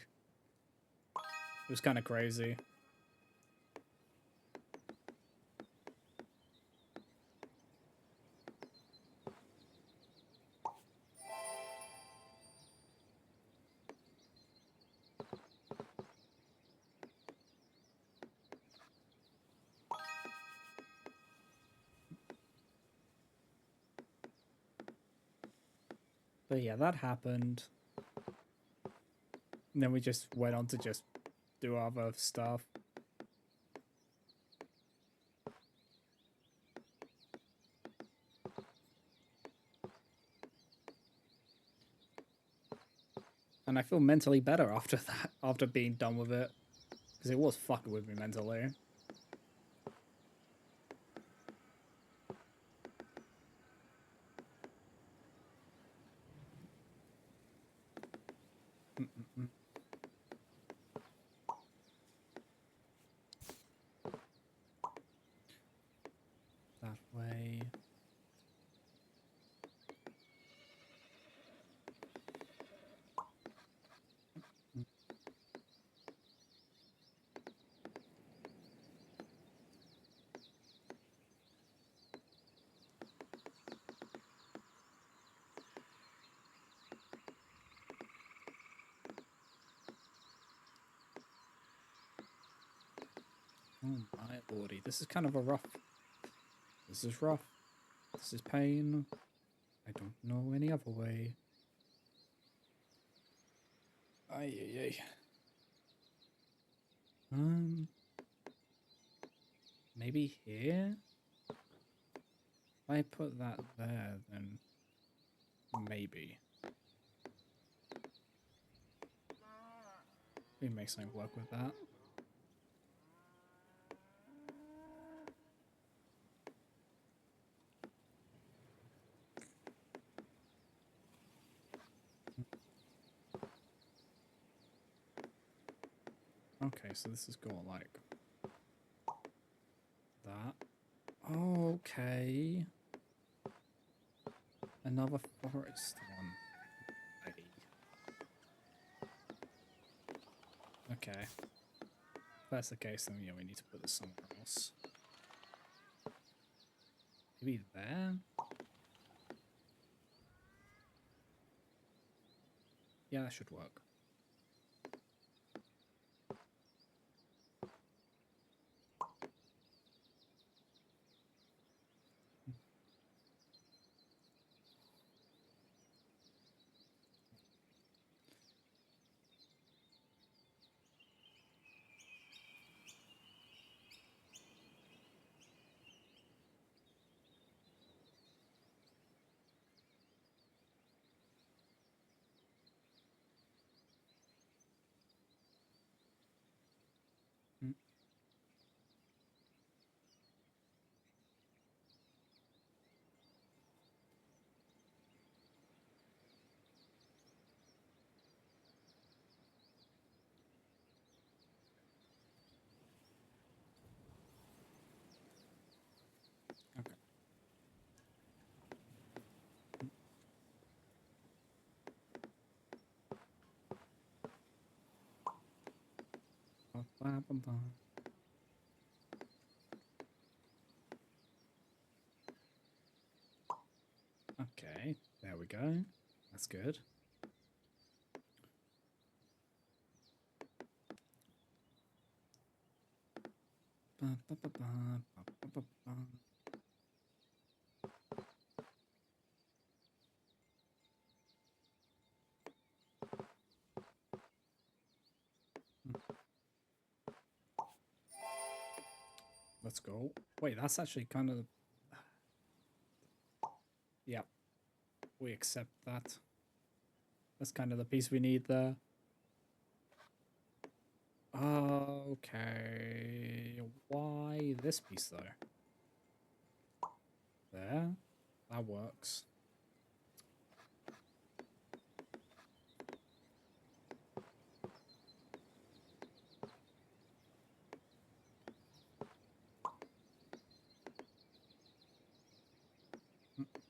It was kind of crazy. But yeah, that happened. And then we just went on to just do other stuff. And I feel mentally better after that, after being done with it. Because it was fucking with me mentally. Mm-mm-mm. That way. Oh my lordy, this is kind of a rough. This is rough. This is pain. I don't know any other way. Ay, ay, ay. Maybe here? If I put that there, then maybe. We can make something work with that. Okay, so this is going like that. Okay. Another forest one. Okay. If that's the case, then yeah, we need to put this somewhere else. Maybe there? Yeah, that should work. Mm. Okay. Okay, there we go. That's good. Let's go. Wait, that's actually kind of... Yeah, we accept that. That's kind of the piece we need there. Okay. Why this piece, though? There. That works.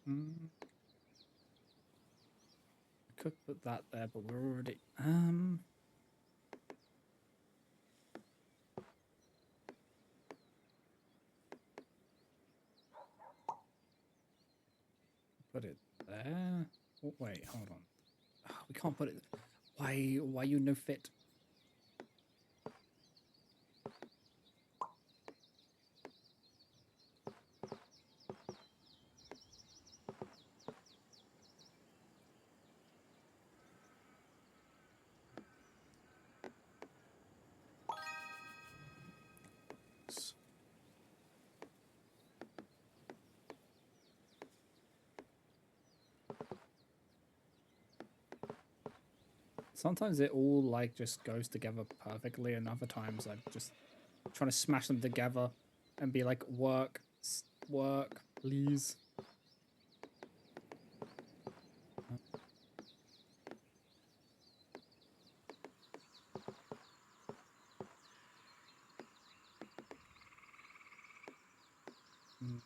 I could put that there, but we're already... Put it there. Oh, wait, hold on. Oh, we can't put it... Why you no fit? Sometimes it all like just goes together perfectly, and other times I'm just trying to smash them together and be like, work, work, please.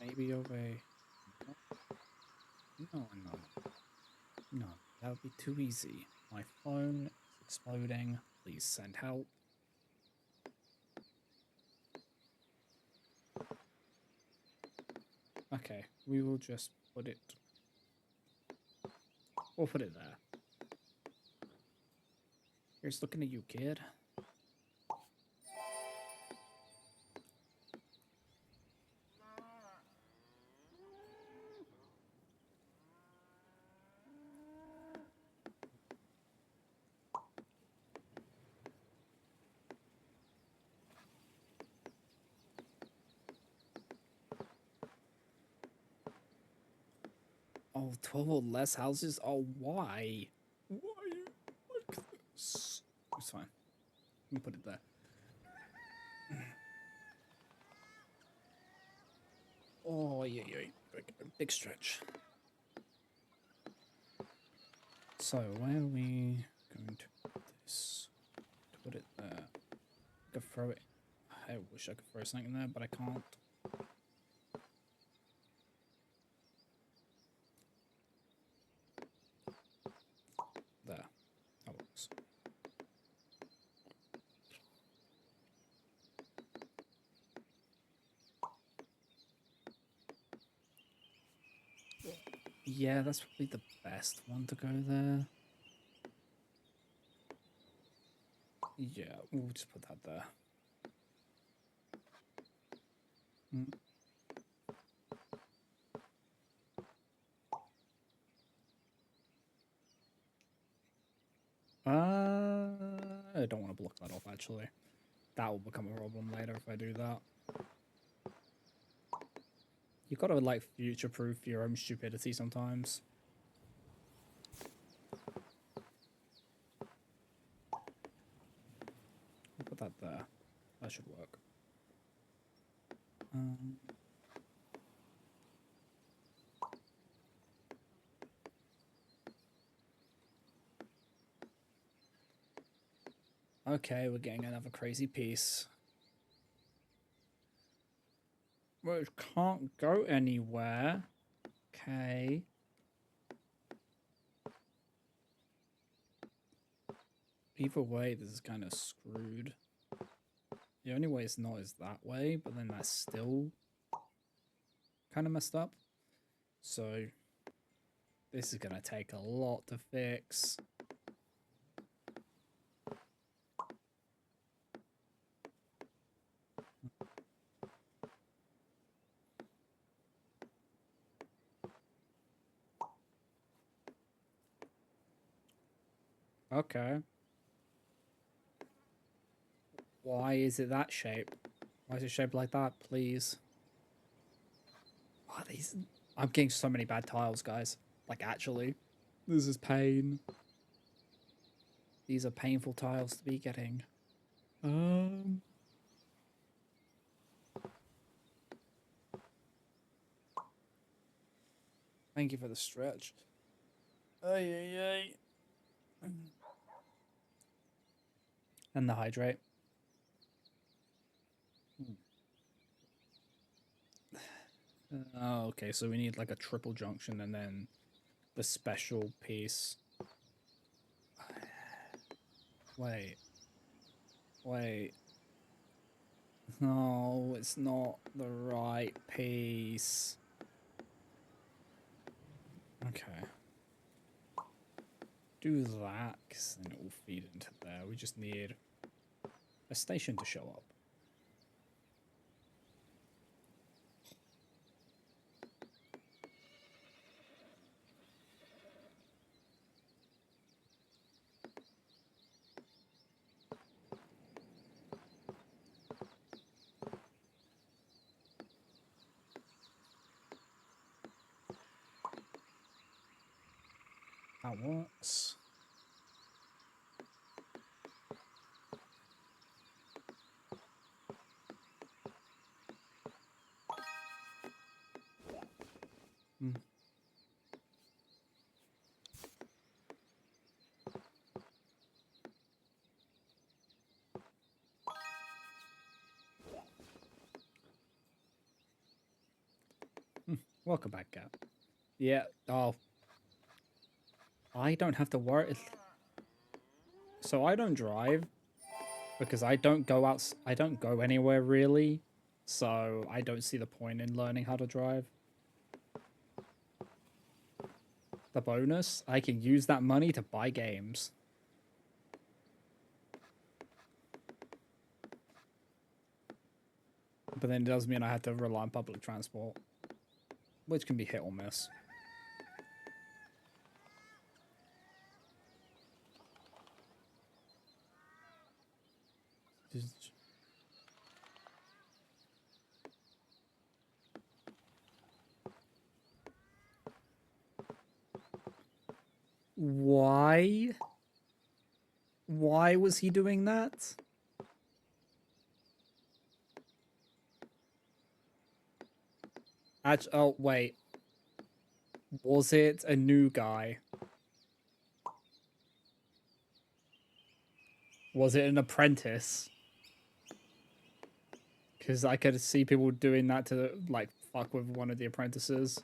Maybe over. No, no, no. That would be too easy. My phone is exploding. Please send help. Okay, we will just put it. We'll put it there. Here's looking at you, kid. Oh, 12 or less houses? Oh, why? Why like this? It's fine. Let me put it there. Oh, yeah, yeah. Big stretch. So, where are we going to put this? Put it there. I could throw it. I wish I could throw something in there, but I can't. There. That works. Yeah, that's probably the best one to go there. Yeah, we'll just put that there. Mm. I don't want to block that off, actually. That will become a problem later if I do that. You gotta, like, future-proof your own stupidity sometimes. We'll put that there. That should work. Okay, we're getting another crazy piece. Well, it can't go anywhere. Okay. Either way, this is kind of screwed. The only way it's not is that way, but then that's still kind of messed up. So this is going to take a lot to fix. Okay. Why is it that shape? Why is it shaped like that, please? Oh, these... I'm getting so many bad tiles, guys. Like, actually. This is pain. These are painful tiles to be getting. Thank you for the stretch. Ay, ay, ay. And the hydrate. Oh, okay, so we need like a triple junction and then the special piece. Wait. Wait. No, it's not the right piece. Okay. Do that, because then it will feed into there. We just need a station to show up. That works. Welcome back, Gap. Yeah. Oh. I don't have to worry. So I don't drive because I don't go out. I don't go anywhere really. So I don't see the point in learning how to drive. The bonus, I can use that money to buy games. But then it does mean I have to rely on public transport, which can be hit or miss. Why? Why was he doing that? Oh, wait. Was it a new guy? Was it an apprentice? Because I could see people doing that to, like, fuck with one of the apprentices.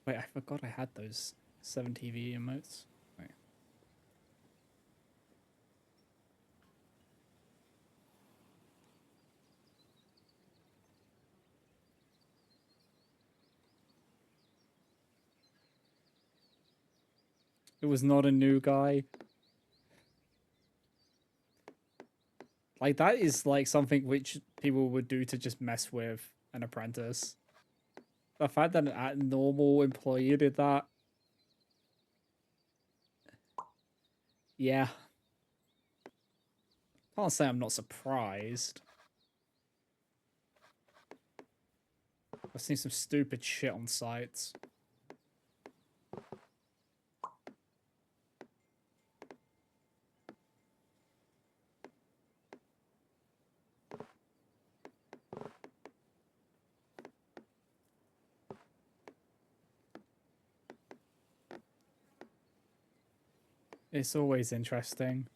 Wait, I forgot I had those 7TV emotes. Wait. It was not a new guy. Like, that is, like, something which people would do to just mess with an apprentice. The fact that a normal employee did that, yeah. Can't say I'm not surprised. I've seen some stupid shit on sites. It's always interesting.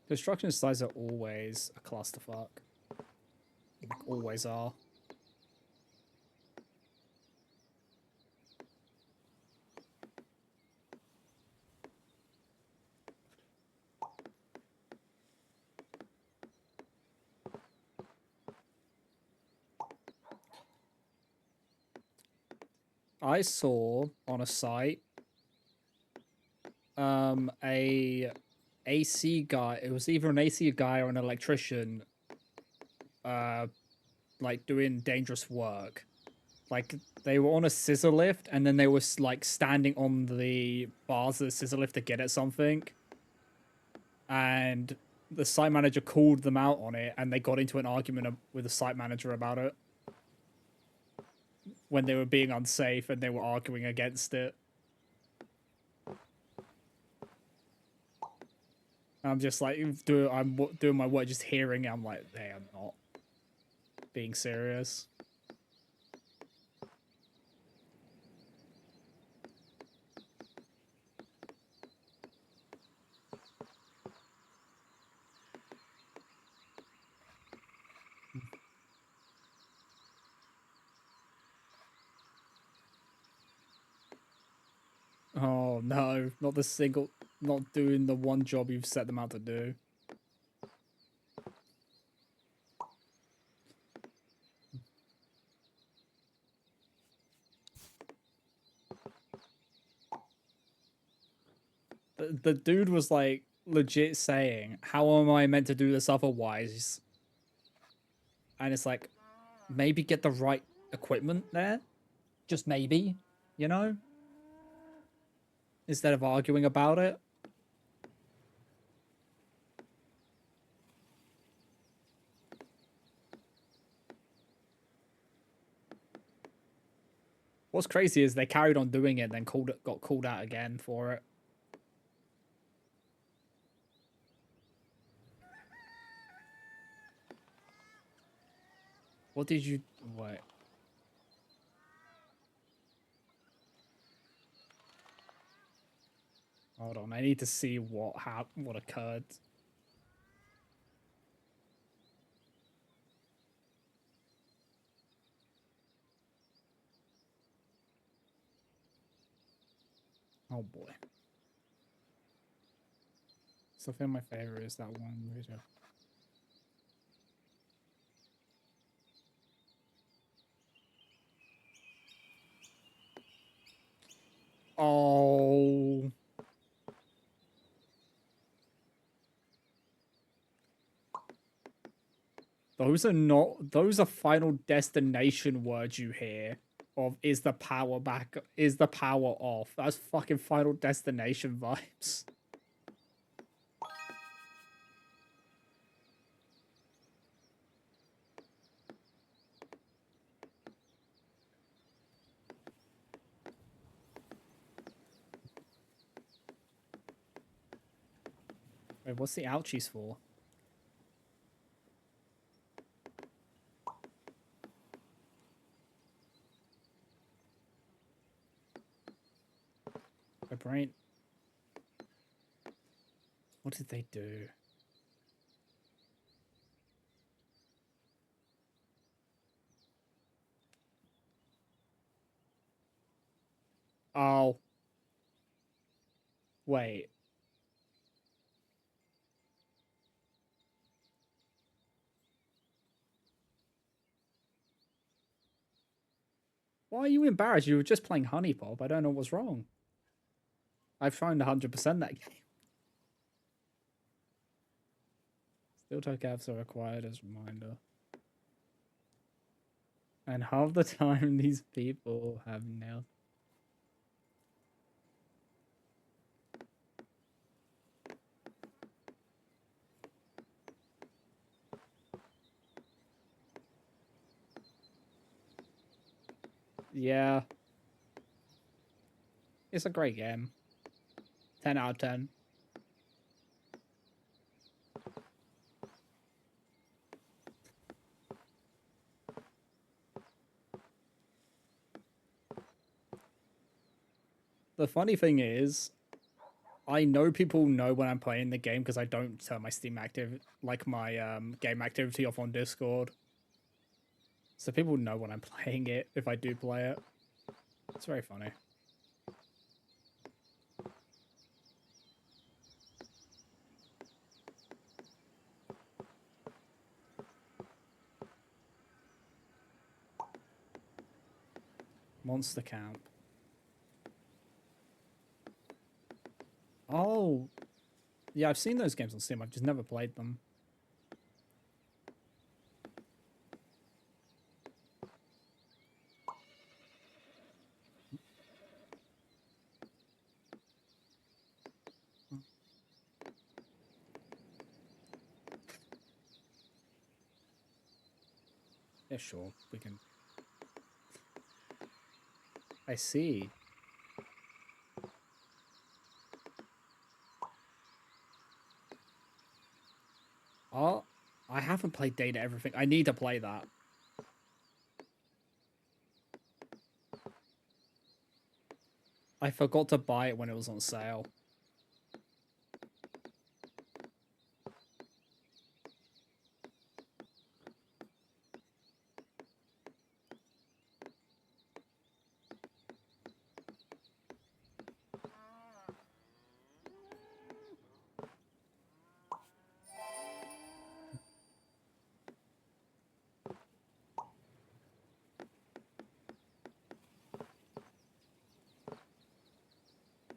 Construction sites are always a clusterfuck. Like, always are. I saw on a site a AC guy. It was either an AC guy or an electrician like doing dangerous work. Like, they were on a scissor lift and then they were like standing on the bars of the scissor lift to get at something. And the site manager called them out on it and they got into an argument with the site manager about it when they were being unsafe and they were arguing against it. I'm just like, I'm doing my work, just hearing it. I'm like, they are not being serious. Oh no, not doing the one job you've set them out to do. The dude was like legit saying, "How am I meant to do this otherwise?" And it's like, maybe get the right equipment there, just maybe, you know, instead of arguing about it. What's crazy is they carried on doing it, and then got called out again for it. What did you wait? Hold on, I need to see what occurred. Oh boy. So I think my favorite is that one video. Oh. Those are not, those are Final Destination words you hear of is the power back, is the power off. That's fucking Final Destination vibes. Wait, what's the ouchies for? My brain. What did they do? Oh. Wait. Why are you embarrassed? You were just playing Honey Pop. I don't know what's wrong. I've tried 100% that game. Still toe caps are required as a reminder. And half the time these people have nailed. Yeah. It's a great game. 10 out of 10. The funny thing is, I know people know when I'm playing the game because I don't turn my Steam active, like my game activity off on Discord. So people know when I'm playing it if I do play it. It's very funny. Monster Camp. Oh, yeah, I've seen those games on Steam. I've just never played them. Yeah, sure, we can. I see. Oh, I haven't played Data Everything. I need to play that. I forgot to buy it when it was on sale.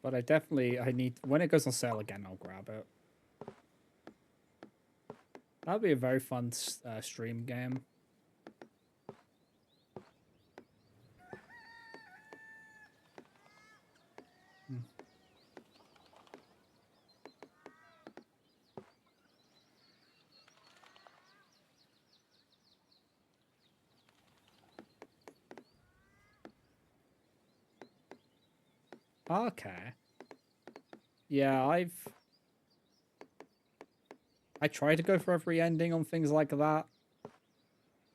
But I need, when it goes on sale again, I'll grab it. That'd be a very fun stream game. Hmm. Okay. Yeah, I try to go for every ending on things like that,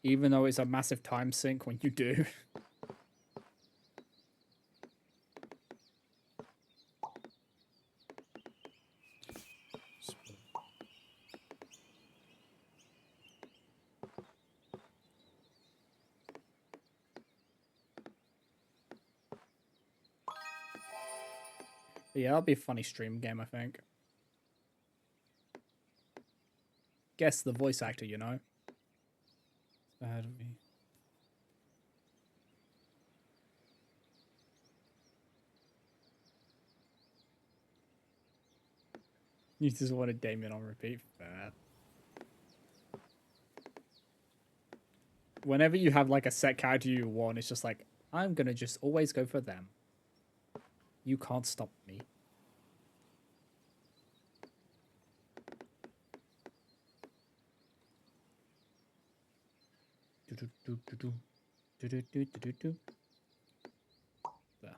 even though it's a massive time sink when you do. But yeah, that'll be a funny stream game, I think. Guess the voice actor, you know? It's bad of me. You just wanted Damien on repeat for that. whenever you have like a set character you want, it's just like, I'm gonna just always go for them. You can't stop me. There.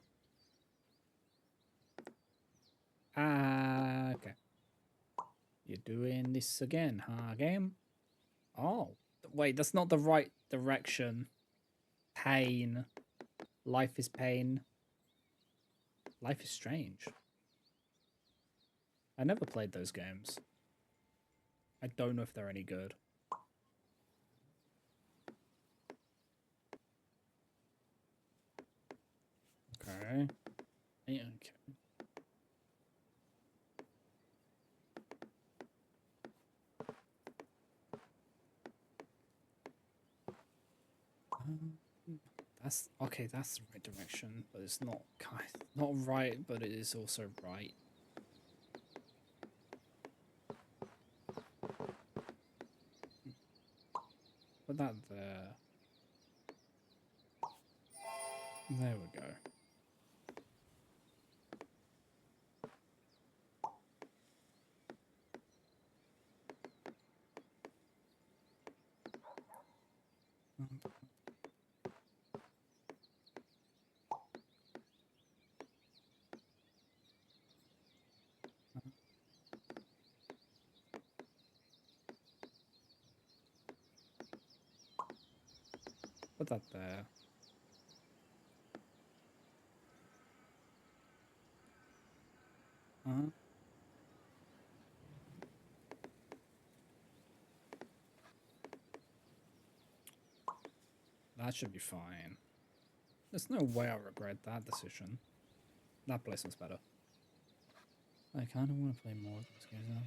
Ah, okay. You're doing this again, huh, game? Oh, wait, that's not the right direction. Pain. Life is pain. Life is strange. I never played those games. I don't know if they're any good. Okay. Yeah, okay. That's okay. That's the right direction, but it's not not right. But it is also right. Put that there. There we go. Put that there. That should be fine. There's no way I regret that decision. That place was better. I kind of want to play more of those games now.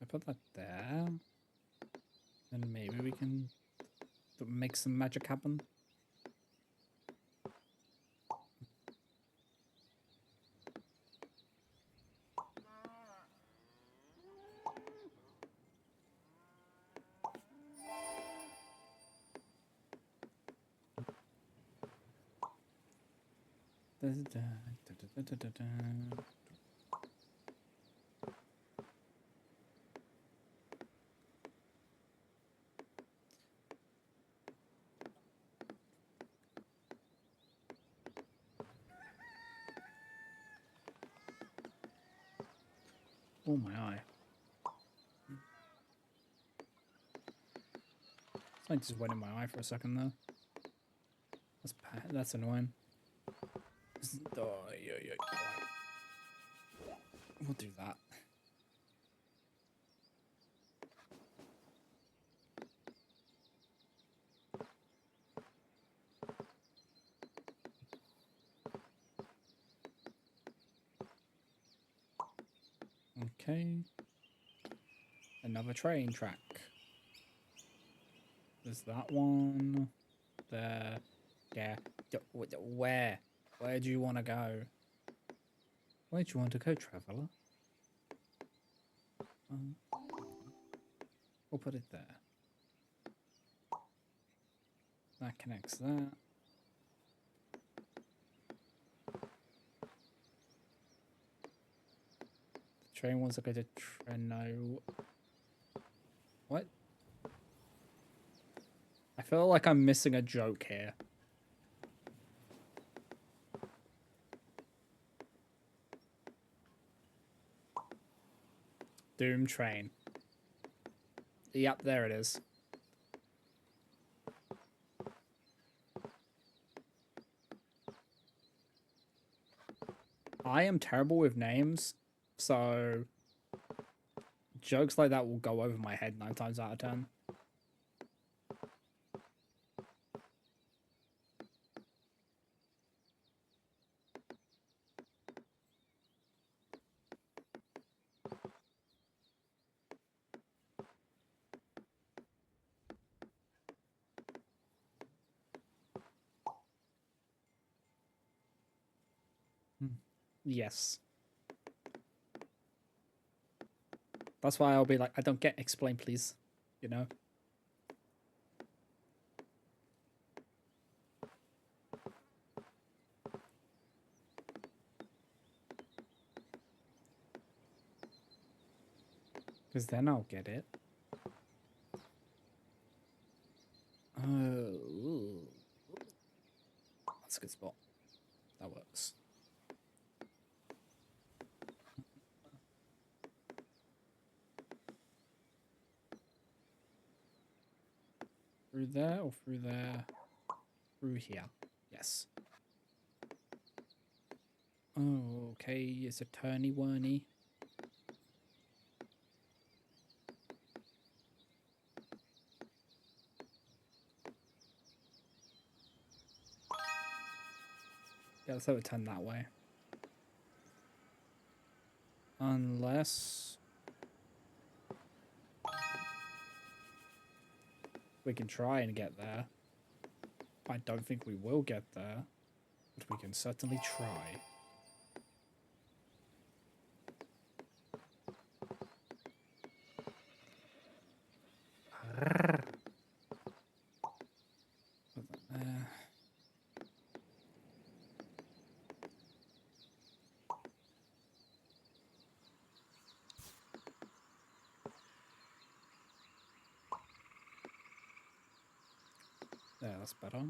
I put that there. Then maybe we can make some magic happen. Oh, my eye. Something just went in my eye for a second there. That's annoying. Oh, yeah. We'll do that. Okay. Another train track. There's that one. There. Yeah. Where? Where do you want to go? Where do you want to go, traveller? We'll put it there. That connects that. The train wants to go to Treno. What? I feel like I'm missing a joke here. Doom train. Yep, there it is. I am terrible with names, so Jokes like that will go over my head 9 times out of 10. Yes. That's why I'll be like, I don't get, explain please. You know? Because then I'll get it. Oh. That's a good spot. That works. Through there or through there? Through here. Yes. Oh, okay. It's a turny-worny. Yeah, let's have it turn that way. Unless we can try and get there. I don't think we will get there, but we can certainly try. There, that's better.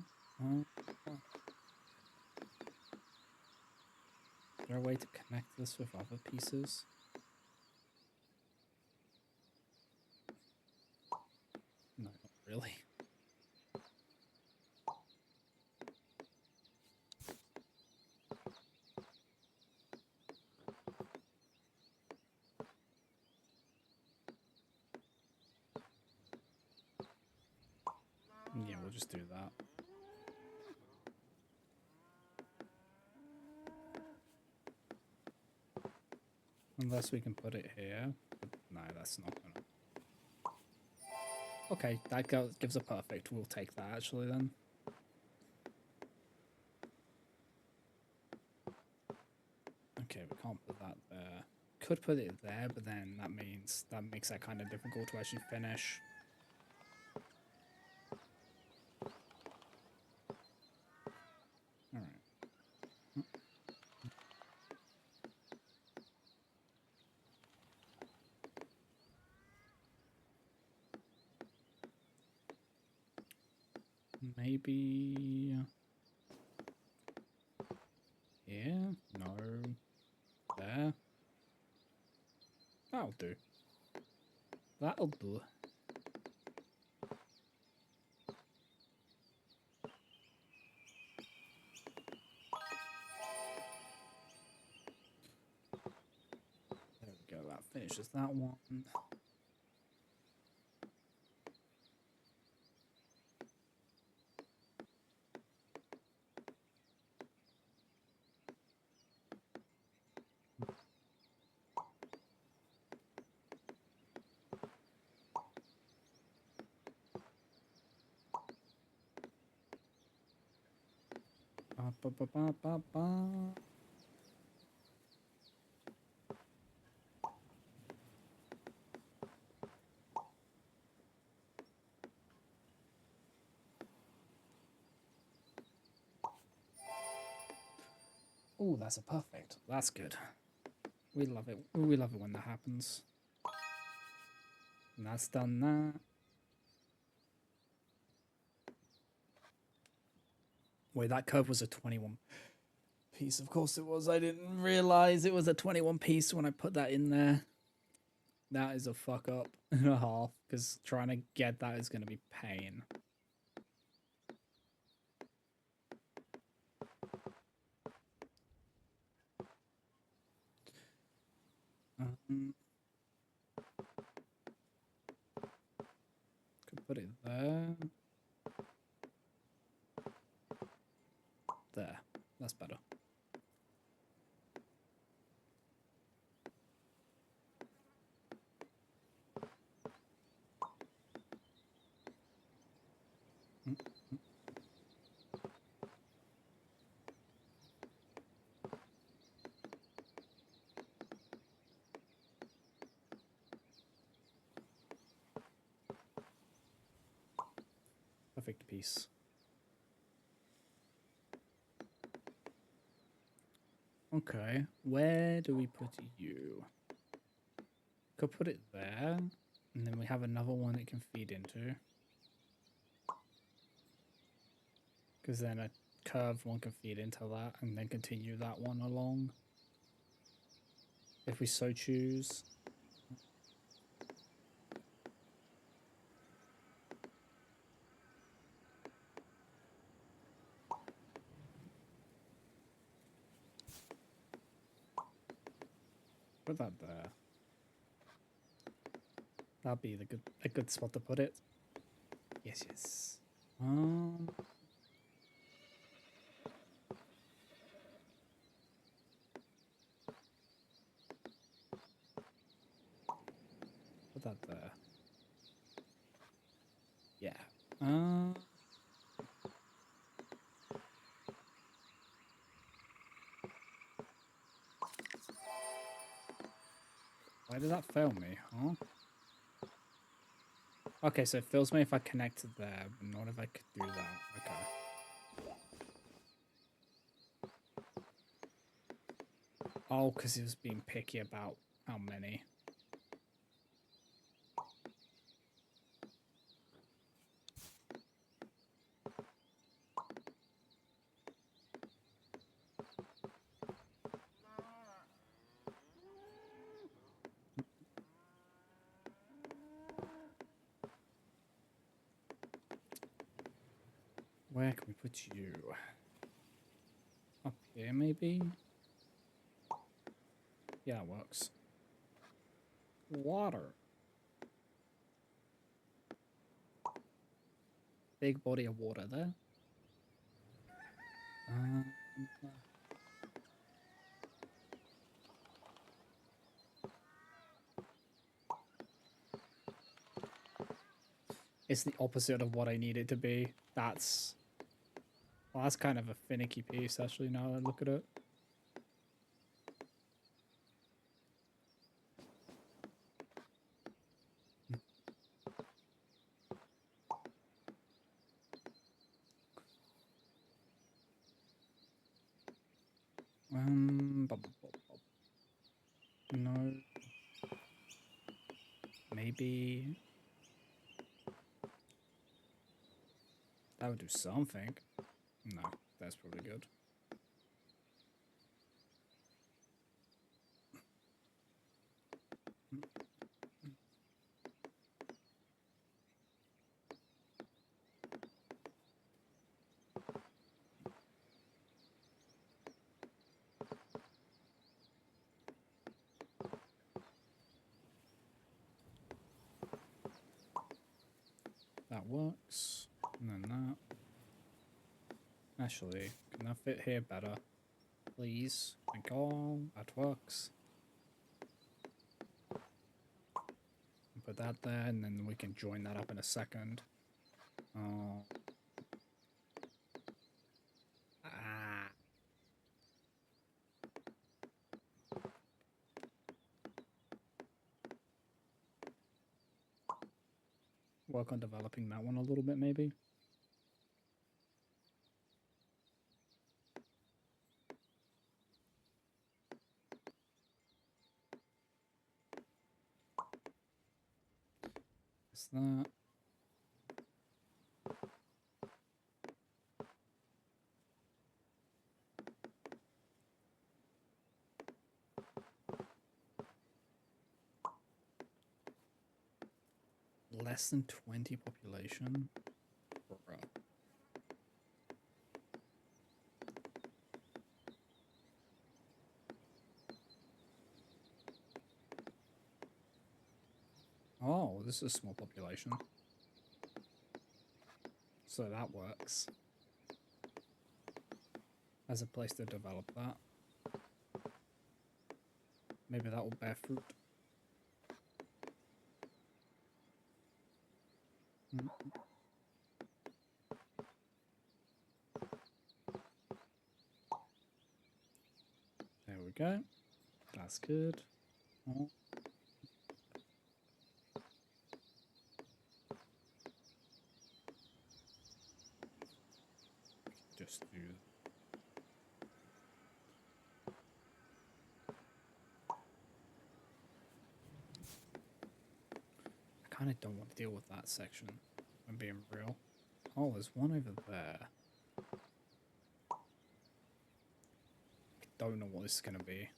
Is there a way to connect this with other pieces? No, not really. Yeah, we'll just do that. Unless we can put it here. But no, that's not gonna. Okay, that gives a perfect. We'll take that actually then. Okay, we can't put that there. Could put it there, but then that makes that kind of difficult to actually finish. All right. Maybe here? No. There? That'll do. That'll do. There we go. That finishes that one. Ba, ba, ba, ba, ba. Oh, that's a perfect. That's good. We love it. We love it when that happens. And that's done that. Wait, that curve was a 21 piece. Of course it was. I didn't realize it was a 21 piece when I put that in there. That is a fuck up and a half, because trying to get that is going to be pain. Um, put it there. There. That's better. Perfect piece. Okay, where do we put you? Could put it there, and then we have another one it can feed into. Because then a curved one can feed into that, and then continue that one along. If we so choose. Put that there. That'd be a good spot to put it. Yes, yes. Put that there. Yeah. Why did that fail me, huh? Okay, so it fails me if I connect it there, but not if I could do that. Okay. Oh, because he was being picky about how many. Where can we put you? Up here, maybe? Yeah, it works. Water. Big body of water there. It's the opposite of what I need it to be. That's... Well, that's kind of a finicky piece, actually, now that I look at it. No. Maybe... That would do something. No, that's probably good. That works. And then that. Actually, can that fit here better? Please. Thank you. That works. Put that there, and then we can join that up in a second. Oh. Ah. Work on developing that one a little bit, maybe. Is that... Less than 20 population? Bruh. Oh, this is a small population. So that works as a place to develop that. Maybe that will bear fruit. There we go. That's good. Oh. Just do. I kind of don't want to deal with that section. I'm being real. Oh, there's one over there. I don't know what this is going to be.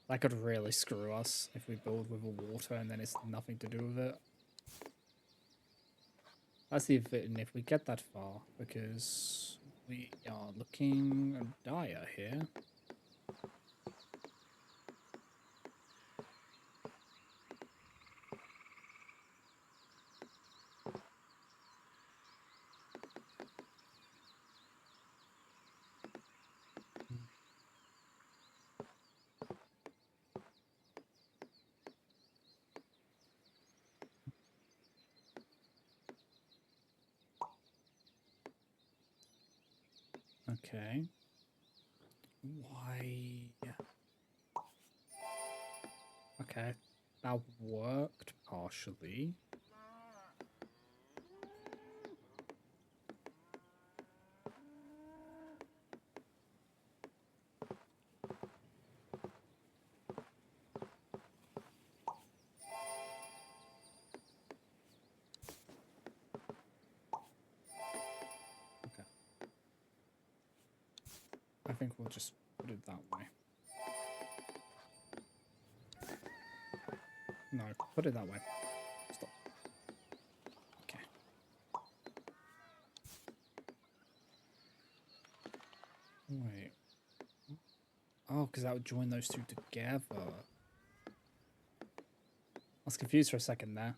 That could really screw us if we build with a water and then it's nothing to do with it. Let's see if we get that far, because we are looking dire here. Okay. Why? Okay. That worked partially. Okay. I think we'll just put it that way. No, put it that way. Stop. Okay. Wait. Oh, because that would join those two together. I was confused for a second there.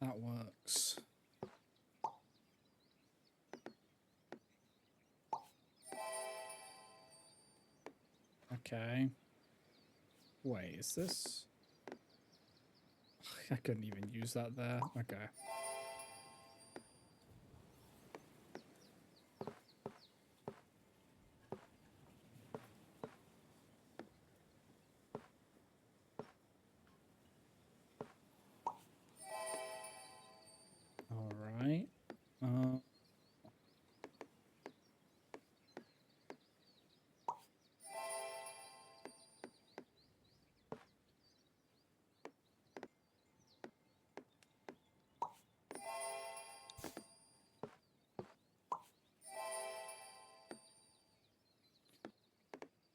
That works. Okay. Wait, is this? I couldn't even use that there. Okay. All right.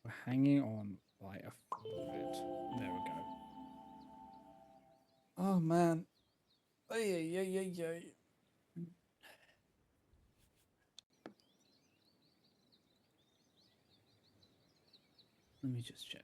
We're hanging on by a thread. There we go. Oh man. Ay, ay, ay, ay, ay. Let me just check.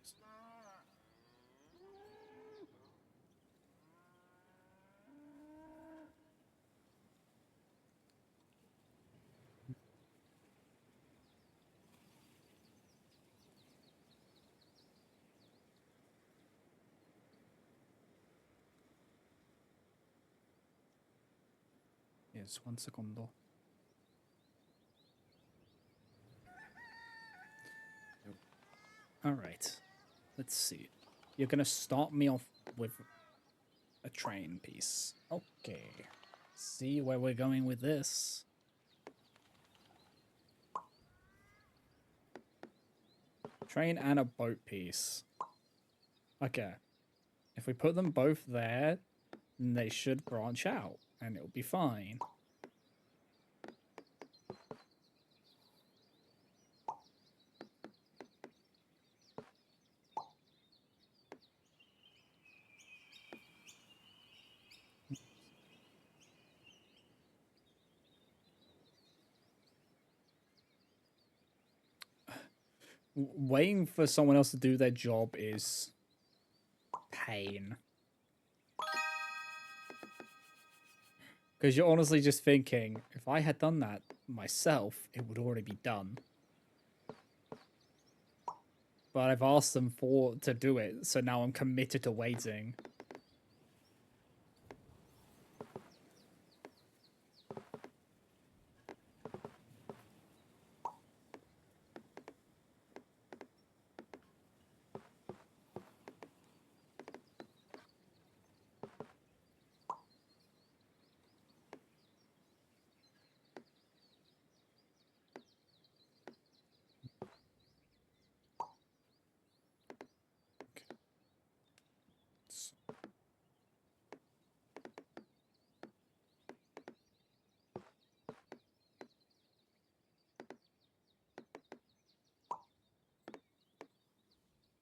Yes, 1 secondo. All right. Let's see. You're gonna start me off with a train piece. Okay. See where we're going with this. Train and a boat piece. Okay. If we put them both there, then they should branch out. and it'll be fine. Waiting for someone else to do their job is pain. Because you're honestly just thinking, if I had done that myself, it would already be done. But I've asked them to do it, so now I'm committed to waiting.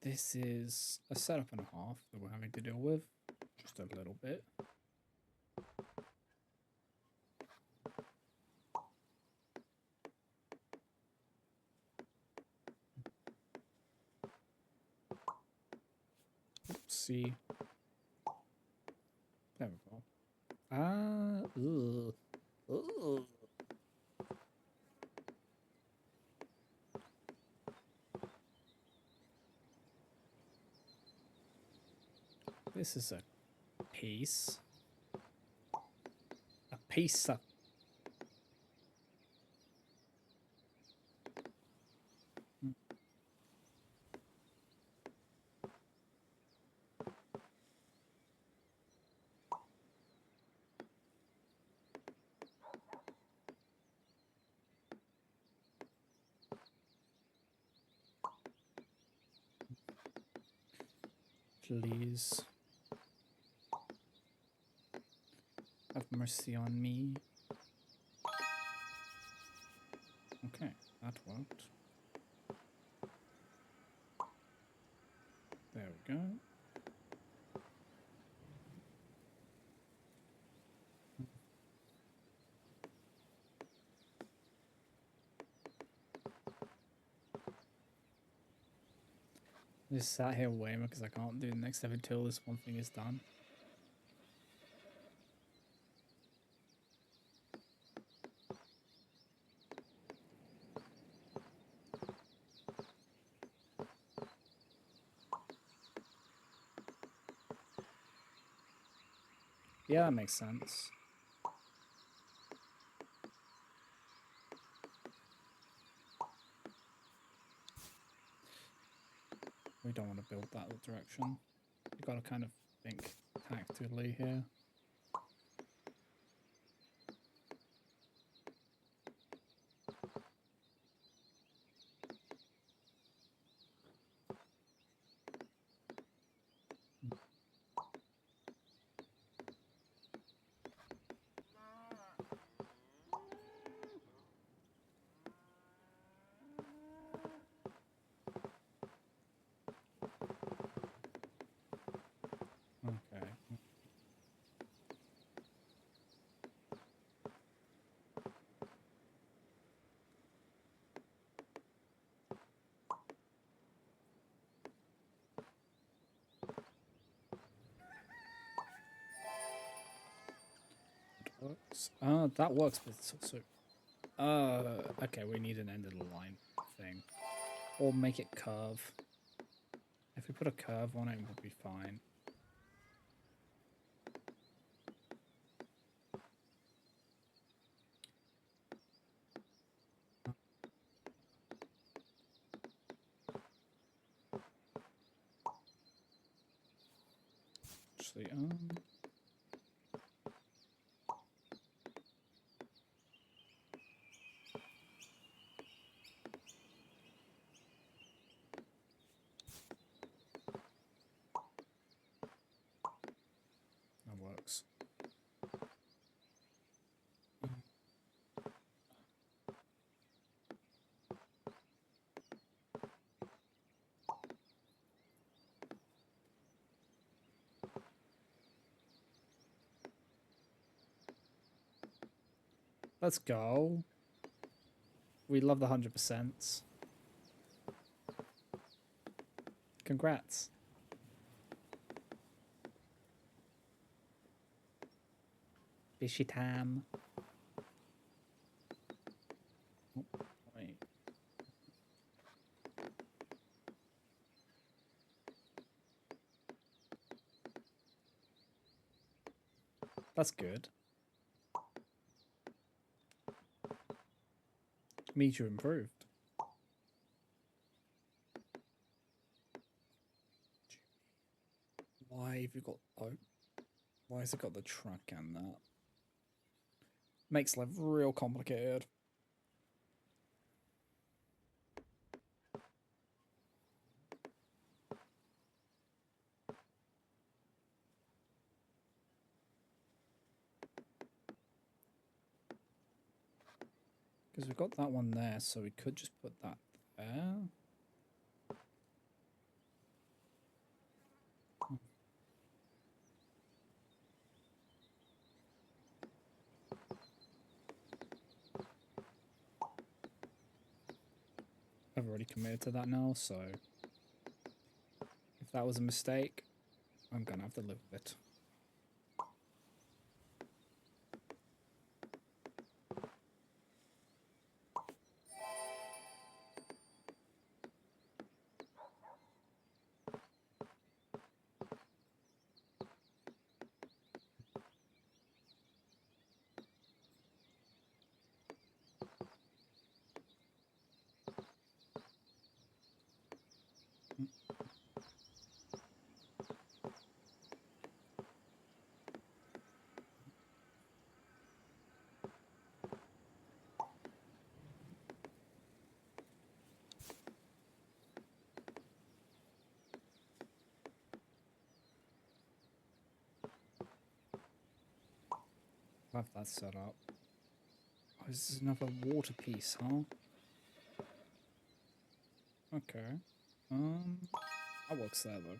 This is a setup and a half that we're having to deal with. Just a little bit. Oopsie. There we go. Ugh. Ugh. This is a piece. A piece of... Please. Have mercy on me. Okay, that worked. There we go. Just sat here waiting because I can't do the next step until this one thing is done. Yeah, that makes sense. We don't want to build that direction. You gotta kind of think tactically here. Okay. Works. That works, but it's also... okay, we need an end of the line thing. Or make it curve. If we put a curve on it, we'll be fine. Actually, that works. Let's go. We love the 100%. Congrats. Fishy time. Oh, wait. That's good. Means you improved. Why have you got... Oh, why has it got the truck and that? Makes life real complicated. Because we've got that one there, so we could just put that there. I've already committed to that now, so if that was a mistake, I'm gonna have to live with it. Have that set up. Oh, this is another water piece, huh? Okay. That works there though.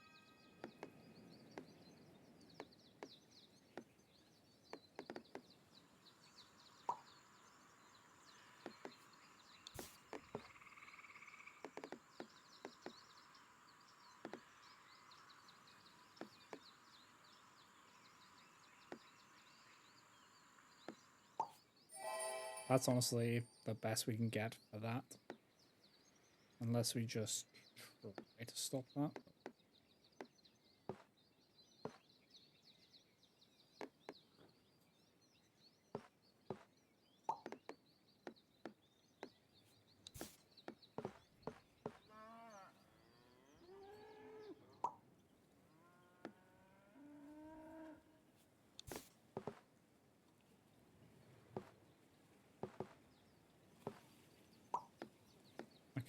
That's honestly the best we can get for that. Unless we just try to stop that.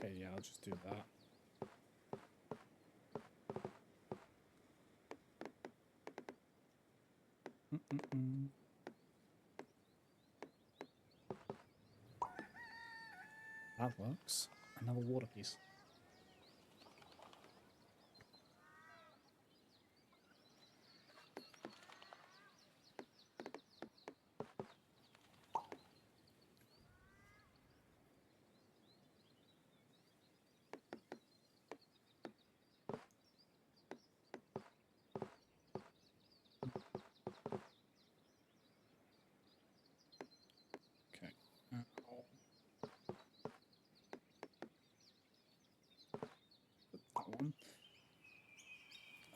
Okay, yeah, I'll just do that. That works. Another water piece. Okay. Put that one.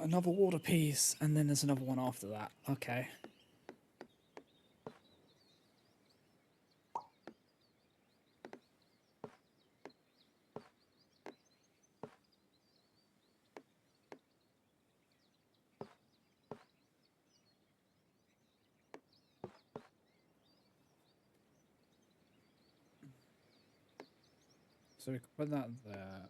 Another water piece, and then there's another one after that. Okay. So we can put that there.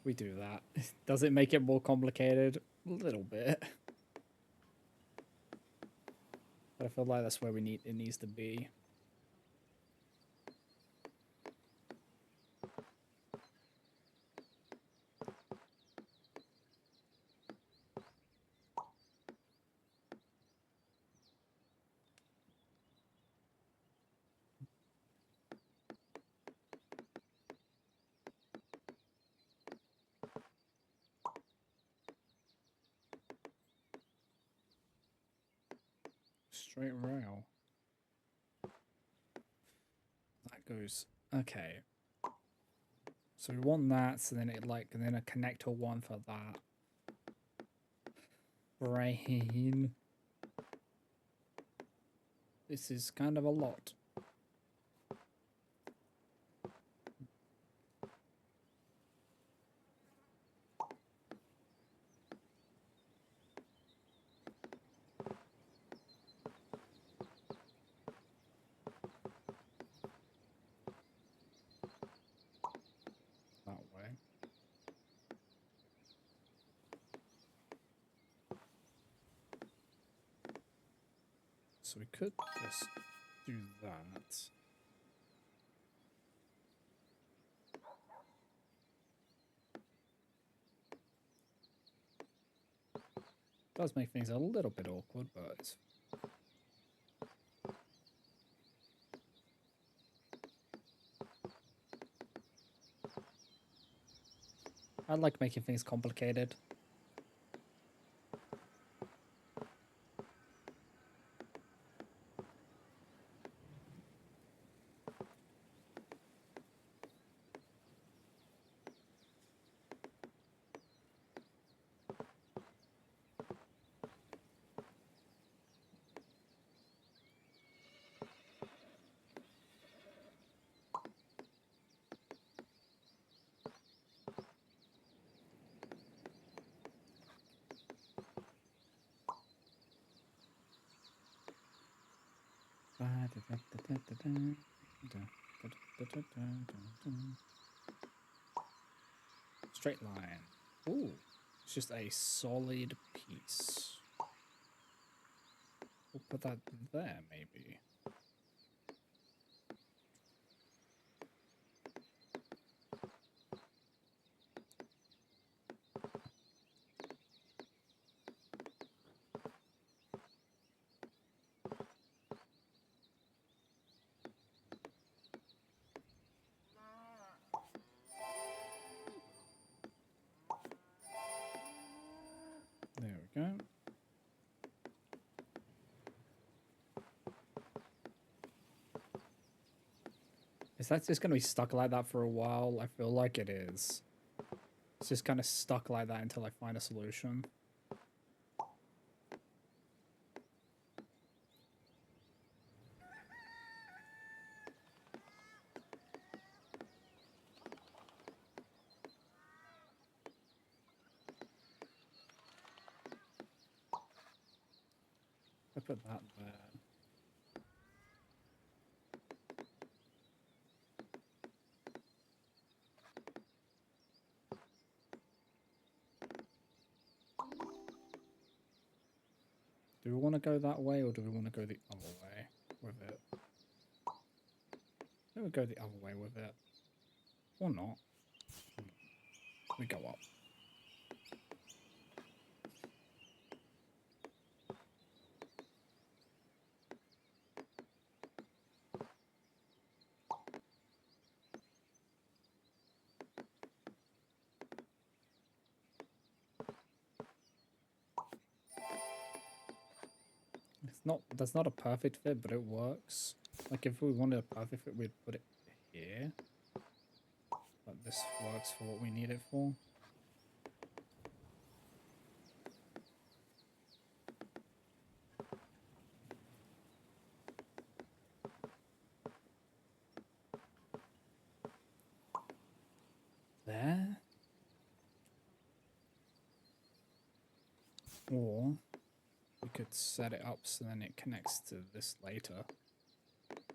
We do that. Does it make it more complicated? A little bit. But I feel like that's where it needs to be. Straight rail. That goes... Okay. So we want that, so then it like, and then a connector one for that. Brain. This is kind of a lot. That way. So we could just do that. Does make things a little bit awkward, but it's... I like making things complicated. Straight line. Ooh, it's just a solid piece. We'll put that there, maybe. There we go. Is that just going to be stuck like that for a while? I feel like it is. It's just kind of stuck like that until I find a solution. I put that there. Do we want to go that way or do we want to go the other way with it? Maybe we'll go the other way with it. Or not. We go up. That's not a perfect fit, but it works. Like if we wanted a perfect fit, we'd put it here. But this works for what we need it for. There. Or we could set it up so then it connects to this later.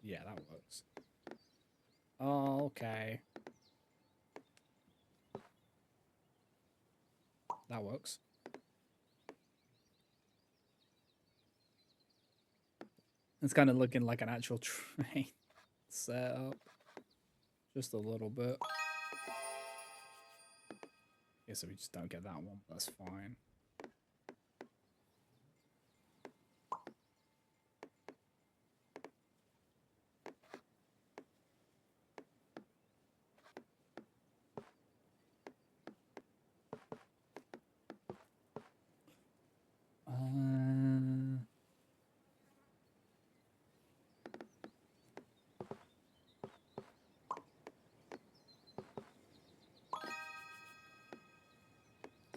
Yeah, that works. Oh, okay. That works. It's kind of looking like an actual train setup. Just a little bit. Yeah, so we just don't get that one, but that's fine.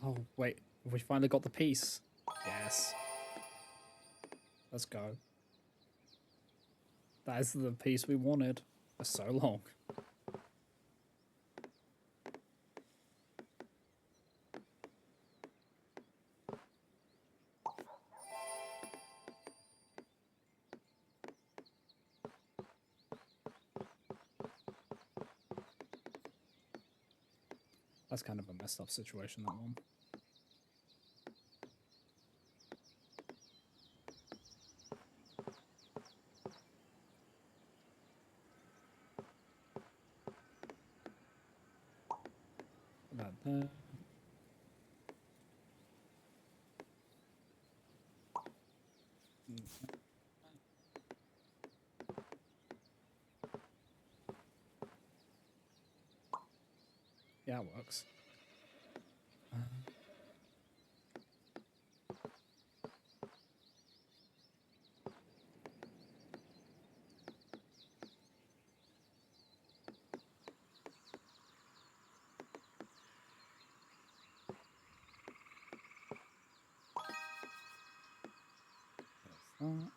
Oh, wait. We finally got the piece. Yes. Let's go. That is the piece we wanted for so long. That's kind of a messed up situation, that one. About that. Yeah, it works. There's that.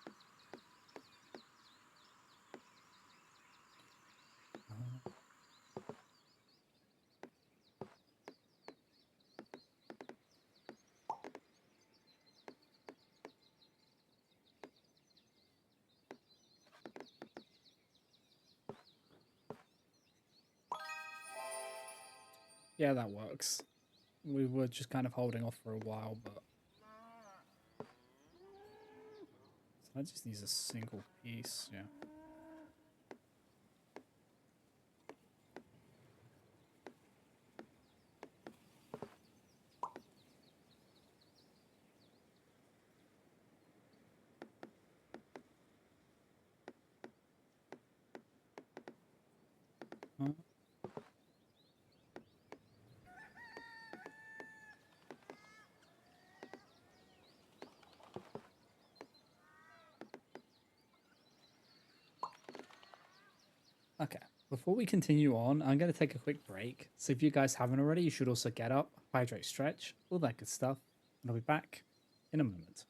Yeah, that works. We were just kind of holding off for a while, but so I just need a single piece. Yeah. Uh, Okay. Before we continue on, I'm going to take a quick break. So if you guys haven't already, you should also get up, hydrate, stretch, all that good stuff. And I'll be back in a moment.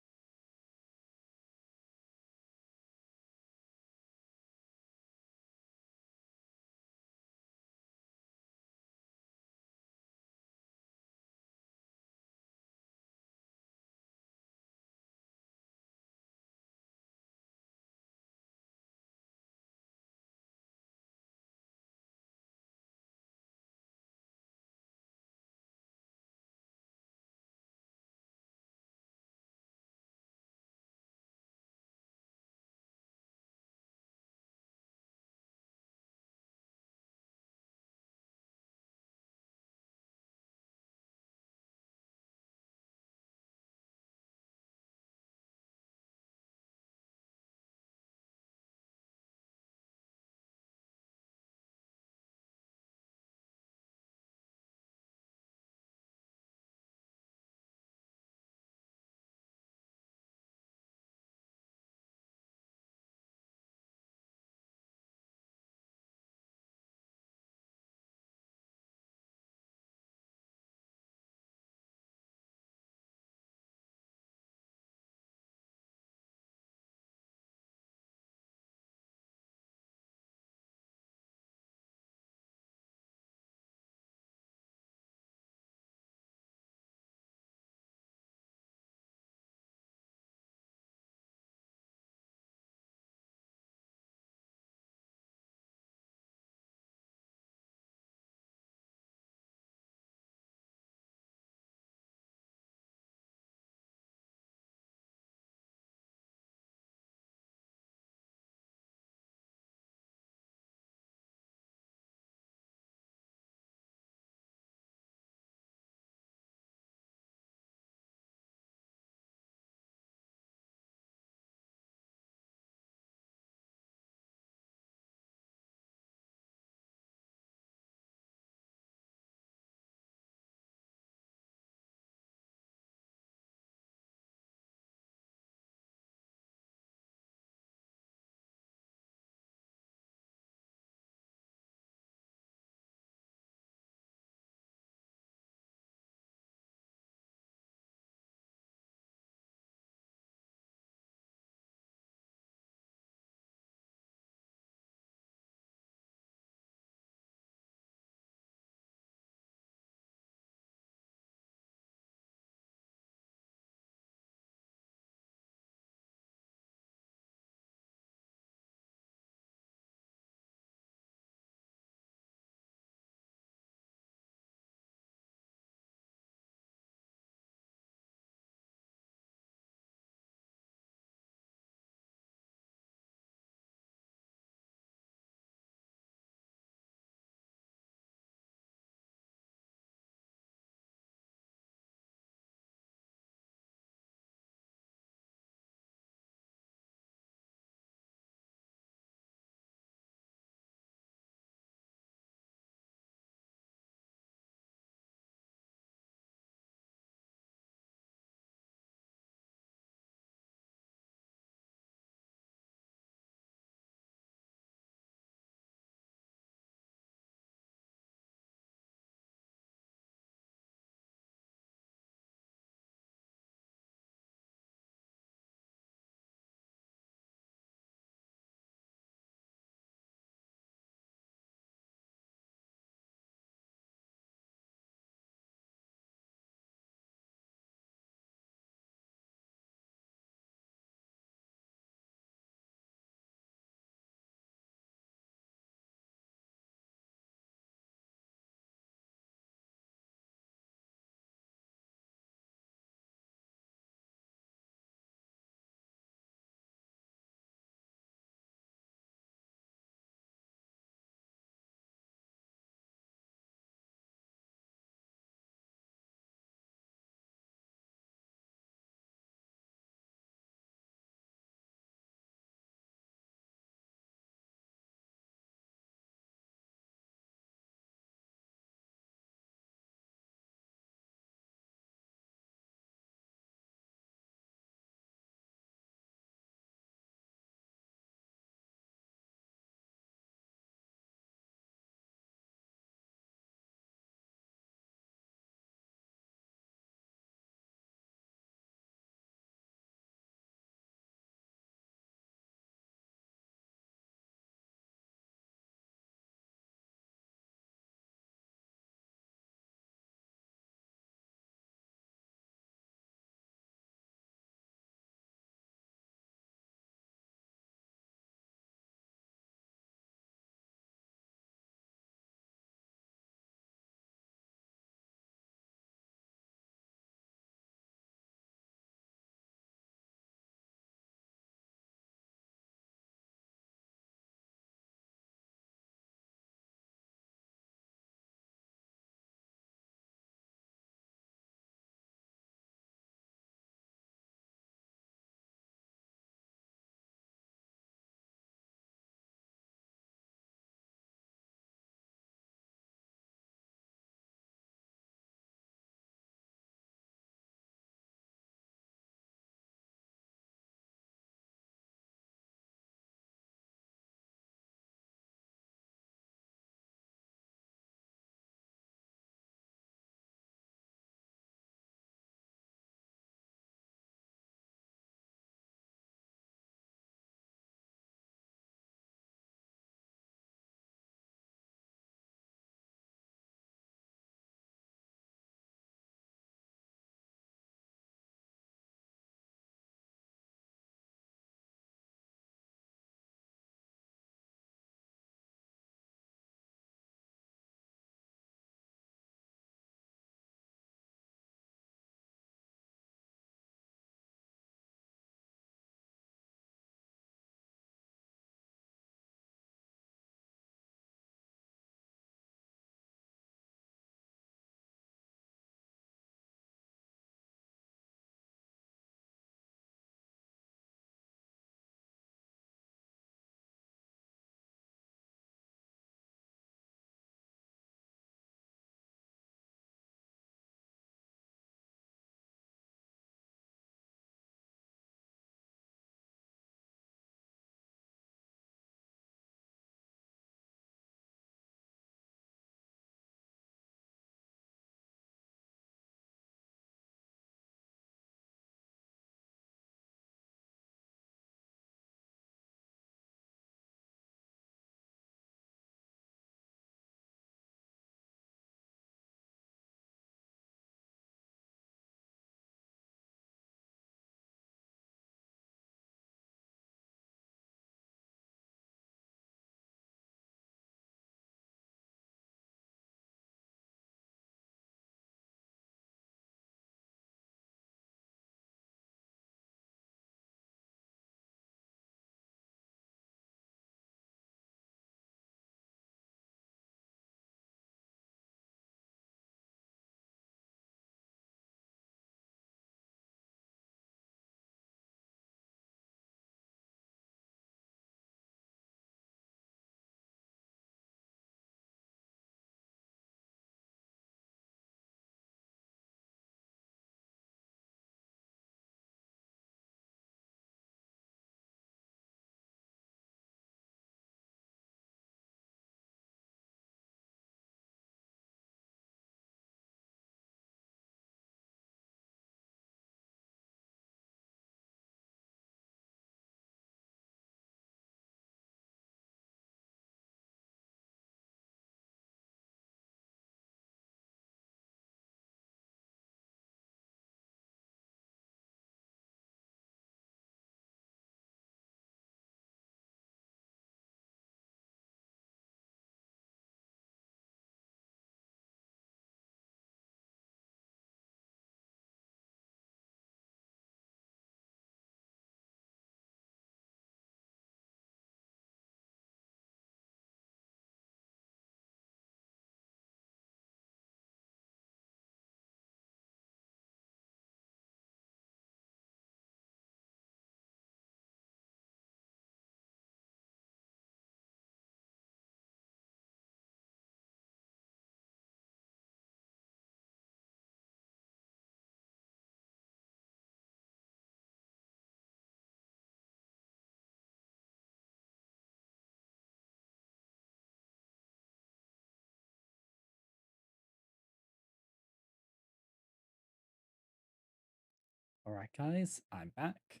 Alright, guys, I'm back.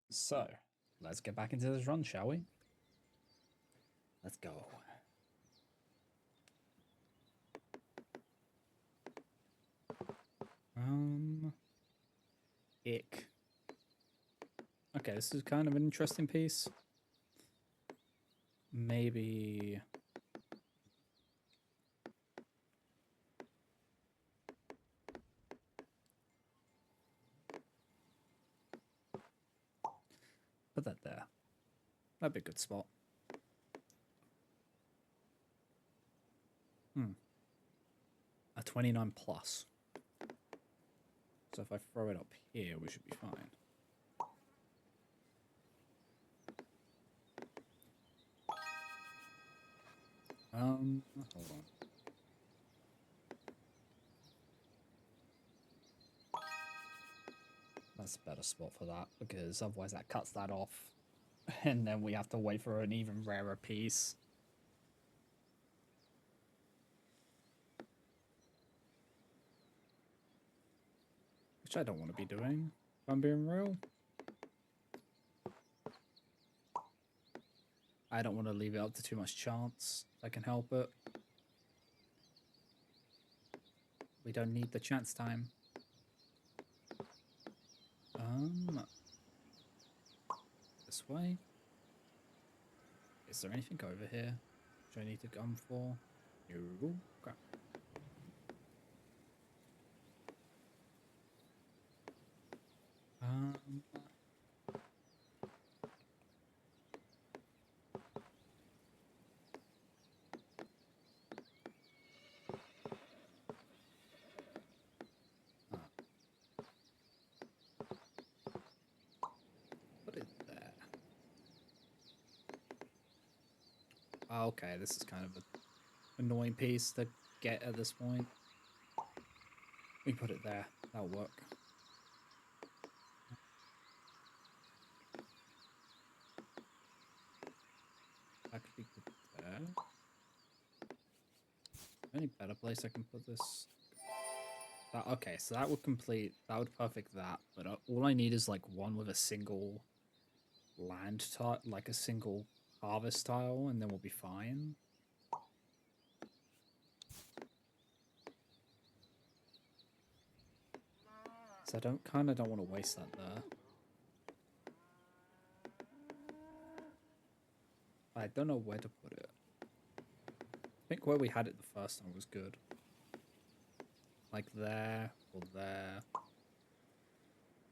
So, let's get back into this run, shall we? Let's go. Ick. Okay, this is kind of an interesting piece. Maybe... put that there. That'd be a good spot. A 29 plus. So if I throw it up here, we should be fine. Hold on. That's a better spot for that, because otherwise that cuts that off. And then we have to wait for an even rarer piece. Which I don't want to be doing, if I'm being real. I don't want to leave it up to too much chance, if I can help it. We don't need the chance time. This way. Is there anything over here which I need to gun for? No. Okay. Put it there. Okay, this is kind of an annoying piece to get at this point. We put it there. That'll work. That could be put there. Any better place I can put this? That, okay, so that would complete. That would perfect that. But all I need is like one with a single land tile, like a single harvest tile, and then we'll be fine. So I kind of don't want to waste that there. I don't know where to put it. I think where we had it the first time was good. Like there, or there.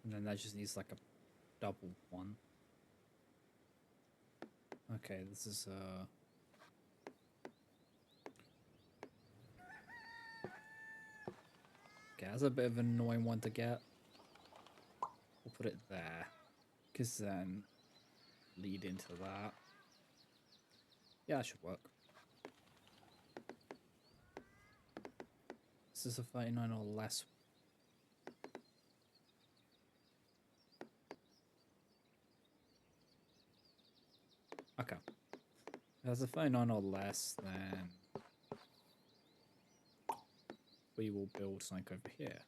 And then that just needs like a double one. Okay, this is okay, that's a bit of an annoying one to get. We'll put it there. Because then lead into that. Yeah, that should work. This is a 39 or less. Okay. If there's a 39 or less, then we will build something over here.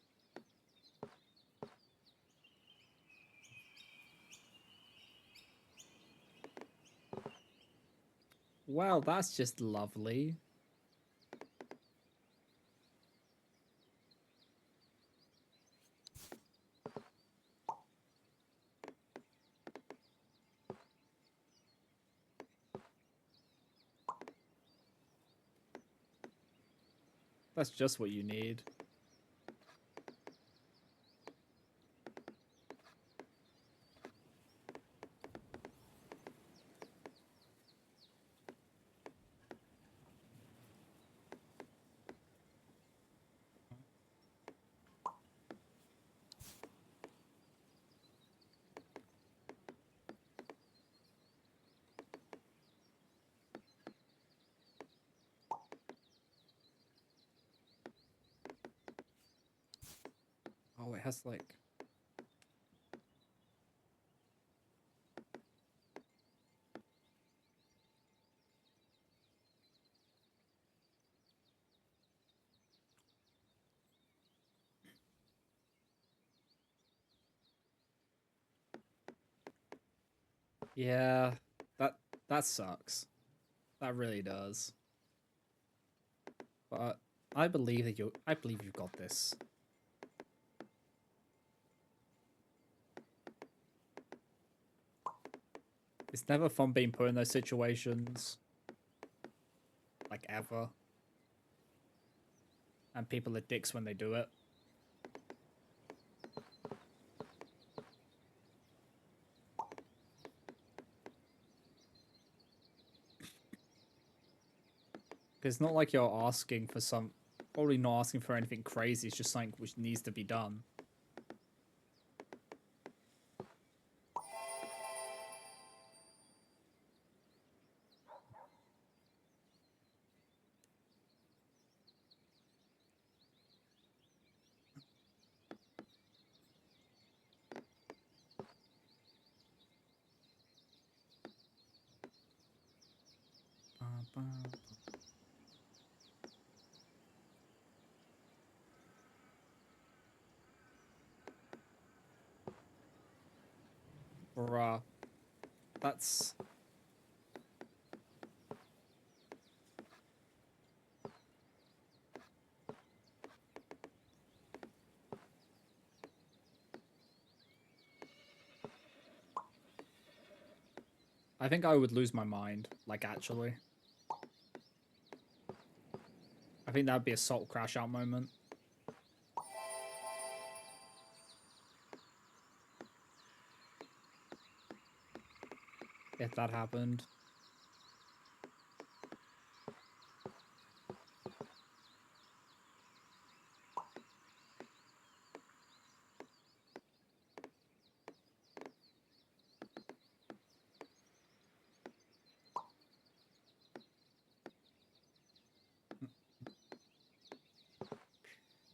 Wow, that's just lovely. That's just what you need. Oh, it has like... Yeah, that that sucks. That really does. But I believe you've got this. It's never fun being put in those situations, like ever. And people are dicks when they do it. Because it's not like you're asking for probably not asking for anything crazy. It's just something which needs to be done. Bruh, that's... I think I would lose my mind, like actually. I think that would be a salt crash out moment. If that happened.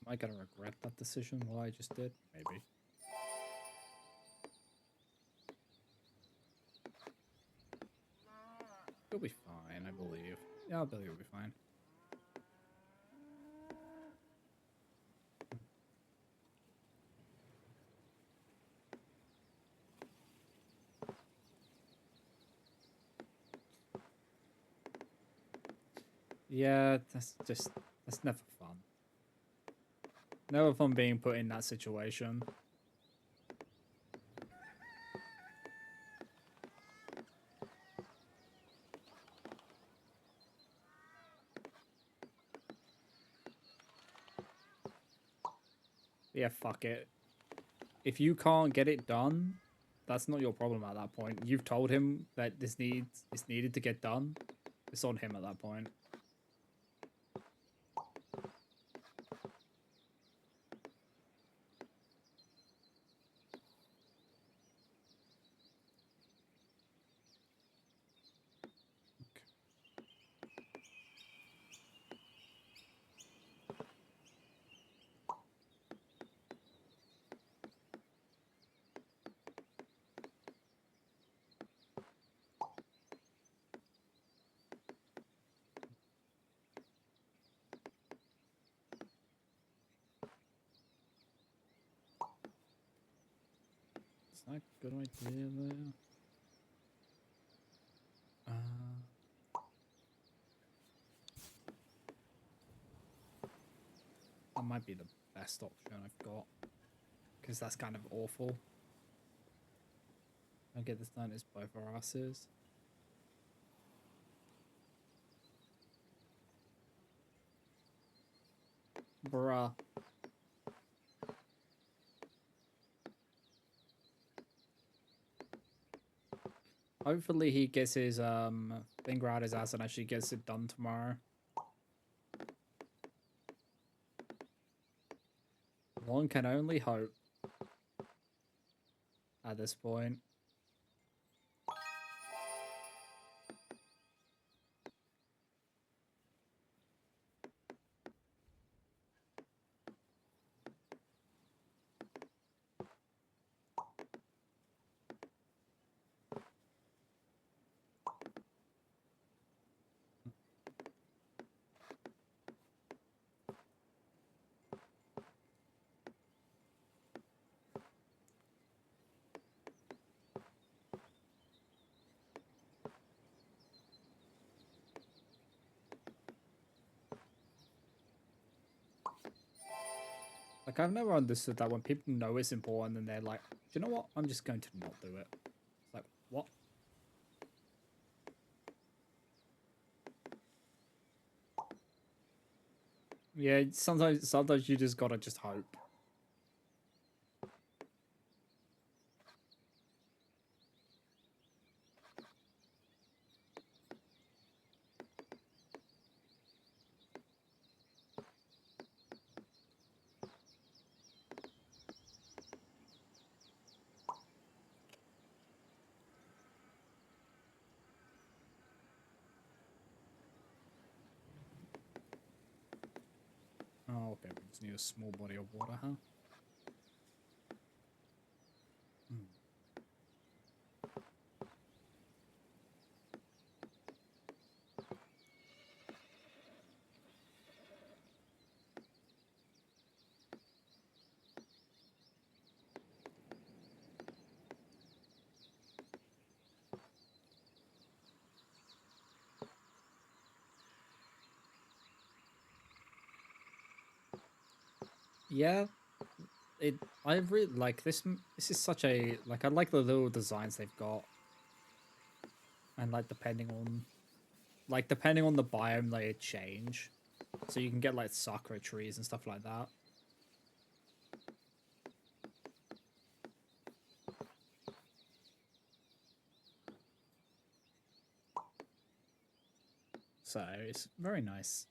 Am I gonna regret that decision, what I just did? Maybe. You'll be fine, I believe. Yeah, I believe you'll be fine. Yeah, that's never fun. Never fun being put in that situation. Yeah, fuck it. If you can't get it done, that's not your problem at that point. You've told him that it's needed to get done. It's on him at that point. Is that a good idea there? That might be the best option I've got. Because that's kind of awful. I'll get this done, it's both our asses. Bruh. Hopefully he gets his finger out his ass and actually gets it done tomorrow. One can only hope at this point. Like, I've never understood that when people know it's important and they're like, do you know what? I'm just going to not do it. It's like, what? Yeah, sometimes you just gotta just hope. Oh, okay, we just need a small body of water, huh? Hmm. Yeah, I really like this. This is such a like. I like the little designs they've got, and depending on the biome, they change. So you can get like sakura trees and stuff like that. So it's very nice.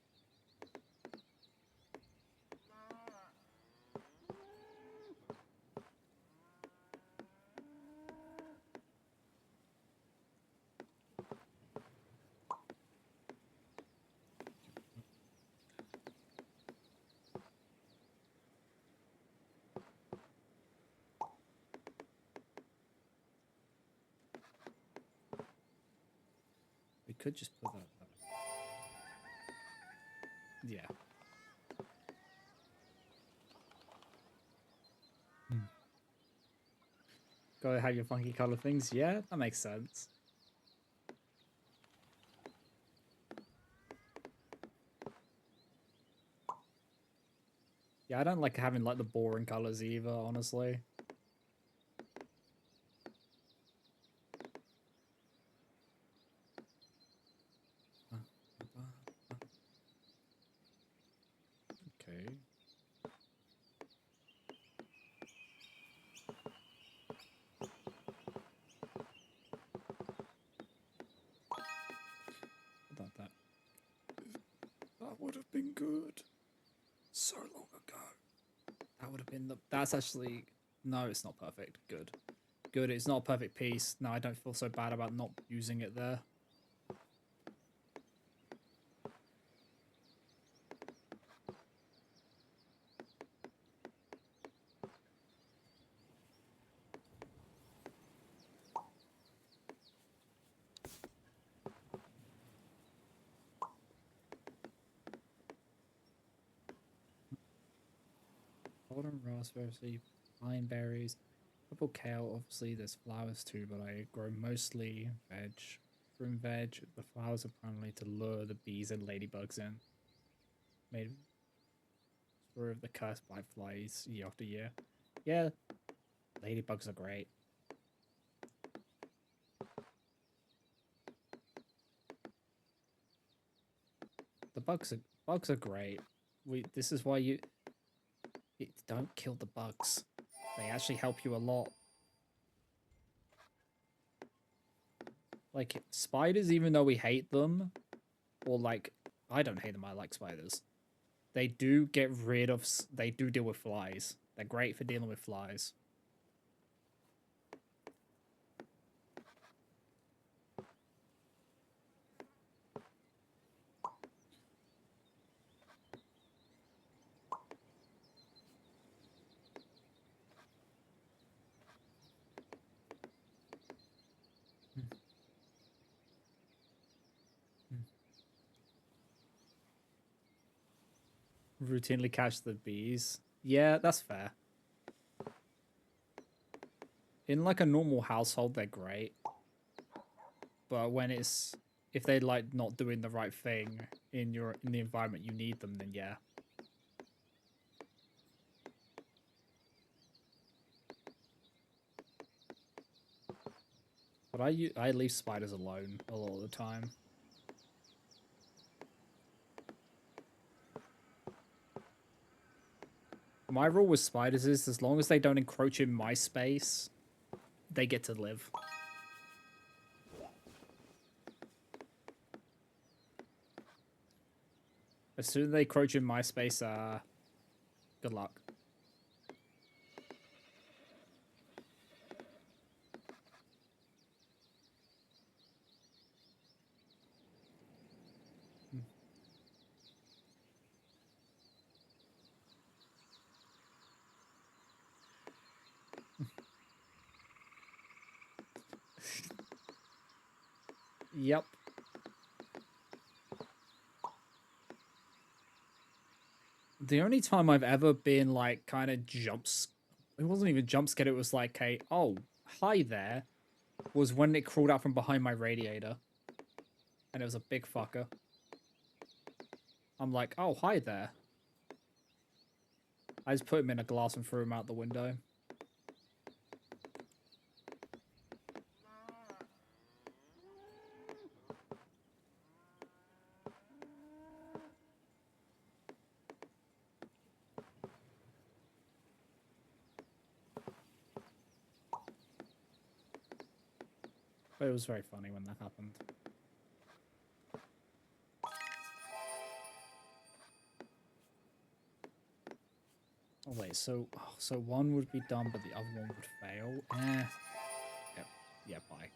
We could just put that. Yeah. Hmm. Gotta have your funky color things. Yeah, that makes sense. Yeah, I don't like having like the boring colors either, honestly. Okay. That that would have been good so long ago. That would have been the. That's actually no, it's not perfect. Good, good. It's not a perfect piece. No, I don't feel so bad about not using it there. Golden raspberry, pine berries, purple kale. Obviously, there's flowers too, but I grow mostly veg. From veg, the flowers are primarily to lure the bees and ladybugs in. Made for the cursed by flies year after year. Yeah, ladybugs are great. The bugs are great. We this is why don't kill the bugs. They actually help you a lot. Like spiders, even though we hate them, or like I don't hate them. I like spiders. They do get rid of. They do deal with flies. They're great for dealing with flies. Routinely catch the bees. Yeah, that's fair. In like a normal household, they're great. But when it's if they like not doing the right thing in the environment you need them, then yeah. But I leave spiders alone a lot of the time. My rule with spiders is as long as they don't encroach in my space, they get to live. As soon as they encroach in my space, good luck. Yep. The only time I've ever been like kind of it wasn't even jump scared, it was like a, oh, hi there, was when it crawled out from behind my radiator. And it was a big fucker. I'm like, oh, hi there. I just put him in a glass and threw him out the window. But it was very funny when that happened. Oh wait, so one would be done, but the other one would fail. Yep. Yeah, bye.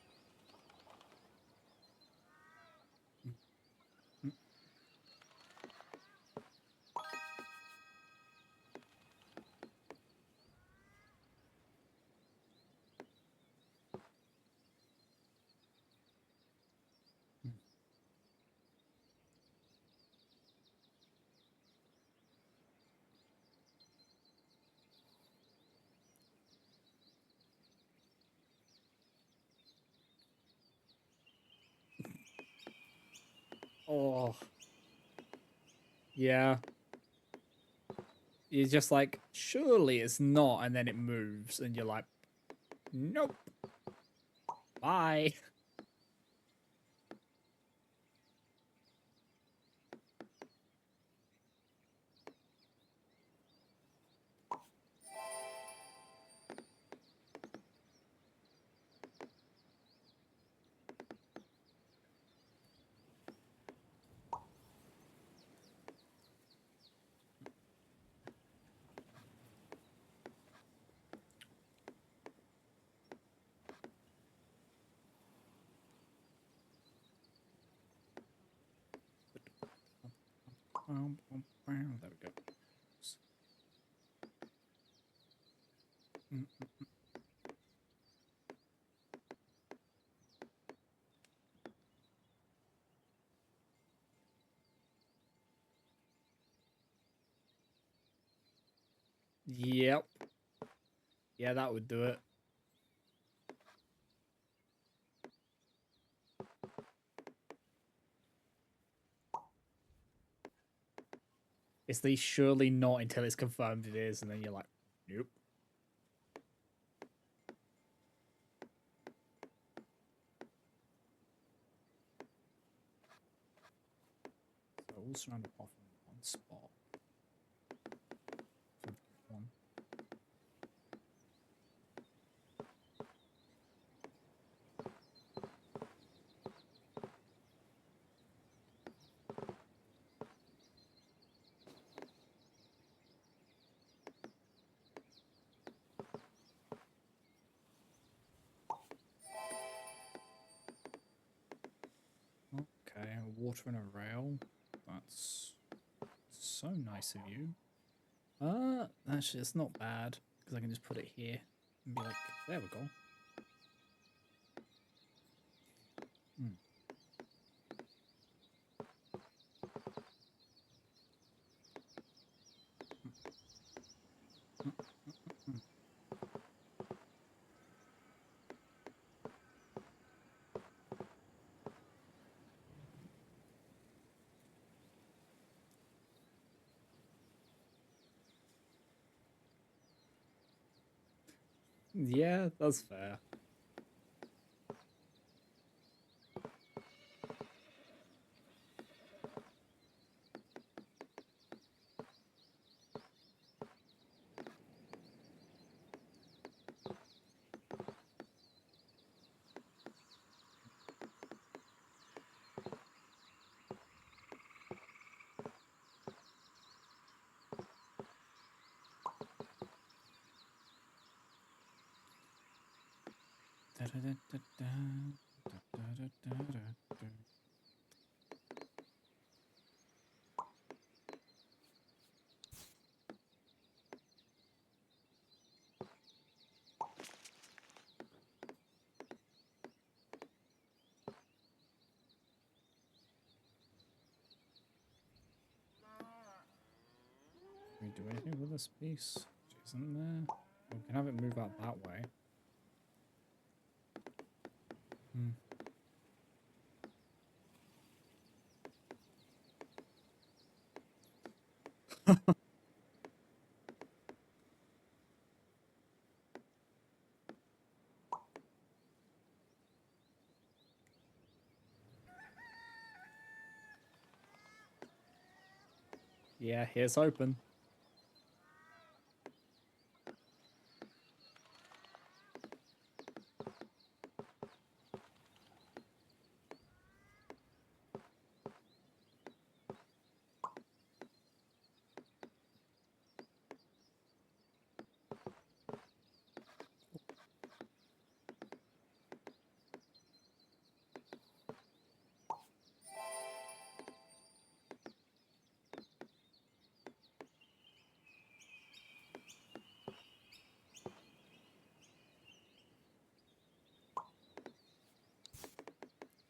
Oh. Yeah. You're just like, surely it's not, and then it moves, and you're like, nope. Bye. There we go. Yep. Yeah, that would do it. It's the surely not until it's confirmed it is, and then you're like, nope. So all surrounded off in one spot. One. Okay, water in a rail. That's so nice of you. Actually, it's not bad because I can just put it here and be like, there we go. Yeah, that's fair. Can we do anything with this piece? Which isn't there? We can have it move out that way. Yeah, here's open.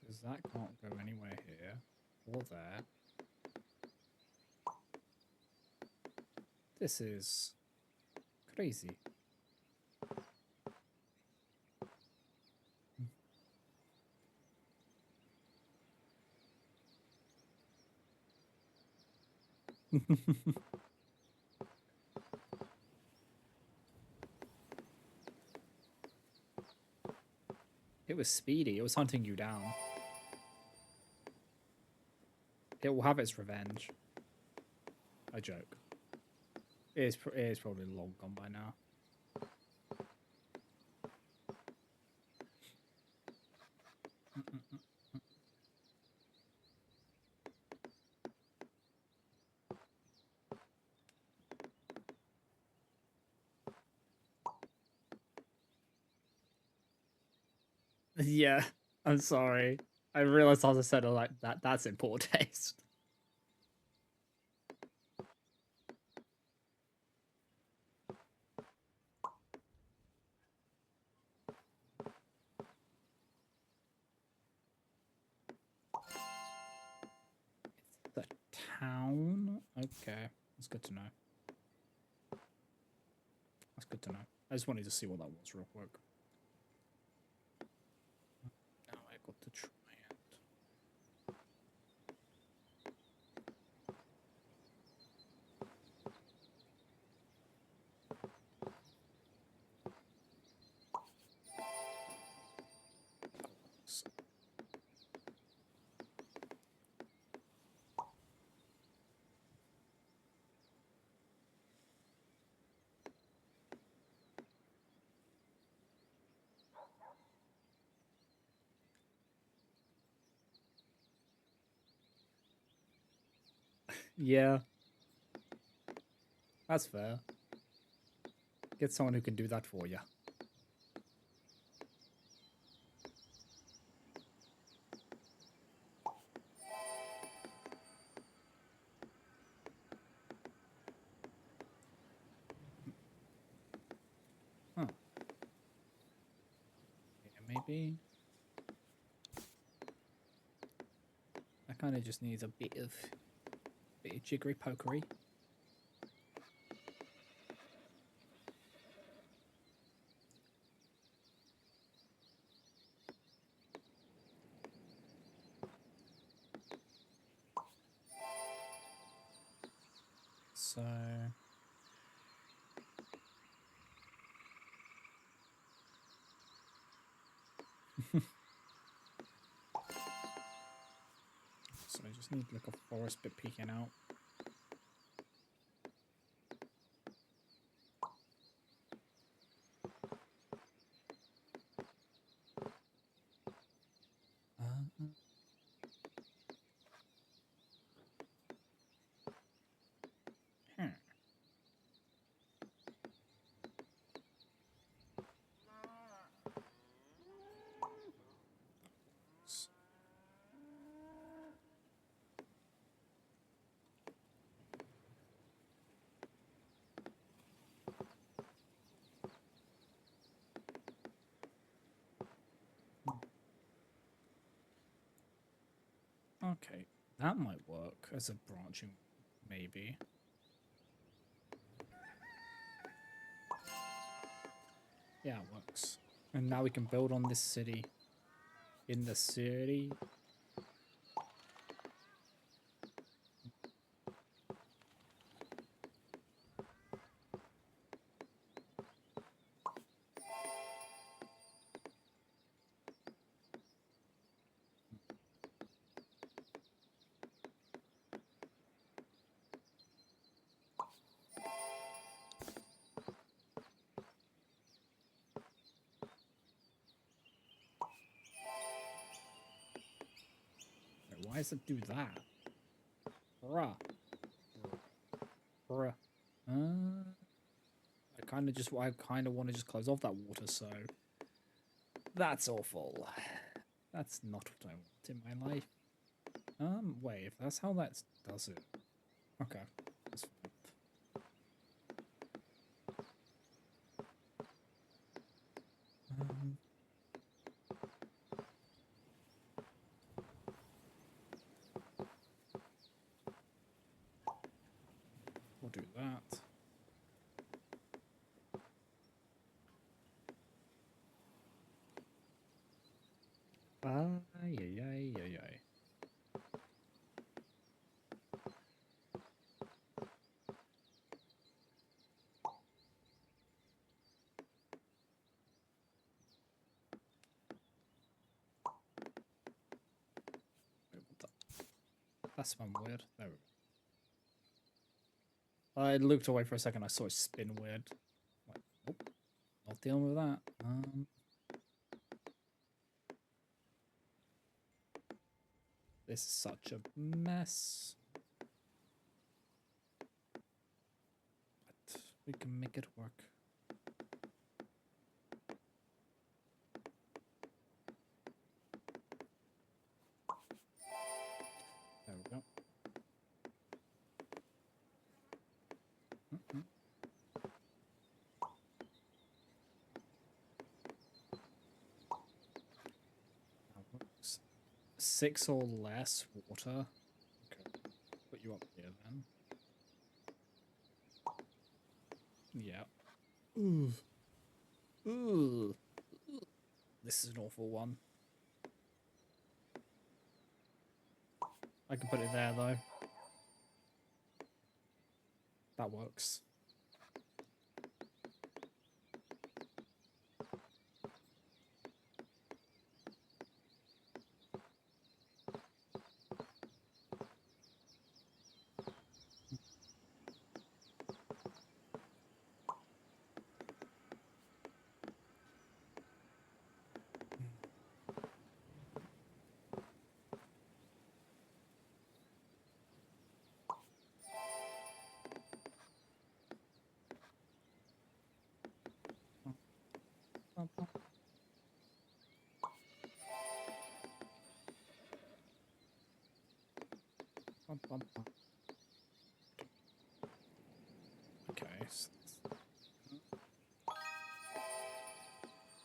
Because that can't go anywhere here or there. This is crazy. It was speedy. It was hunting you down. It will have its revenge. I joke. It is probably long gone by now. Yeah, I'm sorry. I realized as I said it like that. That's in poor taste. The town? Okay, that's good to know. That's good to know. I just wanted to see what that was real quick. Now I got to try it. Yeah, that's fair. Get someone who can do that for you. Huh. Yeah, maybe. I kind of just need a bit of jiggery pokery. So so I just need like a forest bit peeking out. Hmm. Okay, that might work as a branching, maybe. Yeah, it works. And now we can build on this city. In the city. Wait, why does it do that? Bruh. Bruh. I kind of want to just close off that water, so that's awful. That's not what I want in my life. Wait, if that's how that does it. Okay. That's fine. We'll do that. Ay, ay, ay, ay, ay. Wait, what the? That's one weird. There we go. I looked away for a second. I saw it spin weird. Like, nope, not dealing with that. This is such a mess. But we can make it work. There we go. That works. 6 or less water. Okay, put you up here then. Yeah. Ooh. Ooh. This is an awful one. I can put it there though. That works. Okay.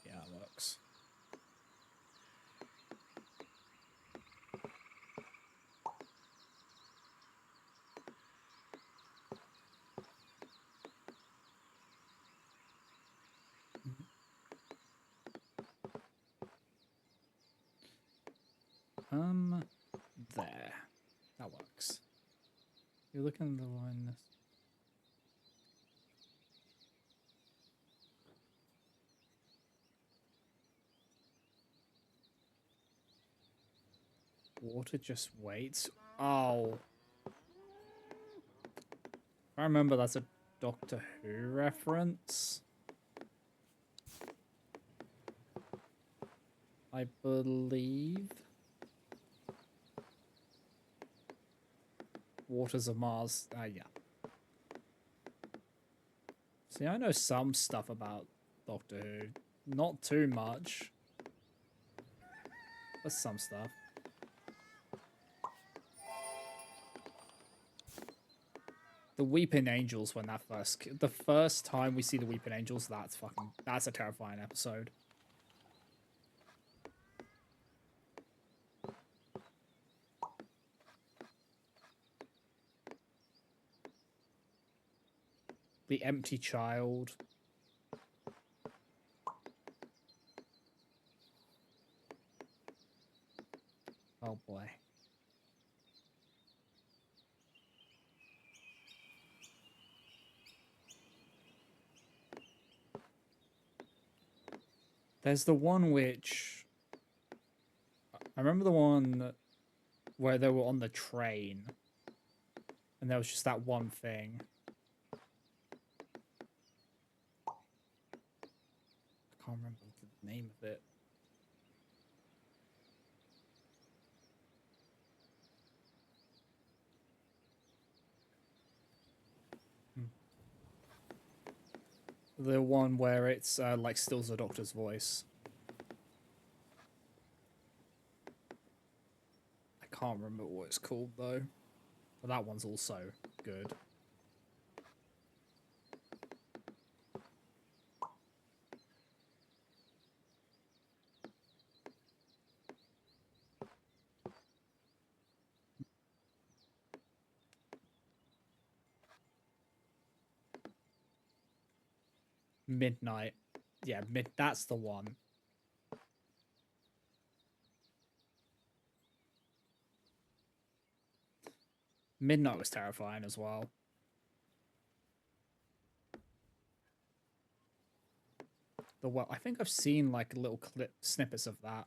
Yeah, that works. There. That works. You're looking at the line. Water just waits. Oh. I remember that's a Doctor Who reference. I believe. Waters of Mars. Yeah. See, I know some stuff about Doctor Who. Not too much. But some stuff. The Weeping Angels when that the first time we see the Weeping Angels, that's a terrifying episode. The Empty Child. Oh boy. There's the one which... I remember the one where they were on the train. And there was just that one thing. I can't remember the name of it. The one where it's like stills the Doctor's voice. I can't remember what it's called though. But that one's also good. Midnight. Yeah, that's the one. Midnight was terrifying as well. I think I've seen like little snippets of that.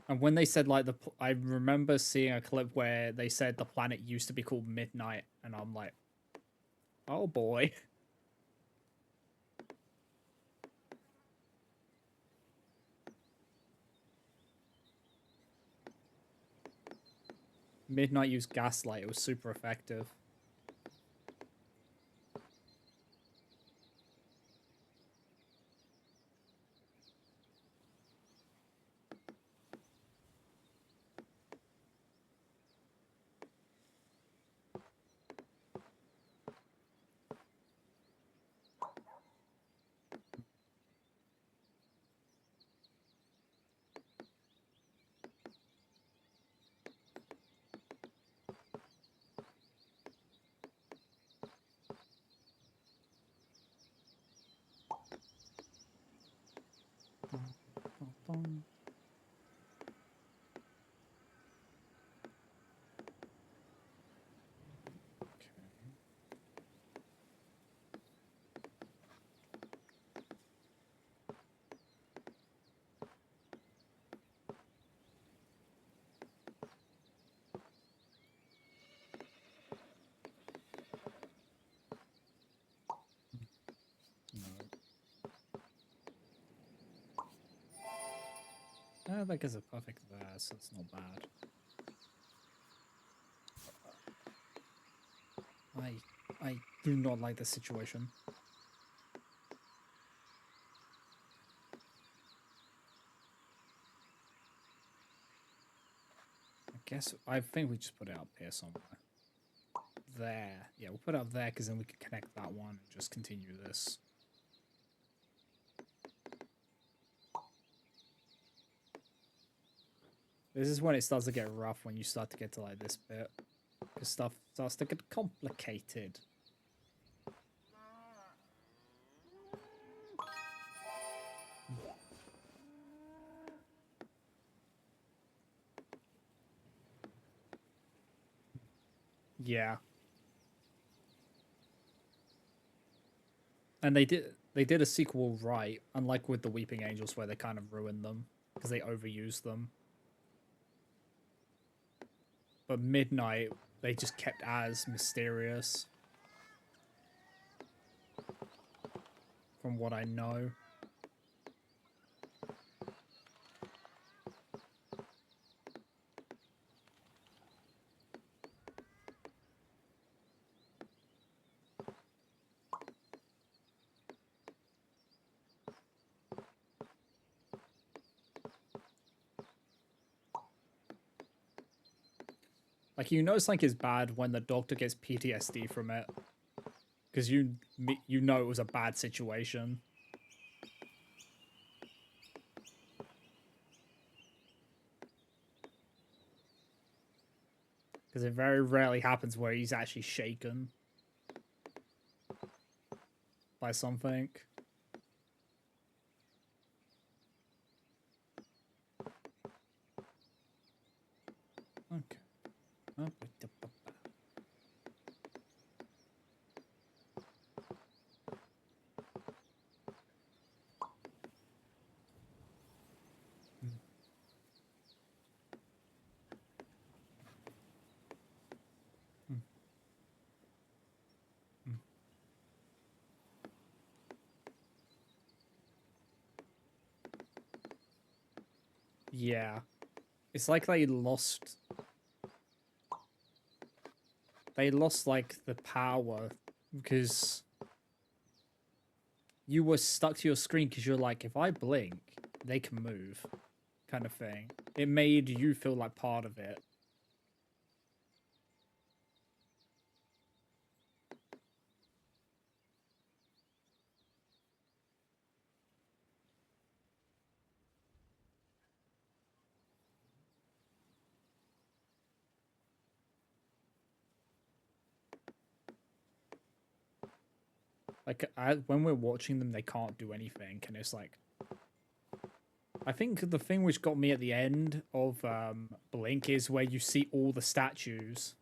And when they said like I remember seeing a clip where they said the planet used to be called Midnight, and I'm like, oh boy. Midnight used gaslight. It was super effective. That gives a perfect there, so it's not bad. I do not like this situation. I think we just put it up here somewhere. There. Yeah, we'll put it up there because then we can connect that one and just continue this. This is when it starts to get rough, when you start to get to like this bit. Because stuff starts to get complicated. Yeah. And they did a sequel right, unlike with the Weeping Angels where they kind of ruined them because they overused them. But Midnight, they just kept as mysterious. From what I know. Like you know something is bad when the doctor gets PTSD from it because you know it was a bad situation. Because it very rarely happens where he's actually shaken by something. Okay. Oh, yeah. It's like they lost like the power because you were stuck to your screen because you're like, if I blink, they can move, kind of thing. It made you feel like part of it. When we're watching them, they can't do anything, and it's like, I think the thing which got me at the end of Blink is where you see all the statues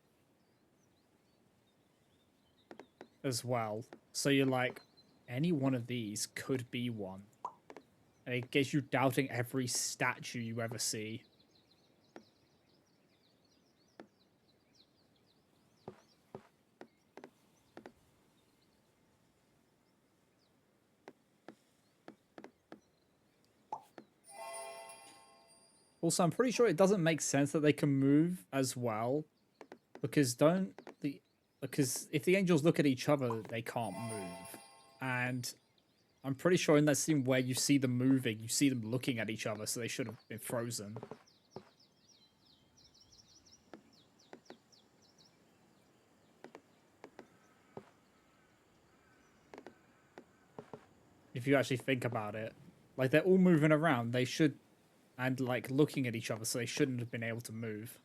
as well. So you're like, any one of these could be one. And it gets you doubting every statue you ever see. Also, I'm pretty sure it doesn't make sense that they can move as well. Because don't the because if the angels look at each other, they can't move. And I'm pretty sure in that scene where you see them moving, you see them looking at each other, so they should have been frozen. If you actually think about it. Like they're all moving around, they should and like looking at each other, so they shouldn't have been able to move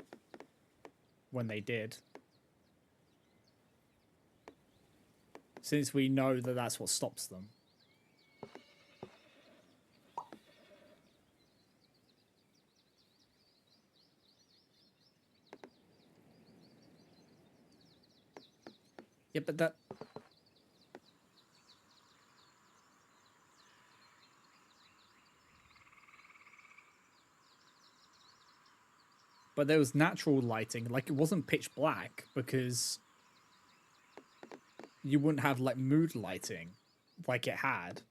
when they did. Since we know that that's what stops them. Yeah, but there was natural lighting. Like it wasn't pitch black because you wouldn't have like mood lighting like it had.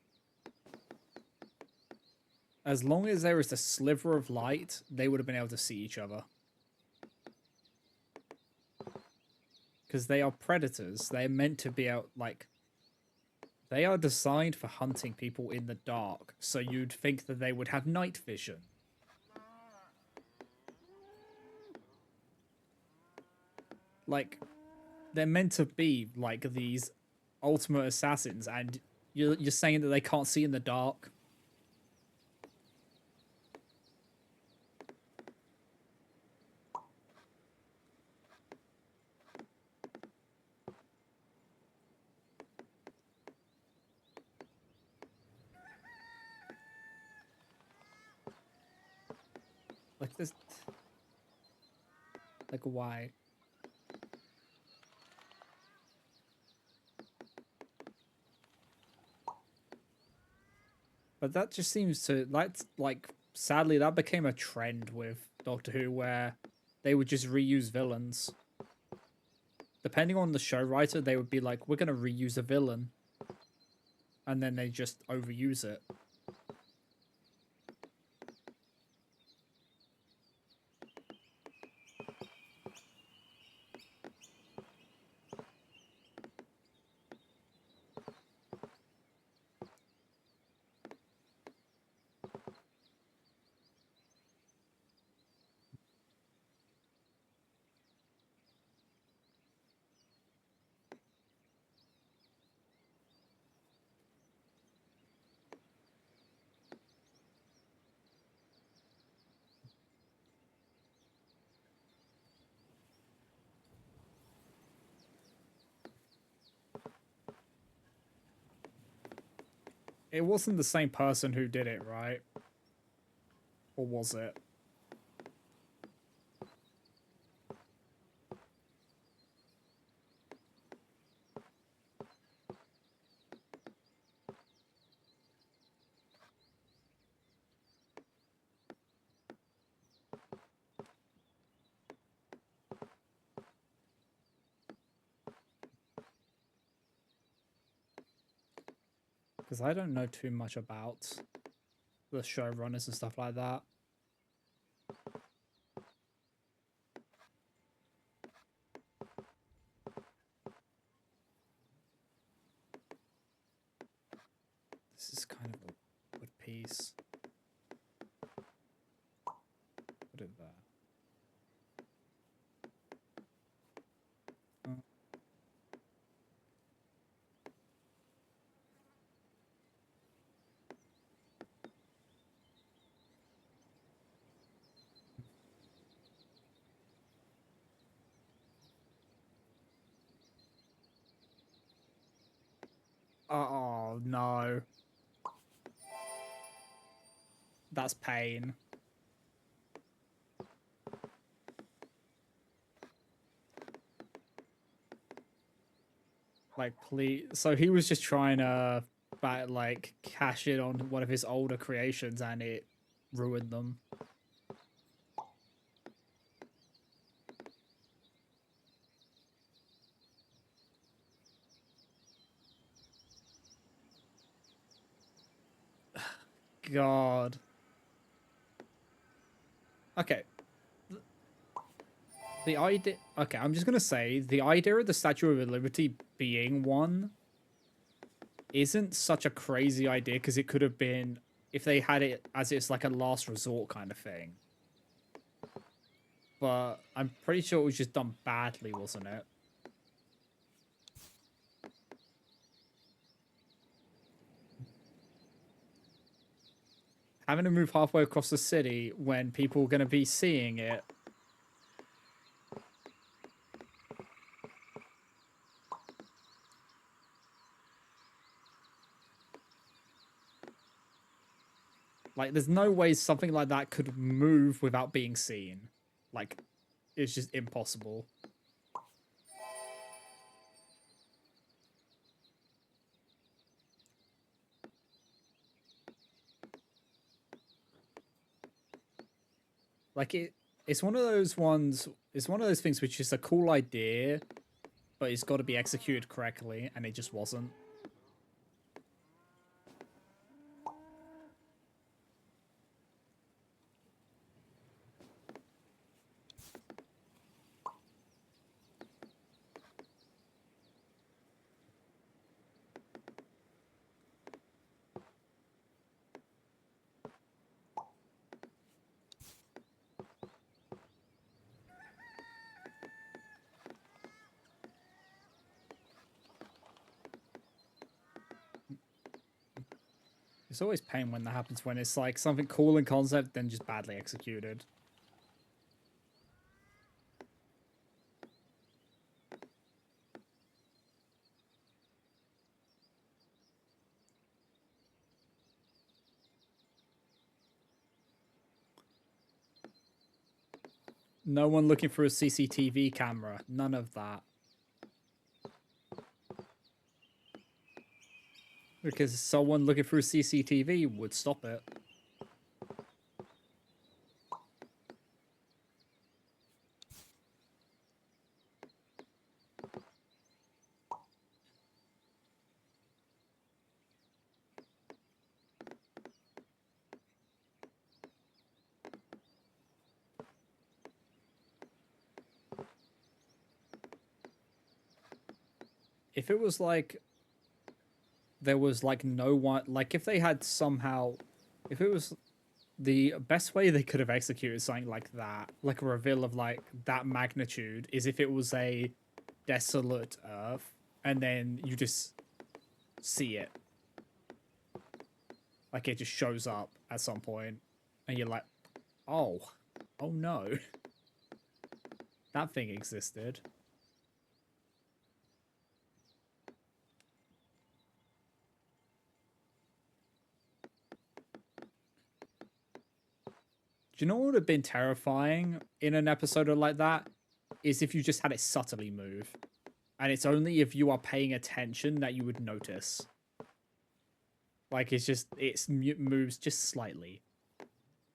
As long as there was a sliver of light, they would have been able to see each other. Because they are predators. They're meant to be out, like, they are designed for hunting people in the dark. So you'd think that they would have night vision. Like, they're meant to be like these ultimate assassins, and you're saying that they can't see in the dark. Like this, like why? But that just seems to that's like sadly that became a trend with Doctor Who where they would just reuse villains. Depending on the show writer, they would be like, "We're gonna reuse a villain," and then they just overuse it. It wasn't the same person who did it, right? Or was it? Because I don't know too much about the showrunners and stuff like that. This is kind of a wood piece. Put it there. Oh no. That's pain. Like, please. So he was just trying to, like, cash in on one of his older creations and it ruined them. God. Okay. The idea. Okay, I'm just gonna say the idea of the Statue of Liberty being one isn't such a crazy idea because it could have been if they had it as it's like a last resort kind of thing. But I'm pretty sure it was just done badly, wasn't it? Having to move halfway across the city when people are going to be seeing it. Like, there's no way something like that could move without being seen. Like, it's just impossible. Like, it's one of those ones, it's one of those things which is a cool idea, but it's got to be executed correctly, and it just wasn't. It's always pain when that happens, when it's like something cool in concept, then just badly executed. No one looking through a CCTV camera. None of that. Because someone looking through CCTV would stop it. If it was like there was like no one, like if they had somehow, if it was the best way they could have executed something like that, like a reveal of like that magnitude, is if it was a desolate Earth and then you just see it. Like it just shows up at some point and you're like, oh, oh no, that thing existed. Do you know what would have been terrifying in an episode like that? Is if you just had it subtly move. And it's only if you are paying attention that you would notice. Like it's just moves just slightly.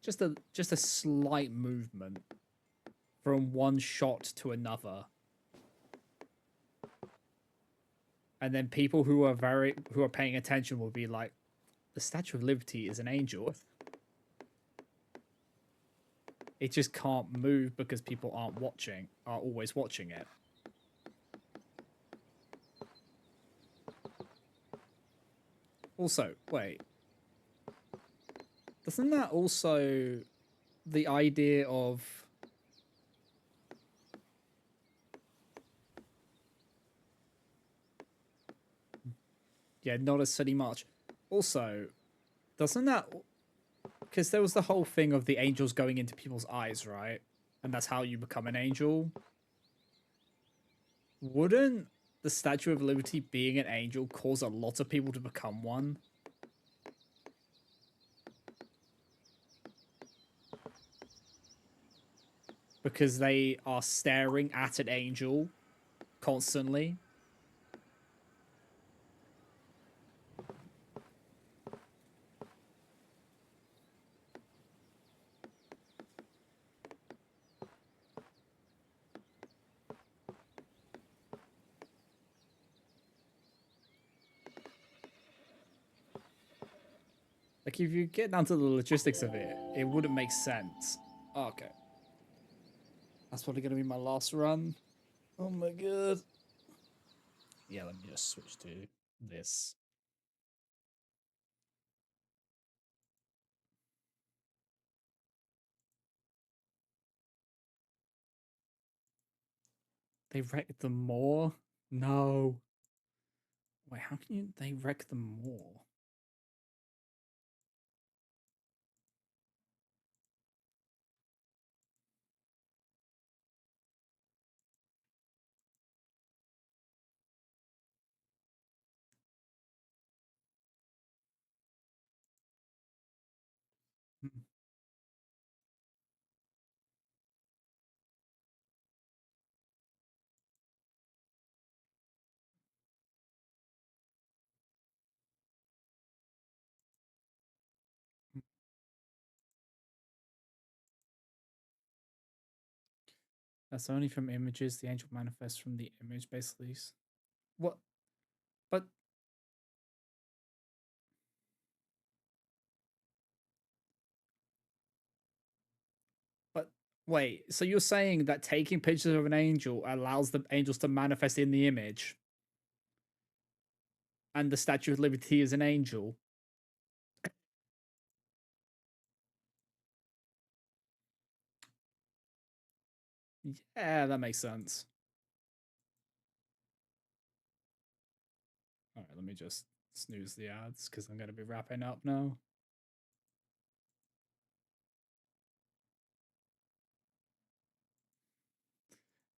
Just a slight movement from one shot to another. And then people who are paying attention will be like, the Statue of Liberty is an angel. It just can't move because people are always watching it. Also, wait. Doesn't that also the idea of not a city march. Also, doesn't that because there was the whole thing of the angels going into people's eyes, right? And that's how you become an angel. Wouldn't the Statue of Liberty being an angel cause a lot of people to become one? Because they are staring at an angel constantly. Like, if you get down to the logistics of it, it wouldn't make sense. Oh, okay. That's probably going to be my last run. Oh my god. Yeah, let me just switch to this. They wrecked them more? No. Wait, how can they wreck them more? Hmm. That's only from images. The angel manifests from the image, basically. What? But but wait. So you're saying that taking pictures of an angel allows the angels to manifest in the image, and the Statue of Liberty is an angel? Yeah, that makes sense. All right, let me just snooze the ads because I'm gonna be wrapping up now.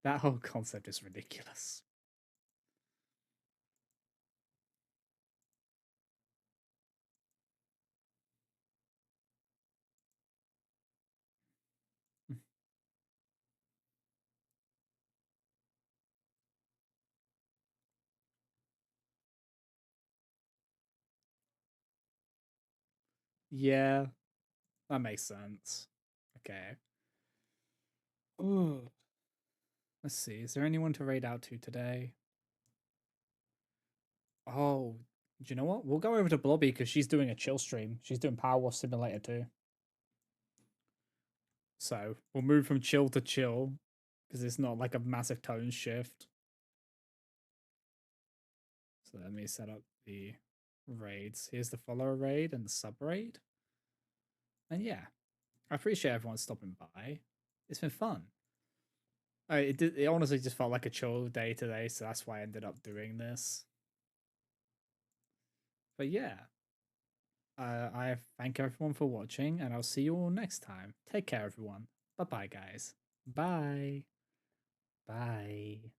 That whole concept is ridiculous. Yeah, that makes sense. Okay. Ooh. Let's see. Is there anyone to raid out to today? Oh, do you know what? We'll go over to Blobby because she's doing a chill stream. She's doing Power Wash Simulator too. So we'll move from chill to chill because it's not like a massive tone shift. So let me set up the raids. Here's the follower raid and the sub raid. And yeah, I appreciate everyone stopping by. It's been fun. It honestly just felt like a chill day today, so that's why I ended up doing this. But yeah, I thank everyone for watching, and I'll see you all next time. Take care, everyone. Bye bye, guys. Bye. Bye.